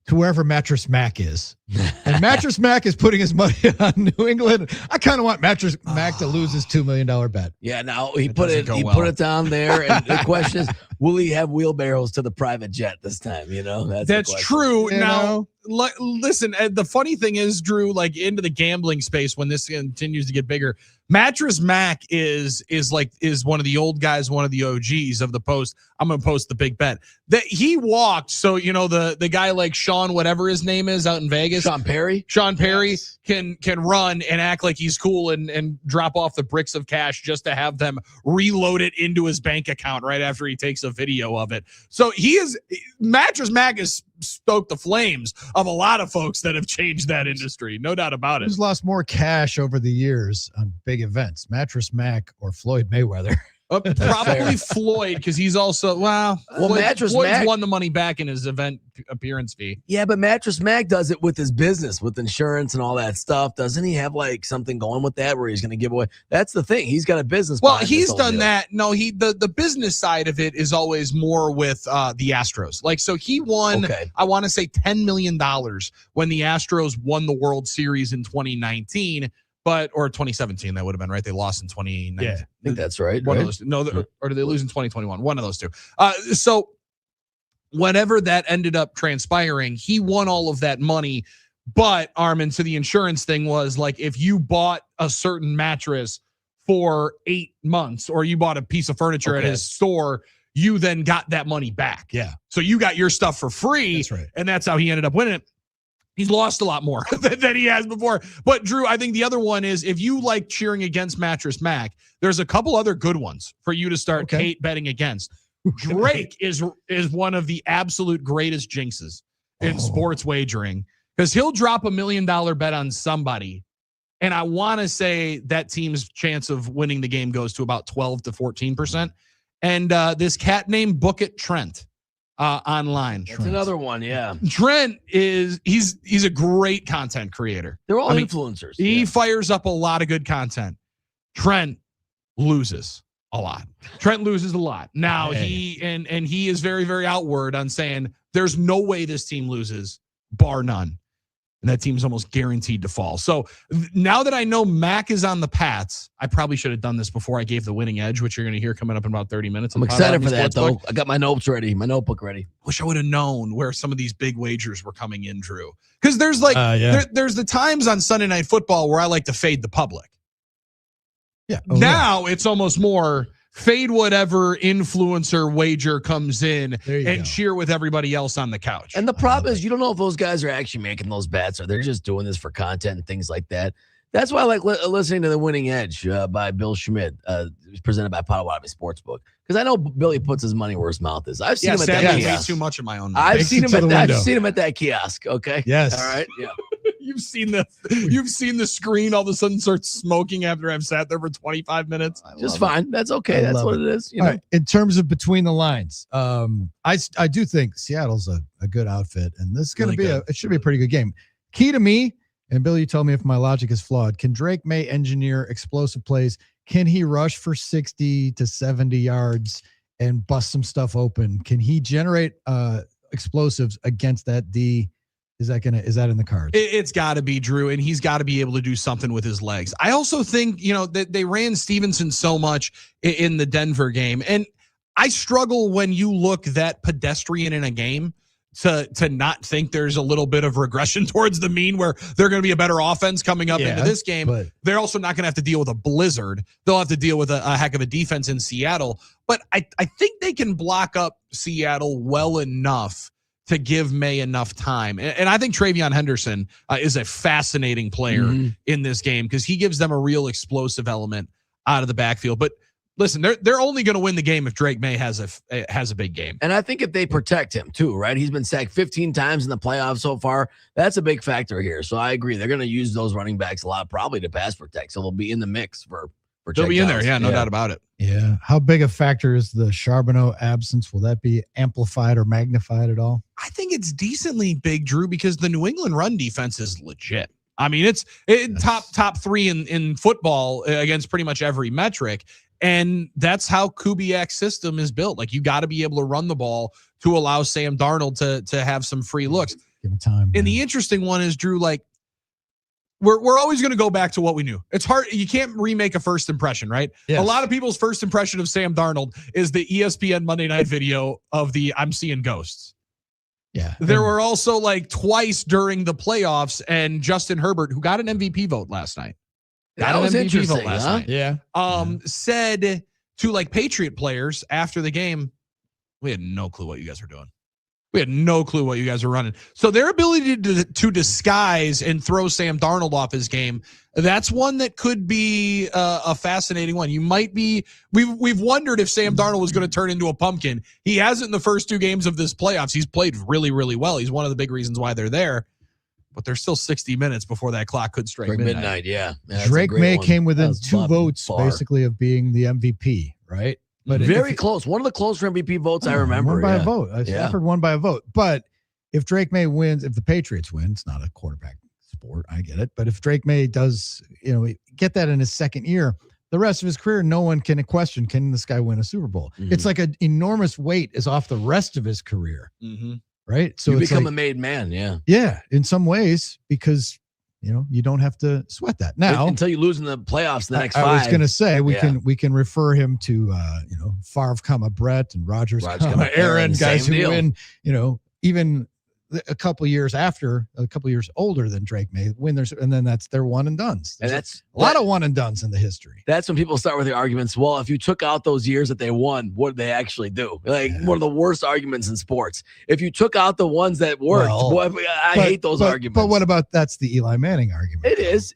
to wherever Mattress Mac is. And Mattress Mac is putting his money on New England. I kind of want Mattress Mac to lose his $2 million bet. Yeah, now he put it down there. And the question is, will he have wheelbarrows to the private jet this time? That's true. Now, listen, the funny thing is, Drew, like into the gambling space when this continues to get bigger, Mattress Mac is one of the old guys, one of the OGs of the post. I'm going to post the big bet that he walked. So, the guy like Sean, whatever his name is out in Vegas, Sean Perry yes. can run and act like he's cool and drop off the bricks of cash just to have them reload it into his bank account right after he takes a video of it. So Mattress Mac is stoke the flames of a lot of folks that have changed that industry. No doubt about it. Who's lost more cash over the years on big events, Mattress Mac or Floyd Mayweather? Probably Floyd, because he's also Floyd's won the money back in his event appearance fee. Yeah, but Mattress Mac does it with his business, with insurance and all that stuff. Doesn't he have like something going with that where he's going to give away? That's the thing. He's got a business. Well, he's done that. No, the business side of it is always more with the Astros. Like, so he won, I want to say $10 million when the Astros won the World Series in 2019. Or 2017, that would have been right. They lost in 2019. Yeah, I think that's right. One of those. No, or did they lose in 2021? One of those two. So whatever that ended up transpiring, he won all of that money. But Armin, so the insurance thing was like, if you bought a certain mattress for 8 months, or you bought a piece of furniture at his store, you then got that money back. Yeah. So you got your stuff for free. That's right. And that's how he ended up winning it. He's lost a lot more than he has before. But Drew, I think the other one is, if you like cheering against Mattress Mac, there's a couple other good ones for you to start betting against. Drake is one of the absolute greatest jinxes in sports wagering, because he'll drop $1 million bet on somebody, and I want to say that team's chance of winning the game goes to about 12 to 14%. And this cat named Book It Trent. Online. That's another one, yeah. Trent he's a great content creator. They're all influencers. He fires up a lot of good content. Trent loses a lot. Now he is very, very outward on saying there's no way this team loses, bar none. And that team's almost guaranteed to fall. So now that I know Mac is on the Pats, I probably should have done this before I gave the winning edge, which you're going to hear coming up in about 30 minutes. I'm excited for that, though. I got my notes ready, my notebook ready. Wish I would have known where some of these big wagers were coming in, Drew. Because there's there's the times on Sunday Night Football where I like to fade the public. Yeah. Now it's almost more fade whatever influencer wager comes in and cheer with everybody else on the couch. And the problem is, you don't know if those guys are actually making those bets or they're just doing this for content and things like that. That's why I like listening to The Winning Edge by Bill Schmidt, presented by Potawatomi Sportsbook. Because I know Billy puts his money where his mouth is. I've seen him at that kiosk. Way too much of my own. I've seen him at that kiosk. Okay. Yes. All right. Yeah. You've seen the screen all of a sudden start smoking after I've sat there for 25 minutes. Just fine. That's okay. That's what it is. You know? Right. In terms of between the lines, I do think Seattle's a good outfit, and this is going to be it should be a pretty good game. Key to me, and Bill, you tell me if my logic is flawed. Can Drake May engineer explosive plays? Can he rush for 60 to 70 yards and bust some stuff open? Can he generate explosives against that D? Is that in the cards? It's got to be, Drew, and he's got to be able to do something with his legs. I also think, that they ran Stevenson so much in the Denver game, and I struggle when you look that pedestrian in a game to not think there's a little bit of regression towards the mean, where they're going to be a better offense coming up into this game. But they're also not going to have to deal with a blizzard. They'll have to deal with a heck of a defense in Seattle. But I think they can block up Seattle well enough to give May enough time. And I think Travion Henderson is a fascinating player in this game, because he gives them a real explosive element out of the backfield. But listen, they're only going to win the game if Drake May has a big game. And I think if they protect him too, right? He's been sacked 15 times in the playoffs so far. That's a big factor here. So I agree. They're going to use those running backs a lot, probably to pass protect. So they'll be in the mix for they'll be in there. Yeah, no doubt about it. Yeah. How big a factor is the Charbonneau absence? Will that be amplified or magnified at all? I think it's decently big, Drew, because the New England run defense is legit. I mean, it's top three in football against pretty much every metric. And that's how Kubiak's system is built. Like, you got to be able to run the ball to allow Sam Darnold to have some free looks. Give him time. And the interesting one is, Drew, like, we're always going to go back to what we knew. It's hard. You can't remake a first impression, right? Yes. A lot of people's first impression of Sam Darnold is the ESPN Monday Night video of the I'm seeing ghosts. Yeah. There were also like twice during the playoffs, and Justin Herbert, who got an MVP vote last night. That was interesting, huh? Yeah. Said to like Patriot players after the game, we had no clue what you guys were doing. We had no clue what you guys were running. So their ability to disguise and throw Sam Darnold off his game, that's one that could be a fascinating one. You might be we've wondered if Sam Darnold was going to turn into a pumpkin. He hasn't in the first 2 games of this playoffs. He's played really, really well. He's one of the big reasons why they're there. But there's still 60 minutes before that clock could strike midnight. Yeah. Drake May came within 2 votes, basically, of being the MVP, right? But very close. One of the closer MVP votes I remember. Won by a vote. Stafford won by a vote. But if Drake May wins, if the Patriots win, it's not a quarterback sport. I get it. But if Drake May does, get that in his second year, the rest of his career, no one can question, can this guy win a Super Bowl? Mm-hmm. It's like an enormous weight is off the rest of his career. Mm-hmm. Right. So you it's become like, a made man. Yeah. Yeah. In some ways, because you don't have to sweat that now until you lose in the playoffs. The next 5. I was going to say we can refer him to Favre, Brett, and Rodgers, Aaron, guys who win. Even a couple years older than Drake May win their, and then they're one and dones. And that's a lot of one and dones in the history. That's when people start with the arguments. Well, if you took out those years that they won, what did they actually do? One of the worst arguments in sports. If you took out the ones that worked, I hate those arguments. But what about that's the Eli Manning argument? It is.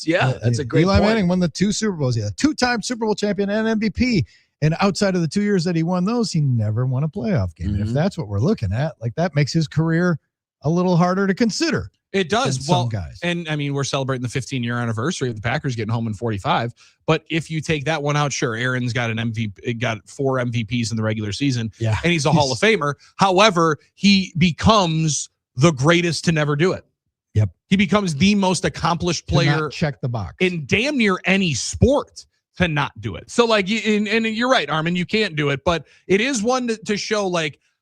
Yeah, that's a great Eli point. Manning won the 2 Super Bowls. He had a 2-time Super Bowl champion and MVP. And outside of the 2 years that he won those, he never won a playoff game. Mm-hmm. And if that's what we're looking at, that makes his career a little harder to consider. It does. Well, guys. And I mean, we're celebrating the 15-year anniversary of the Packers getting home in 45. But if you take that one out, sure, Aaron's got got 4 MVPs in the regular season. Yeah. And he's a Hall of Famer. However, he becomes the greatest to never do it. Yep. He becomes the most accomplished player. Check the box. In damn near any sport to not do it. So and you're right, Armin, you can't do it, but it is one to show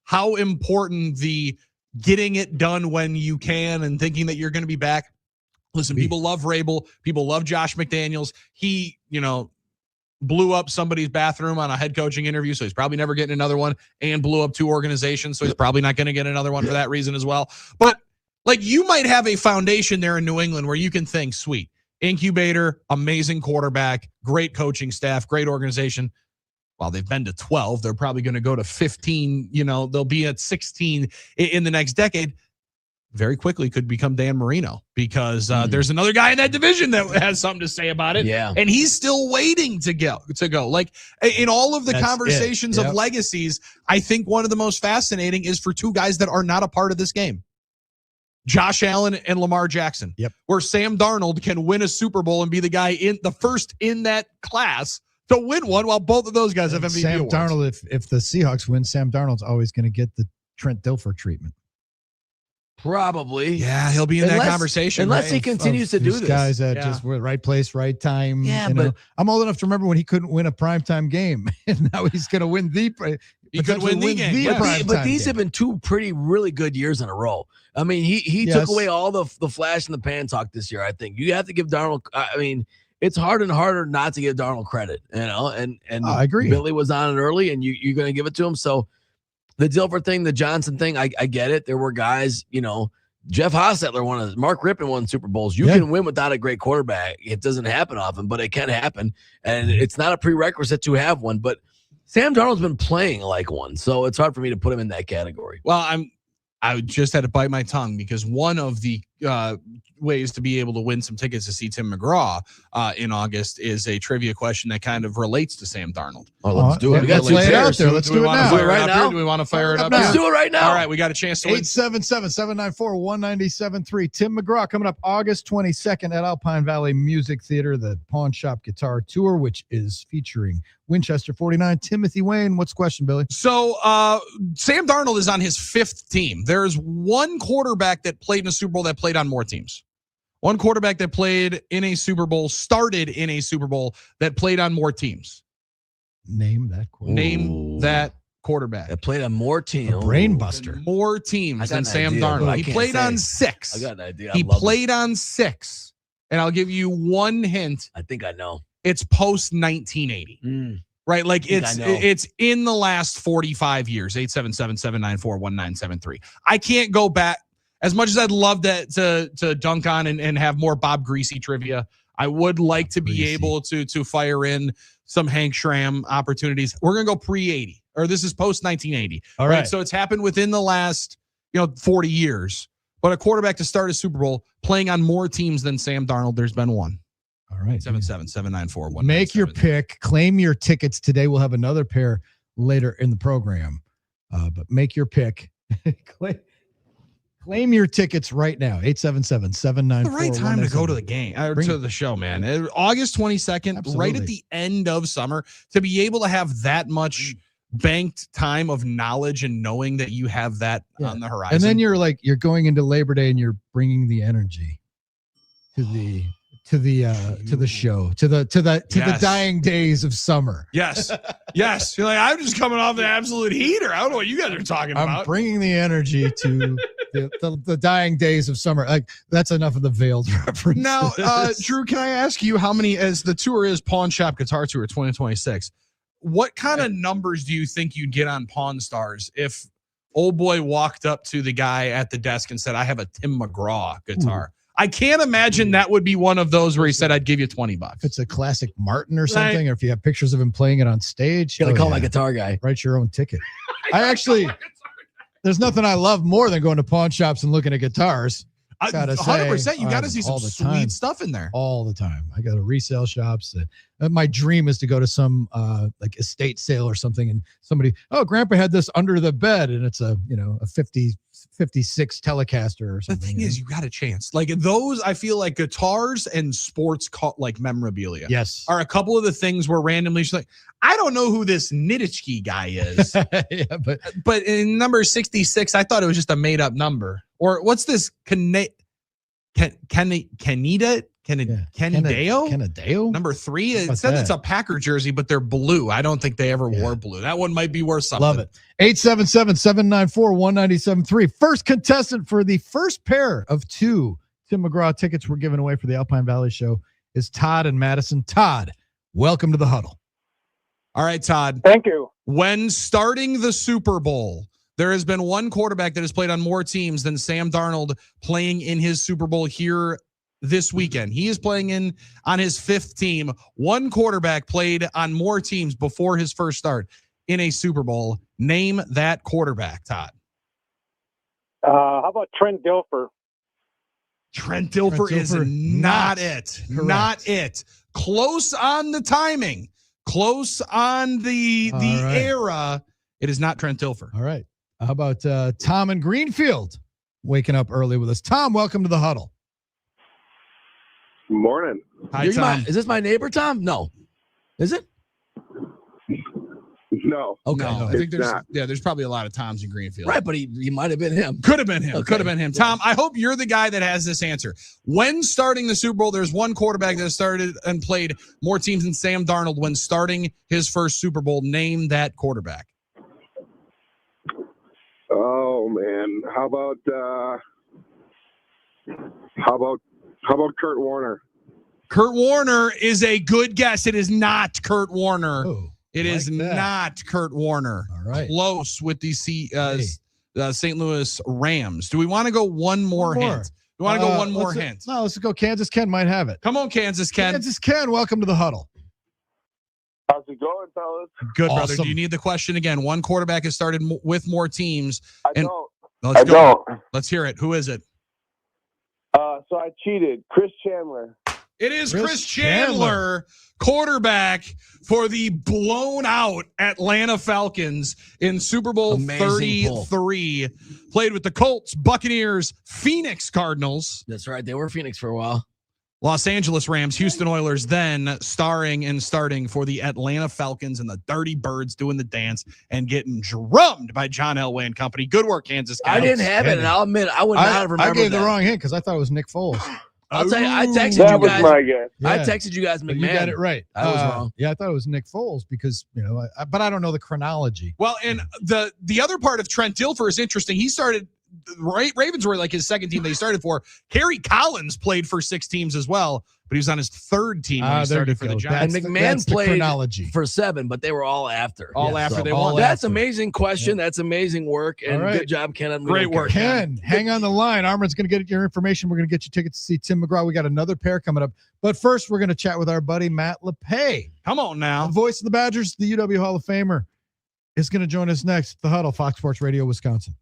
how important the getting it done when you can and thinking that you're going to be back. Listen, people love Rabel. People love Josh McDaniels. He, blew up somebody's bathroom on a head coaching interview, so he's probably never getting another one, and blew up 2 organizations, so he's probably not going to get another one for that reason as well. But you might have a foundation there in New England where you can think, sweet, incubator, amazing quarterback, great coaching staff, great organization. Well, they've been to 12. They're probably going to go to 15. They'll be at 16 in the next decade. Very quickly could become Dan Marino because there's another guy in that division that has something to say about it. Yeah. And he's still waiting to go. In all of the conversations of legacies, I think one of the most fascinating is for 2 guys that are not a part of this game. Josh Allen and Lamar Jackson. Yep. Where Sam Darnold can win a Super Bowl and be the guy in the first in that class to win one, while both of those guys have MVP Sam awards. Darnold, if the Seahawks win, Sam Darnold's always going to get the Trent Dilfer treatment. Probably. Yeah, he'll be in that conversation. Unless he continues to do this. Guys that just were right place, right time. Yeah, but I'm old enough to remember when he couldn't win a primetime game. And now he's going to win he could win the game. But these have been 2 really good years in a row. I mean, he took away all the flash and the pan talk this year, I think. You have to give Darnold, it's harder and harder not to give Darnold credit, and I agree. Billy was on it early, and you're going to give it to him. So the Dilfer thing, the Johnson thing, I get it. There were guys, Jeff Hostetler Mark Rippon won Super Bowls. You can win without a great quarterback. It doesn't happen often, but it can happen. And it's not a prerequisite to have one, but Sam Darnold's been playing like one. So it's hard for me to put him in that category. Well, I just had to bite my tongue because one of the ways to be able to win some tickets to see Tim McGraw in August is a trivia question that kind of relates to Sam Darnold. Oh, let's do it. We got to lay it out there. Let's do it now. Do we want to fire it up? Let's do it right now. All right, we got a chance to win. 877-794-1973. Tim McGraw coming up August 22nd at Alpine Valley Music Theater, the Pawn Shop Guitar Tour, which is featuring Winchester 49. Timothy Wayne, what's the question, Billy? So Sam Darnold is on his 5th team. There's one quarterback that played in a Super Bowl that played on more teams. One quarterback that played in a Super Bowl, started in a Super Bowl that played on more teams. Name that quarterback. That played on more teams. A brain buster. More teams than Sam Darnold. He played on 6. I got an idea. He played on 6. And I'll give you one hint. I think I know. It's post 1980. Right? It's in the last 45 years. 877-794-1973. I can't go back. As much as I'd love to dunk on and have more Bob Greasy trivia, I would like to be able to fire in some Hank Schramm opportunities. We're going to go pre-80 or this is post 1980. All right. So it's happened within the last 40 years. But a quarterback to start a Super Bowl playing on more teams than Sam Darnold, there's been one. All right. 77794. Make your pick. Claim your tickets today. We'll have another pair later in the program. But make your pick. Claim your tickets right now. 877-794. The right time to go to the game or to the show, man. August 22nd, Absolutely. right at the end of summer, to be able to have that much banked time of knowledge and knowing that you have that on the horizon. And then you're going into Labor Day and you're bringing the energy to the show, to the dying days of summer. Yes. You're like, I'm just coming off the absolute heater. I don't know what you guys are talking about. I'm bringing the energy to the dying days of summer. Like, that's enough of the veiled reference. Now, Drew, can I ask you how many, as the tour is Pawn Shop Guitar Tour 2026, what kind of numbers do you think you'd get on Pawn Stars if old boy walked up to the guy at the desk and said, I have a Tim McGraw guitar? I can't imagine that would be one of those where he said, I'd give you $20. If it's a classic Martin or something, or if you have pictures of him playing it on stage, Gotta call my guitar guy. Write your own ticket. There's nothing I love more than going to pawn shops and looking at guitars. 100%. You got to see some sweet stuff in there. All the time. I go to resale shops. My dream is to go to some like estate sale or something, and somebody, Grandpa had this under the bed, and it's a 56 Telecaster or something. The thing is, you got a chance. Like those, I feel like guitars and sports like memorabilia. Yes, are a couple of the things where randomly she's like, I don't know who this Nitschke guy is. but in number 66, I thought it was just a made up number. Or what's this? Canideo? Number 3. It said it's a Packer jersey, but they're blue. I don't think they ever wore blue. That one might be worth something. Love it. 877-794-1973. First contestant for the first pair of 2 Tim McGraw tickets we're giving away for the Alpine Valley Show is Todd and Madison. Todd, welcome to the Huddle. All right, Todd. Thank you. When starting the Super Bowl, there has been one quarterback that has played on more teams than Sam Darnold playing in his Super Bowl here this weekend. He is playing on his 5th team. One quarterback played on more teams before his first start in a Super Bowl. Name that quarterback, Todd. How about Trent Dilfer? Trent Dilfer is not it. Correct. Not it. Close on the timing. Close on the era. It is not Trent Dilfer. All right. How about Tom in Greenfield waking up early with us? Tom, welcome to the Huddle. Morning. Hi, Tom. Is this my neighbor, Tom? No. Is it? No. Okay. No, I think there's probably a lot of Toms in Greenfield. Right, but he might have been him. Could have been him. Okay. Could have been him. Tom, I hope you're the guy that has this answer. When starting the Super Bowl, there's one quarterback that started and played more teams than Sam Darnold when starting his first Super Bowl. Name that quarterback. Oh man, how about Kurt Warner? Kurt Warner is a good guess. It is not Kurt Warner. Oh, it is not Kurt Warner. All right. Close with the St. Louis Rams. Do we want to go one more hint? Do we want to go one more hint? No, let's go. Kansas Ken might have it. Come on, Kansas Ken. Kansas Ken, welcome to the Huddle. How's it going, fellas? Good, brother. Do you need the question again? One quarterback has started with more teams. I don't. Let's hear it. Who is it? So I cheated. Chris Chandler. It is Chris Chandler, quarterback for the blown out Atlanta Falcons in Super Bowl 33. Played with the Colts, Buccaneers, Phoenix Cardinals. That's right. They were Phoenix for a while. Los Angeles Rams, Houston Oilers, then starting for the Atlanta Falcons, and the Dirty Birds doing the dance and getting drummed by John Elway and company. Good work, Kansas. I didn't have it, and I'll admit I would not have remembered. I gave the wrong hint because I thought it was Nick Foles. I'll tell you, I texted That you was guys. my guess. Yeah. I texted you guys, McMahon. You got it right. I was wrong. Yeah, I thought it was Nick Foles because but I don't know the chronology. Well, and the other part of Trent Dilfer is interesting. He started. Ravens were like his second team that he started for. Kerry Collins played for 6 teams as well, but he was on his 3rd team when he started for the Giants. And McMahon played chronology for 7, but they were all after. They won. That's amazing question. Yeah. That's amazing work. And good job, Ken. Great work, Ken. Hang on the line. Armin's going to get your information. We're going to get you tickets to see Tim McGraw. We got another pair coming up. But first, we're going to chat with our buddy Matt LePay. Come on now. The voice of the Badgers, the UW Hall of Famer, is going to join us next. The Huddle, Fox Sports Radio, Wisconsin.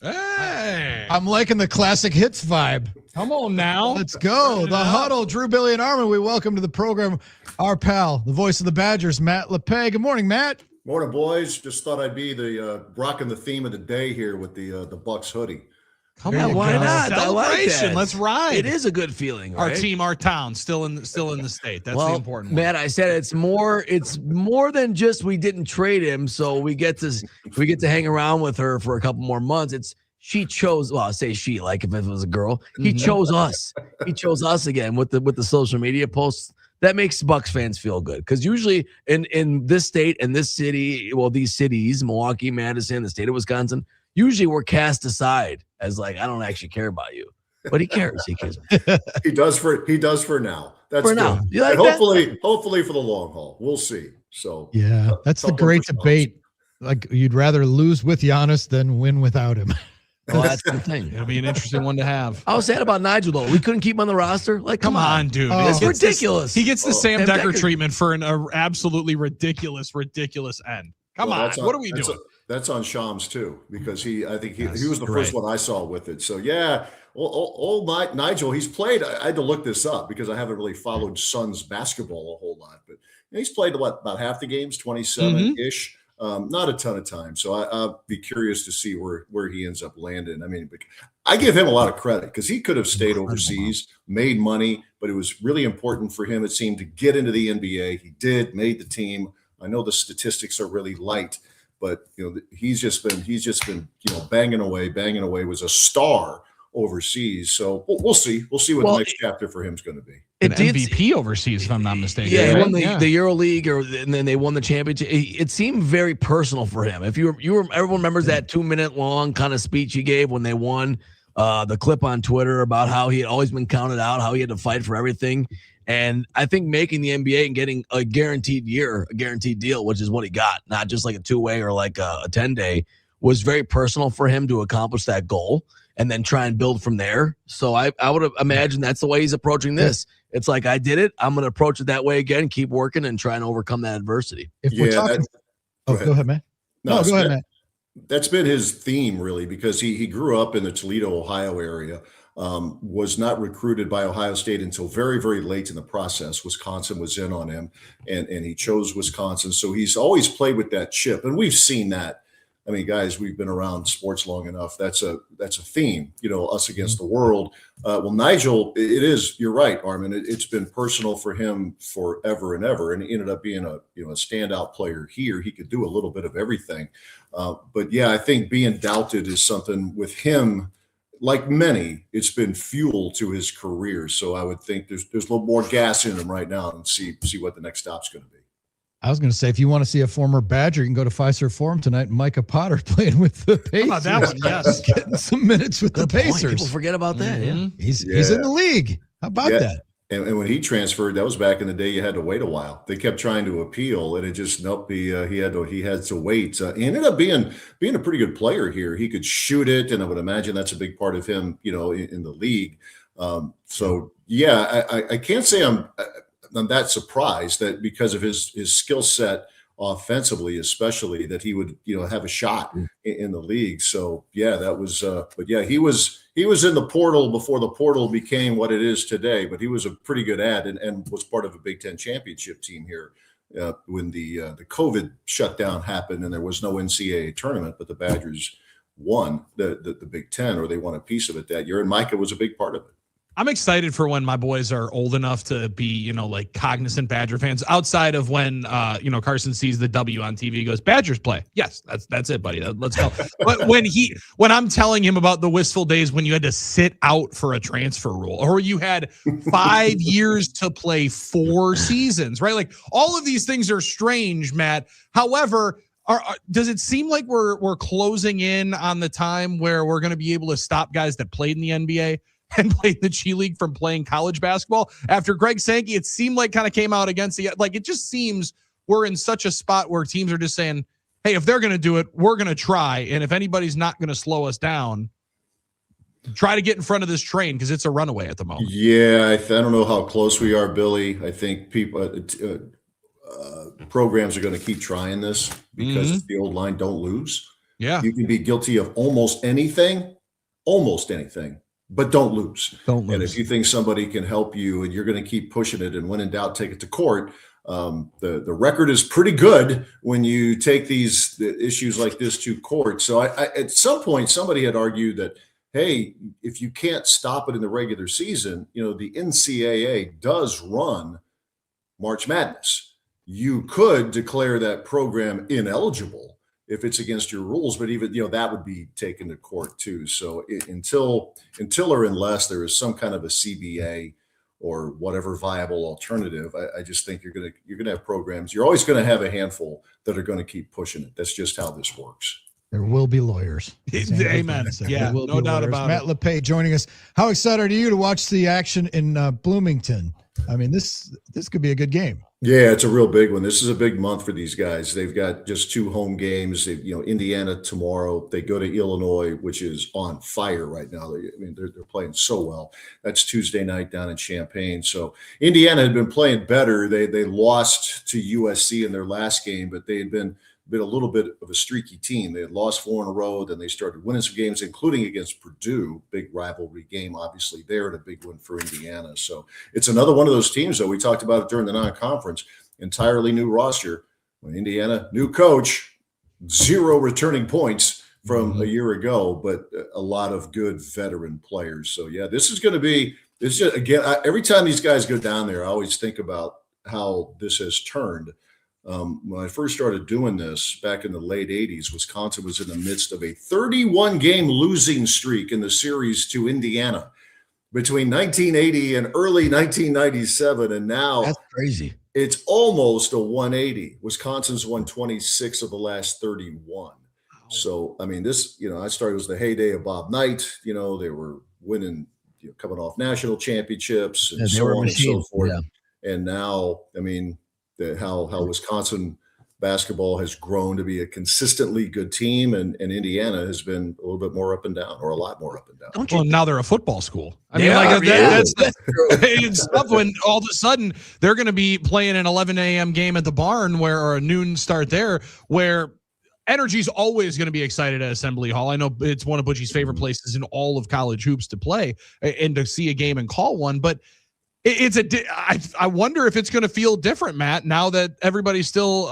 Hey, I'm liking the classic hits vibe. come on now. Let's go. The Huddle, Drew, Billy, and Armin. We welcome to the program our pal, the voice of the Badgers, Matt LePay. Good morning, Matt. Morning, boys. Just thought I'd be the rocking the theme of the day here with the Bucks hoodie. Come on, why not? Celebration. I like that. Let's ride. It is a good feeling. Our right? team, our town, still in the state. That's the important one. Matt, I said it's more than just we didn't trade him, so we get to hang around with her for a couple more months. She chose. Well, I say she, like if it was a girl, he chose us. He chose us again with the social media posts. That makes Bucks fans feel good because usually in this state and this city, well, these cities, Milwaukee, Madison, the state of Wisconsin, usually we're cast aside as like, I don't actually care about you, but he cares. He cares. He does for now. That's For good. now. You like Hopefully for the long haul. We'll see. So yeah, that's the great debate. Like you'd rather lose with Giannis than win without him. Well, that's the thing. It'll be an interesting one to have. I was sad about Nigel though. We couldn't keep him on the roster. Like, come on, dude. It's ridiculous. He gets the Sam Sam Decker Decker treatment for an absolutely ridiculous end. Come on. What are we doing? That's on Shams too, because I think he was the first one I saw with it. So yeah, old Nigel, he's played. I had to look this up because I haven't really followed Suns basketball a whole lot, but he's played about half the games, 27-ish. Not a ton of time. So I'll be curious to see where he ends up landing. I mean, I give him a lot of credit because he could have stayed overseas, made money, but it was really important for him, it seemed, to get into the NBA. He did, made the team. I know the statistics are really light, but he's just been banging away, was a star overseas. So we'll see what the next chapter for him is going to be. An MVP overseas, if I'm not mistaken. Yeah, right? he won the EuroLeague, and then they won the championship. It seemed very personal for him. If everyone remembers that 2-minute long kind of speech he gave when they won, the clip on Twitter about how he had always been counted out, how he had to fight for everything. And I think making the NBA and getting a guaranteed deal, which is what he got, not just like a 2-way or like a 10-day, was very personal for him to accomplish that goal and then try and build from there. So I would imagine that's the way he's approaching this. It's like, I did it. I'm going to approach it that way again, keep working and try and overcome that adversity. If we're talking, go ahead, man. No, go ahead, man. That's been his theme, really, because he grew up in the Toledo, Ohio area, was not recruited by Ohio State until very, very late in the process. Wisconsin was in on him, and he chose Wisconsin. So he's always played with that chip, and we've seen that. I mean, guys, we've been around sports long enough. That's a theme, us against the world. Well, Nigel, it is. You're right, Armin. It's been personal for him forever and ever, and he ended up being a standout player here. He could do a little bit of everything, but yeah, I think being doubted is something with him. Like many, it's been fuel to his career. So I would think there's a little more gas in him right now, and see what the next stop's going to be. I was going to say, if you want to see a former Badger, you can go to Fiserv Forum tonight. Micah Potter playing with the Pacers. How about that one? Yes. Getting some minutes with the Pacers. People forget about that. Yeah. He's in the league. How about that? And when he transferred, that was back in the day. You had to wait a while. They kept trying to appeal, and it just nope. He had to wait. He ended up being a pretty good player here. He could shoot it, and I would imagine that's a big part of him, in the league. So yeah, I can't say I'm that surprised that because of his skill set offensively, especially, that he would have a shot in the league. So yeah, that was. But yeah, he was in the portal before the portal became what it is today. But he was a pretty good ad and was part of a Big Ten championship team here when the COVID shutdown happened and there was no NCAA tournament. But the Badgers won the Big Ten, or they won a piece of it that year, and Micah was a big part of it. I'm excited for when my boys are old enough to be, like cognizant Badger fans, outside of when, Carson sees the W on TV, he goes, Badgers play. Yes, that's it, buddy. Let's go. But when I'm telling him about the wistful days when you had to sit out for a transfer rule, or you had 5 years to play 4 seasons, right? Like all of these things are strange, Matt. However, does it seem like we're closing in on the time where we're going to be able to stop guys that played in the NBA and played the G League from playing college basketball? After Greg Sankey, it seemed like kind of came out against it just seems we're in such a spot where teams are just saying, hey, if they're going to do it, we're going to try. And if anybody's not going to slow us down, try to get in front of this train because it's a runaway at the moment. Yeah, I don't know how close we are, Billy. I think people, programs are going to keep trying this because it's the old line, don't lose. Yeah. You can be guilty of almost anything, but don't lose. Don't lose. And if you think somebody can help you and you're going to keep pushing it, and when in doubt, take it to court. The record is pretty good when you take these issues like this to court. So I at some point, somebody had argued that, hey, if you can't stop it in the regular season, the NCAA does run March Madness. You could declare that program ineligible if it's against your rules, but even that would be taken to court too. So until or unless there is some kind of a CBA or whatever viable alternative, I just think you're gonna have programs. You're always going to have a handful that are going to keep pushing it. That's just how this works. There will be lawyers. Amen. Yeah, no doubt about it. Matt LePay joining us. How excited are you to watch the action in Bloomington? I mean, this could be a good game. Yeah, it's a real big one. This is a big month for these guys. They've got just 2 home games. Indiana tomorrow. They go to Illinois, which is on fire right now. They're playing so well. That's Tuesday night down in Champaign. So Indiana had been playing better. They lost to USC in their last game, but they had been a little bit of a streaky team. They had lost 4 in a row. Then they started winning some games, including against Purdue, big rivalry game, obviously there, and a big one for Indiana. So it's another one of those teams, though. We talked about it during the non-conference, entirely new roster. When Indiana, new coach, 0 returning points from a year ago, but a lot of good veteran players. So yeah, this is going to be, it's just, again, every time these guys go down there, I always think about how this has turned. When I first started doing this back in the late 80s, Wisconsin was in the midst of a 31-game losing streak in the series to Indiana between 1980 and early 1997. And now that's crazy. It's almost a 180. Wisconsin's won 26 of the last 31. So, I mean, this, I started, it was the heyday of Bob Knight. They were winning, coming off national championships and so on and so forth. Yeah. And now, I mean, how Wisconsin basketball has grown to be a consistently good team, and Indiana has been a little bit more up and down, or a lot more up and down. Well, now they're a football school. I mean, that's it's tough when all of a sudden they're going to be playing an 11 a.m. game at the barn or a noon start there, where energy's always going to be excited at Assembly Hall. I know it's one of Butchie's favorite places in all of college hoops to play and to see a game and call one, but I wonder if it's going to feel different, Matt, now that everybody's still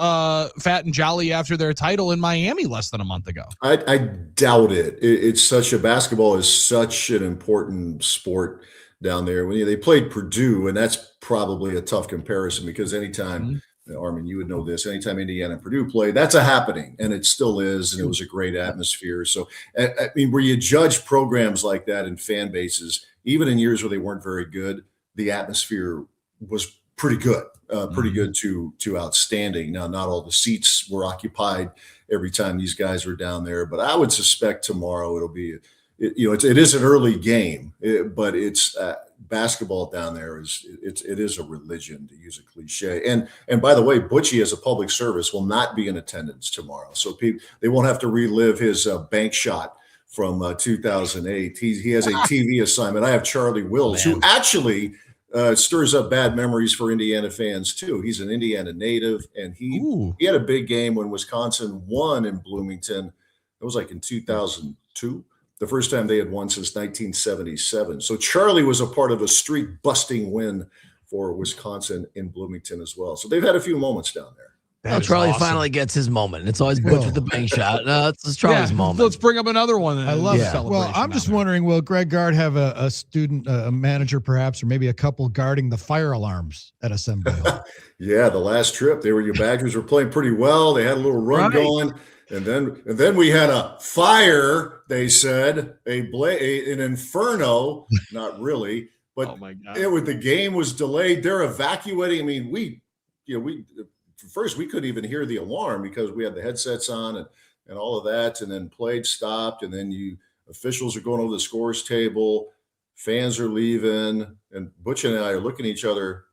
fat and jolly after their title in Miami less than a month ago. I doubt it. Basketball is such an important sport down there. When they played Purdue, and that's probably a tough comparison because anytime, Armin, you would know this, anytime Indiana and Purdue play, that's a happening, and it still is, and it was a great atmosphere. So, I mean, where you judge programs like that and fan bases, even in years where they weren't very good, the atmosphere was pretty good to outstanding. Now, not all the seats were occupied every time these guys were down there, but I would suspect tomorrow it'll be, it is an early game, but it's basketball down there it is a religion, to use a cliche. And by the way, Butchie, as a public service, will not be in attendance tomorrow, so they won't have to relive his bank shot from 2008. He has a TV assignment. I have Charlie Wills, who actually stirs up bad memories for Indiana fans too. He's an Indiana native, and he had a big game when Wisconsin won in Bloomington. It was like in 2002, the first time they had won since 1977. So Charlie was a part of a streak-busting win for Wisconsin in Bloomington as well. So they've had a few moments down there. Charlie finally gets his moment. It's always Butch with the bank shot. No, it's Charlie's moment. Let's bring up another one. I love it. Well, I'm just wondering, will Greg Gard have a student, a manager perhaps, or maybe a couple guarding the fire alarms at Assembly Hall? Yeah, the last trip, your Badgers were playing pretty well. They had a little run going. And then we had a fire, they said, an inferno, not really, but oh my God. The game was delayed. They're evacuating. I mean, we first, we couldn't even hear the alarm because we had the headsets on and all of that. And then played stopped. And then officials are going over the scores table. Fans are leaving. And Butch and I are looking at each other.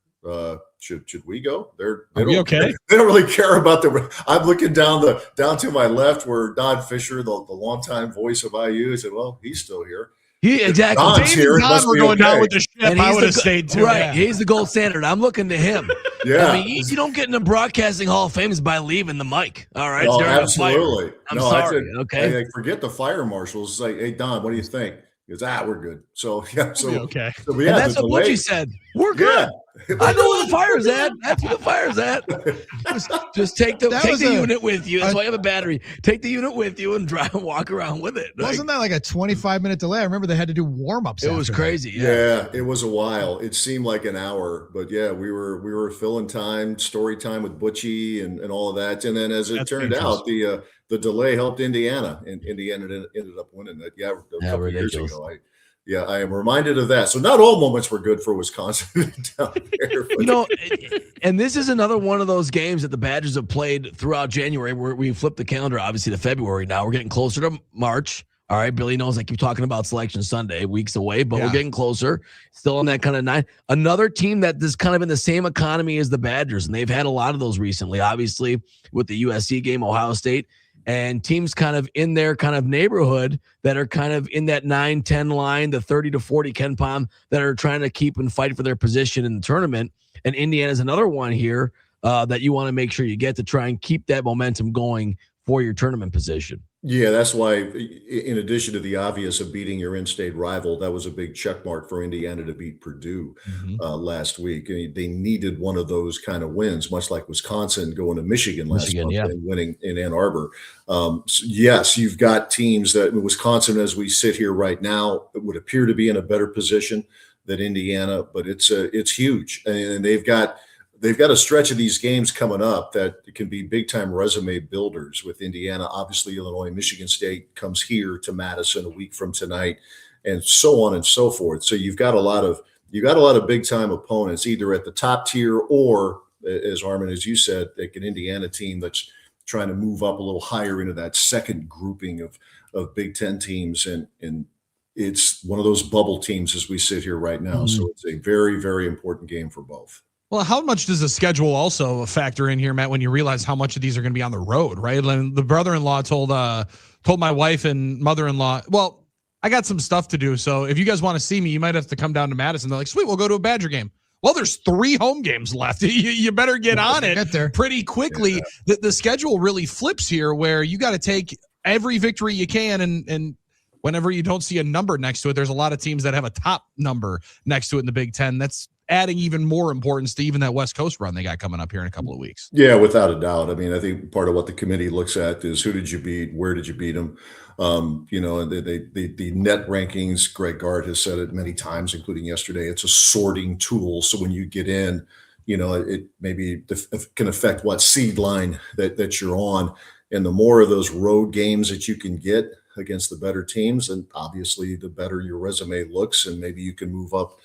Should we go? Are we okay? They don't really care about I'm looking down to my left where Don Fisher, the longtime voice of IU, said, well, he's still here. Exactly. Don's here. It must we're be going okay. down with the ship. I would have stayed too. Right. Yeah. He's the gold standard. I'm looking to him. Yeah. I mean, you don't get in the Broadcasting Hall of Fame by leaving the mic. All right. Oh, During the absolutely. fire. I'm sorry. Okay. I forget the fire marshals. It's like, hey, Don, what do you think? He goes, we're good. So, yeah. So, okay. So, and that's what Butchie said. We're good. Yeah. I know where the fire's at. That's where the fire's at. Just take the unit with you. That's why you have a battery. Take the unit with you and drive and walk around with it. Wasn't that like a 25-minute delay? I remember they had to do warm-ups. It was crazy. Yeah, it was a while. It seemed like an hour, but yeah, we were filling time, story time with Butchie and all of that. And then as it turned out, the delay helped Indiana, and Indiana ended up winning that. Yeah, a couple years ago. I am reminded of that. So not all moments were good for Wisconsin down there. But. And this is another one of those games that the Badgers have played throughout January where we flipped the calendar, obviously, to February now. We're getting closer to March. All right, Billy knows I keep talking about Selection Sunday, weeks away, but we're getting closer. Still on that kind of 9. Another team that is kind of in the same economy as the Badgers, and they've had a lot of those recently, obviously, with the USC game, Ohio State. And teams kind of in their kind of neighborhood that are kind of in that 9-10 line, the 30 to 40 Ken Palm, that are trying to keep and fight for their position in the tournament. And Indiana is another one here that you want to make sure you get to try and keep that momentum going for your tournament position. Yeah, that's why, in addition to the obvious of beating your in-state rival, that was a big check mark for Indiana to beat Purdue last week. They needed one of those kind of wins, much like Wisconsin going to Michigan last month and winning in Ann Arbor. So yes, you've got teams that Wisconsin, as we sit here right now, would appear to be in a better position than Indiana, but it's huge, and they've got a stretch of these games coming up that can be big-time resume builders with Indiana. Obviously, Illinois, Michigan State comes here to Madison a week from tonight, and so on and so forth. So you've got a lot of big-time opponents, either at the top tier or, as Armin, as you said, like an Indiana team that's trying to move up a little higher into that second grouping of Big Ten teams, and it's one of those bubble teams as we sit here right now. So it's a very, very important game for both. Well, how much does the schedule also factor in here, Matt, when you realize how much of these are going to be on the road, right? And the brother-in-law told my wife and mother-in-law, well, I got some stuff to do, so if you guys want to see me, you might have to come down to Madison. They're like, sweet, we'll go to a Badger game. Well, there's 3 home games left. You better get on it pretty quickly. Yeah. The schedule really flips here where you got to take every victory you can, and whenever you don't see a number next to it, there's a lot of teams that have a top number next to it in the Big Ten. That's adding even more importance to even that West Coast run they got coming up here in a couple of weeks. Yeah, without a doubt. I mean, I think part of what the committee looks at is who did you beat, where did you beat them? The net rankings, Greg Gard has said it many times, including yesterday, it's a sorting tool. So when you get in, it maybe can affect what seed line that you're on. And the more of those road games that you can get against the better teams, and obviously the better your resume looks, and maybe you can move up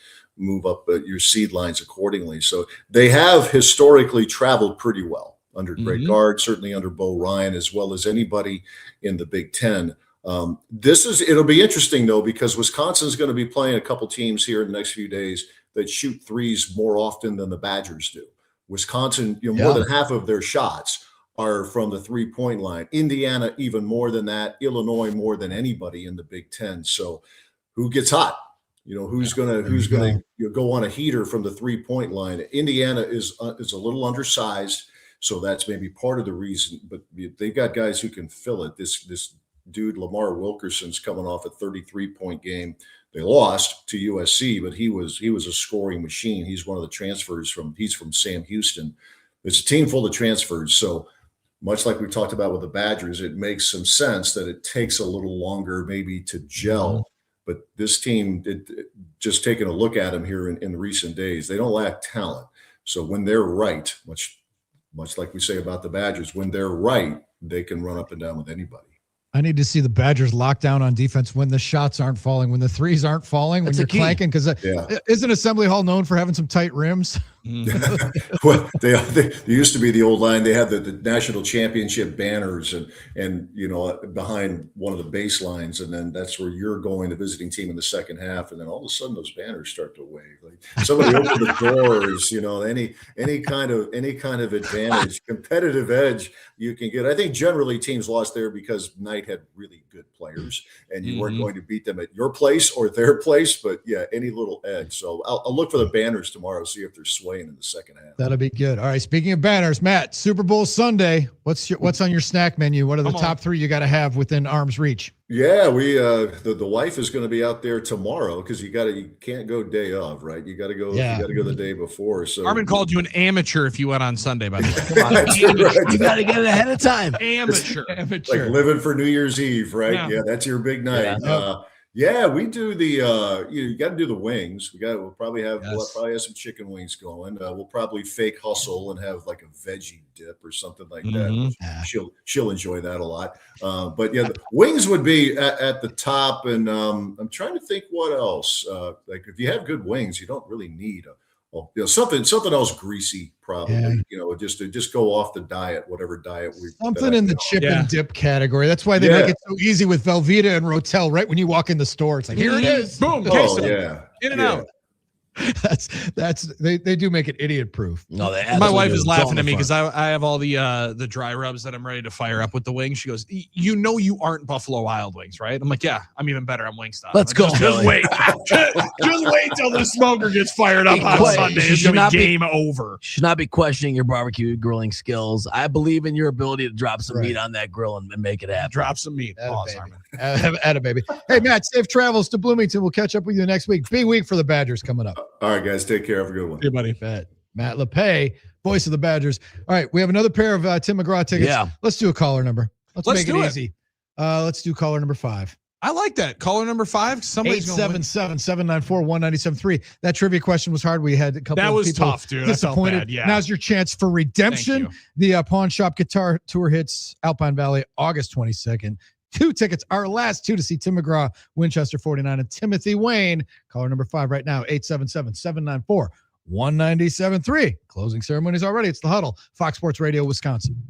your seed lines accordingly. So they have historically traveled pretty well under Greg Gard, certainly under Bo Ryan, as well as anybody in the Big Ten. It'll be interesting though, because Wisconsin's going to be playing a couple teams here in the next few days that shoot threes more often than the Badgers do. Wisconsin, more than half of their shots are from the 3-point line. Indiana, even more than that. Illinois, more than anybody in the Big Ten. So who gets hot? Who's gonna go on a heater from the 3-point line? Indiana is a little undersized, so that's maybe part of the reason. But they've got guys who can fill it. This dude Lamar Wilkerson's coming off a 33-point game. They lost to USC, but he was a scoring machine. He's one of the transfers from Sam Houston. It's a team full of transfers, so much like we talked about with the Badgers, it makes some sense that it takes a little longer maybe to gel. But this team, just taking a look at them here in recent days, they don't lack talent. So when they're right, much like we say about the Badgers, when they're right, they can run up and down with anybody. I need to see the Badgers lock down on defense when the shots aren't falling, when the threes aren't falling, when you're clanking. Because isn't Assembly Hall known for having some tight rims? Well, they used to be the old line. They had the national championship banners and behind one of the baselines, and then that's where you're going, the visiting team in the second half, and then all of a sudden those banners start to wave. Like somebody open the doors, any kind of advantage, competitive edge you can get. I think generally teams lost there because Knight had really good players, and you weren't going to beat them at your place or their place, but yeah, any little edge. So I'll look for the banners tomorrow, see if they're swaying in the second half. That'll be good. All right. Speaking of banners, Matt, Super Bowl Sunday. What's on your snack menu? What are the top 3 you got to have within arm's reach? Yeah, we the wife is going to be out there tomorrow because you can't go day of, right? You got to go. Yeah. You got to go the day before. So Armin called you an amateur if you went on Sunday. By the way, come on. right. You got to get it ahead of time. Amateur. Like living for New Year's Eve, right? Yeah, that's your big night. Yeah, we do the you got to do the wings. We'll probably have some chicken wings going. We'll probably fake hustle and have like a veggie dip or something like that. She'll enjoy that a lot. But yeah, the wings would be at the top, and I'm trying to think what else. Like if you have good wings, you don't really need something else greasy, probably. Just go off the diet, whatever diet we. Something in the chip and dip catery. That's why they make it so easy with Velveeta and Rotel. Right when you walk in the store, it's like here it is, boom, queso. Yeah, in and out. They do make it idiot proof. No, my wife is laughing at me because I have all the dry rubs that I'm ready to fire up with the wings. She goes, you aren't Buffalo Wild Wings, right? I'm like, yeah, I'm even better. I'm Wingstop. Let's go. Just wait. just wait till the smoker gets fired up on Sunday. It's gonna be game over. Should not be questioning your barbecue grilling skills. I believe in your ability to drop some meat on that grill and make it happen. Drop some meat. Atta baby. Hey Matt, safe travels to Bloomington. We'll catch up with you next week. Big week for the Badgers coming up. All right, guys, take care. Have a good one. Hey, buddy. Matt LePay, voice of the Badgers. All right, we have another pair of Tim McGraw tickets. Yeah. Let's do a caller number. Let's make it easy. Let's do caller number 5. I like that. Caller number 5. Somebody's 877-794-1973. That trivia question was hard. We had a couple of people tough, dude. disappointed. I felt bad. Yeah. Now's your chance for redemption. The Pawn Shop Guitar Tour hits Alpine Valley August 22nd. 2 tickets, our last 2 to see Tim McGraw, Winchester 49, and Timothy Wayne. Caller number 5 right now, 877-794-1973. Closing ceremonies already. It's the Huddle, Fox Sports Radio, Wisconsin.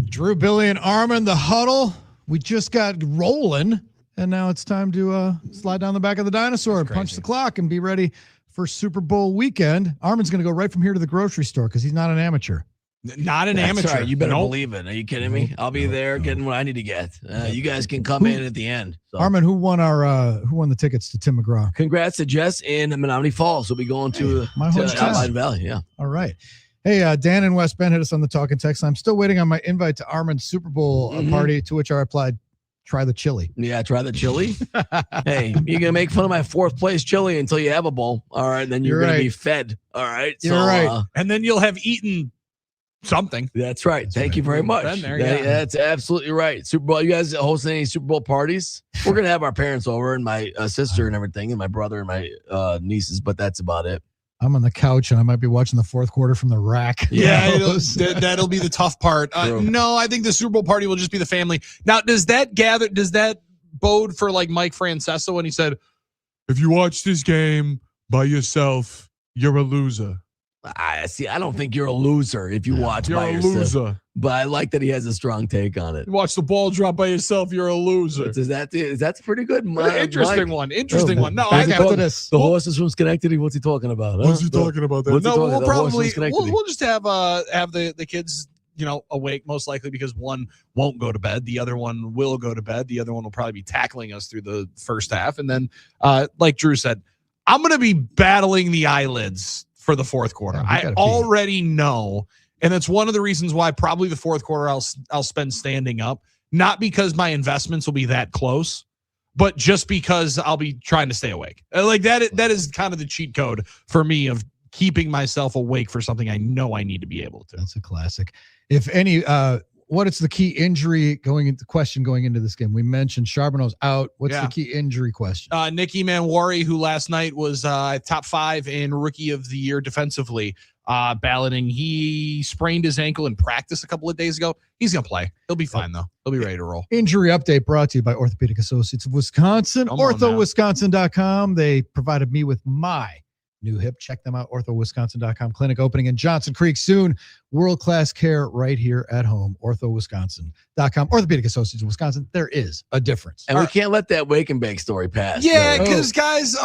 Drew, Billy, and Armin, the huddle. We just got rolling, and now it's time to slide down the back of the dinosaur and punch the clock and be ready for Super Bowl weekend. Armin's going to go right from here to the grocery store because he's not an amateur. Not an amateur. Right. You better believe it. Are you kidding me? I'll be there getting what I need to get. You guys can come in at the end. So. Armin, who won the tickets to Tim McGraw? Congrats to Jess in Menominee Falls. We'll be going to Outline Valley. Yeah. All right. Hey, Dan in West Bend hit us on the talk and text. I'm still waiting on my invite to Armin's Super Bowl party, to which I replied, try the chili. Yeah, try the chili. Hey, you're going to make fun of my 4th place chili until you have a bowl. All right. Then you're going to be fed. All right. You're right. And then you'll have eaten something. That's right. Thank you very much. That's absolutely right. Super Bowl. You guys hosting any Super Bowl parties? We're going to have our parents over and my sister and everything, and my brother and my nieces, but that's about it. I'm on the couch and I might be watching the 4th quarter from the rack. Yeah, that'll be the tough part. No, I think the Super Bowl party will just be the family. Now, does that bode for like Mike Francesa when he said, if you watch this game by yourself, you're a loser? I don't think you're a loser if you watch by yourself. You're a loser. But I like that he has a strong take on it. You watch the ball drop by yourself, you're a loser. That's pretty good. Interesting one. No, the horses from Schenectady. What's he talking about? Huh? What's he talking about? We'll just have the kids, awake most likely because one won't go to bed, the other one will go to bed, the other one will probably be tackling us through the first half, and then, like Drew said, I'm going to be battling the eyelids for the 4th quarter. I already know. And that's one of the reasons why probably the 4th quarter I'll spend standing up, not because my investments will be that close, but just because I'll be trying to stay awake. Like that is kind of the cheat code for me of keeping myself awake for something I know I need to be able to. That's a classic. If any, what is the key injury going into this game? We mentioned Charbonneau's out. What's the key injury question? Nicky Manwari, who last night was top 5 in Rookie of the Year defensively, balloting. He sprained his ankle in practice a couple of days ago. He's going to play. He'll be fine, though. He'll be ready to roll. Injury update brought to you by Orthopedic Associates of Wisconsin, orthowisconsin.com. They provided me with my new hip. Check them out, orthowisconsin.com. Clinic opening in Johnson Creek soon. World-class care right here at home, orthowisconsin.com. Orthopedic Associates of Wisconsin. There is a difference. And we can't let that wake and bake story pass. Yeah, because guys,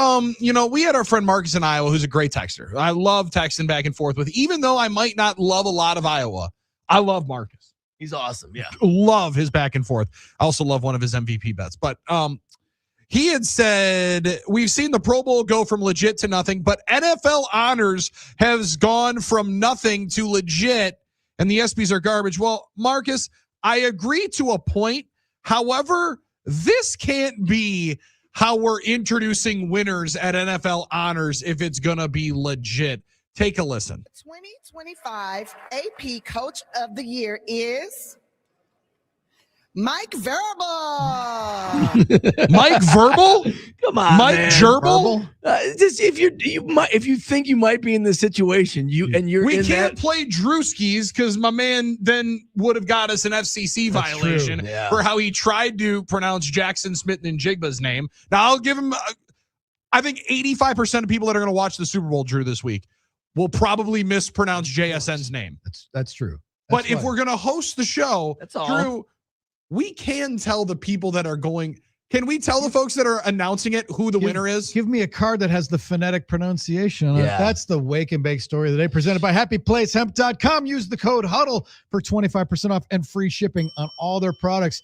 we had our friend Marcus in Iowa, who's a great texter. I love texting back and forth with, even though I might not love a lot of Iowa, I love Marcus. He's awesome. Yeah. Love his back and forth. I also love one of his MVP bets. But he had said, we've seen the Pro Bowl go from legit to nothing, but NFL honors has gone from nothing to legit, and the ESPYs are garbage. Well, Marcus, I agree to a point. However, this can't be how we're introducing winners at NFL honors if it's going to be legit. Take a listen. 2025 AP Coach of the Year is Mike Verbal. Mike Verbal? Come on, Mike man. Gerbil? Just if you think you might be in this situation, we can't play Drewskis because my man then would have got us an FCC violation for how he tried to pronounce Jackson Smith and Jigba's name. Now I'll give him. I think 85% of people that are going to watch the Super Bowl, Drew, this week will probably mispronounce JSN's name. That's true. But if we're going to host the show, Drew, we can tell the people that are going. Can we tell the folks that are announcing it who the winner is? Give me a card that has the phonetic pronunciation on it. That's the Wake and Bake story of the day, presented by HappyPlaceHemp.com. Use the code HUDDLE for 25% off and free shipping on all their products.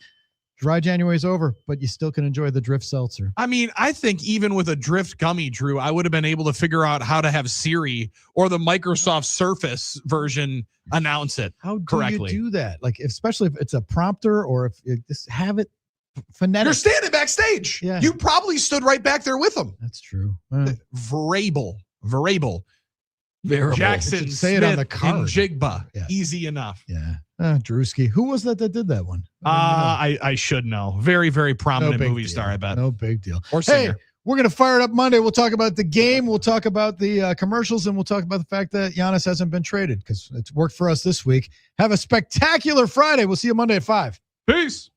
Dry January is over, but you still can enjoy the Drift Seltzer. I mean, I think even with a Drift gummy, Drew, I would have been able to figure out how to have Siri or the Microsoft Surface version announce it correctly. You do that? Like, especially if it's a prompter or if you just have it phonetic. You're standing backstage. Yeah. You probably stood right back there with them. That's true. Variable. Variable. Jackson, say Smith, it on the card. and Jigba. Yeah. Easy enough. Yeah. Drewski. Who was that did that one? I should know. Very, very prominent movie star, I bet. No big deal. Or singer. Hey, we're going to fire it up Monday. We'll talk about the game. We'll talk about the commercials, and we'll talk about the fact that Giannis hasn't been traded because it's worked for us this week. Have a spectacular Friday. We'll see you Monday at 5. Peace.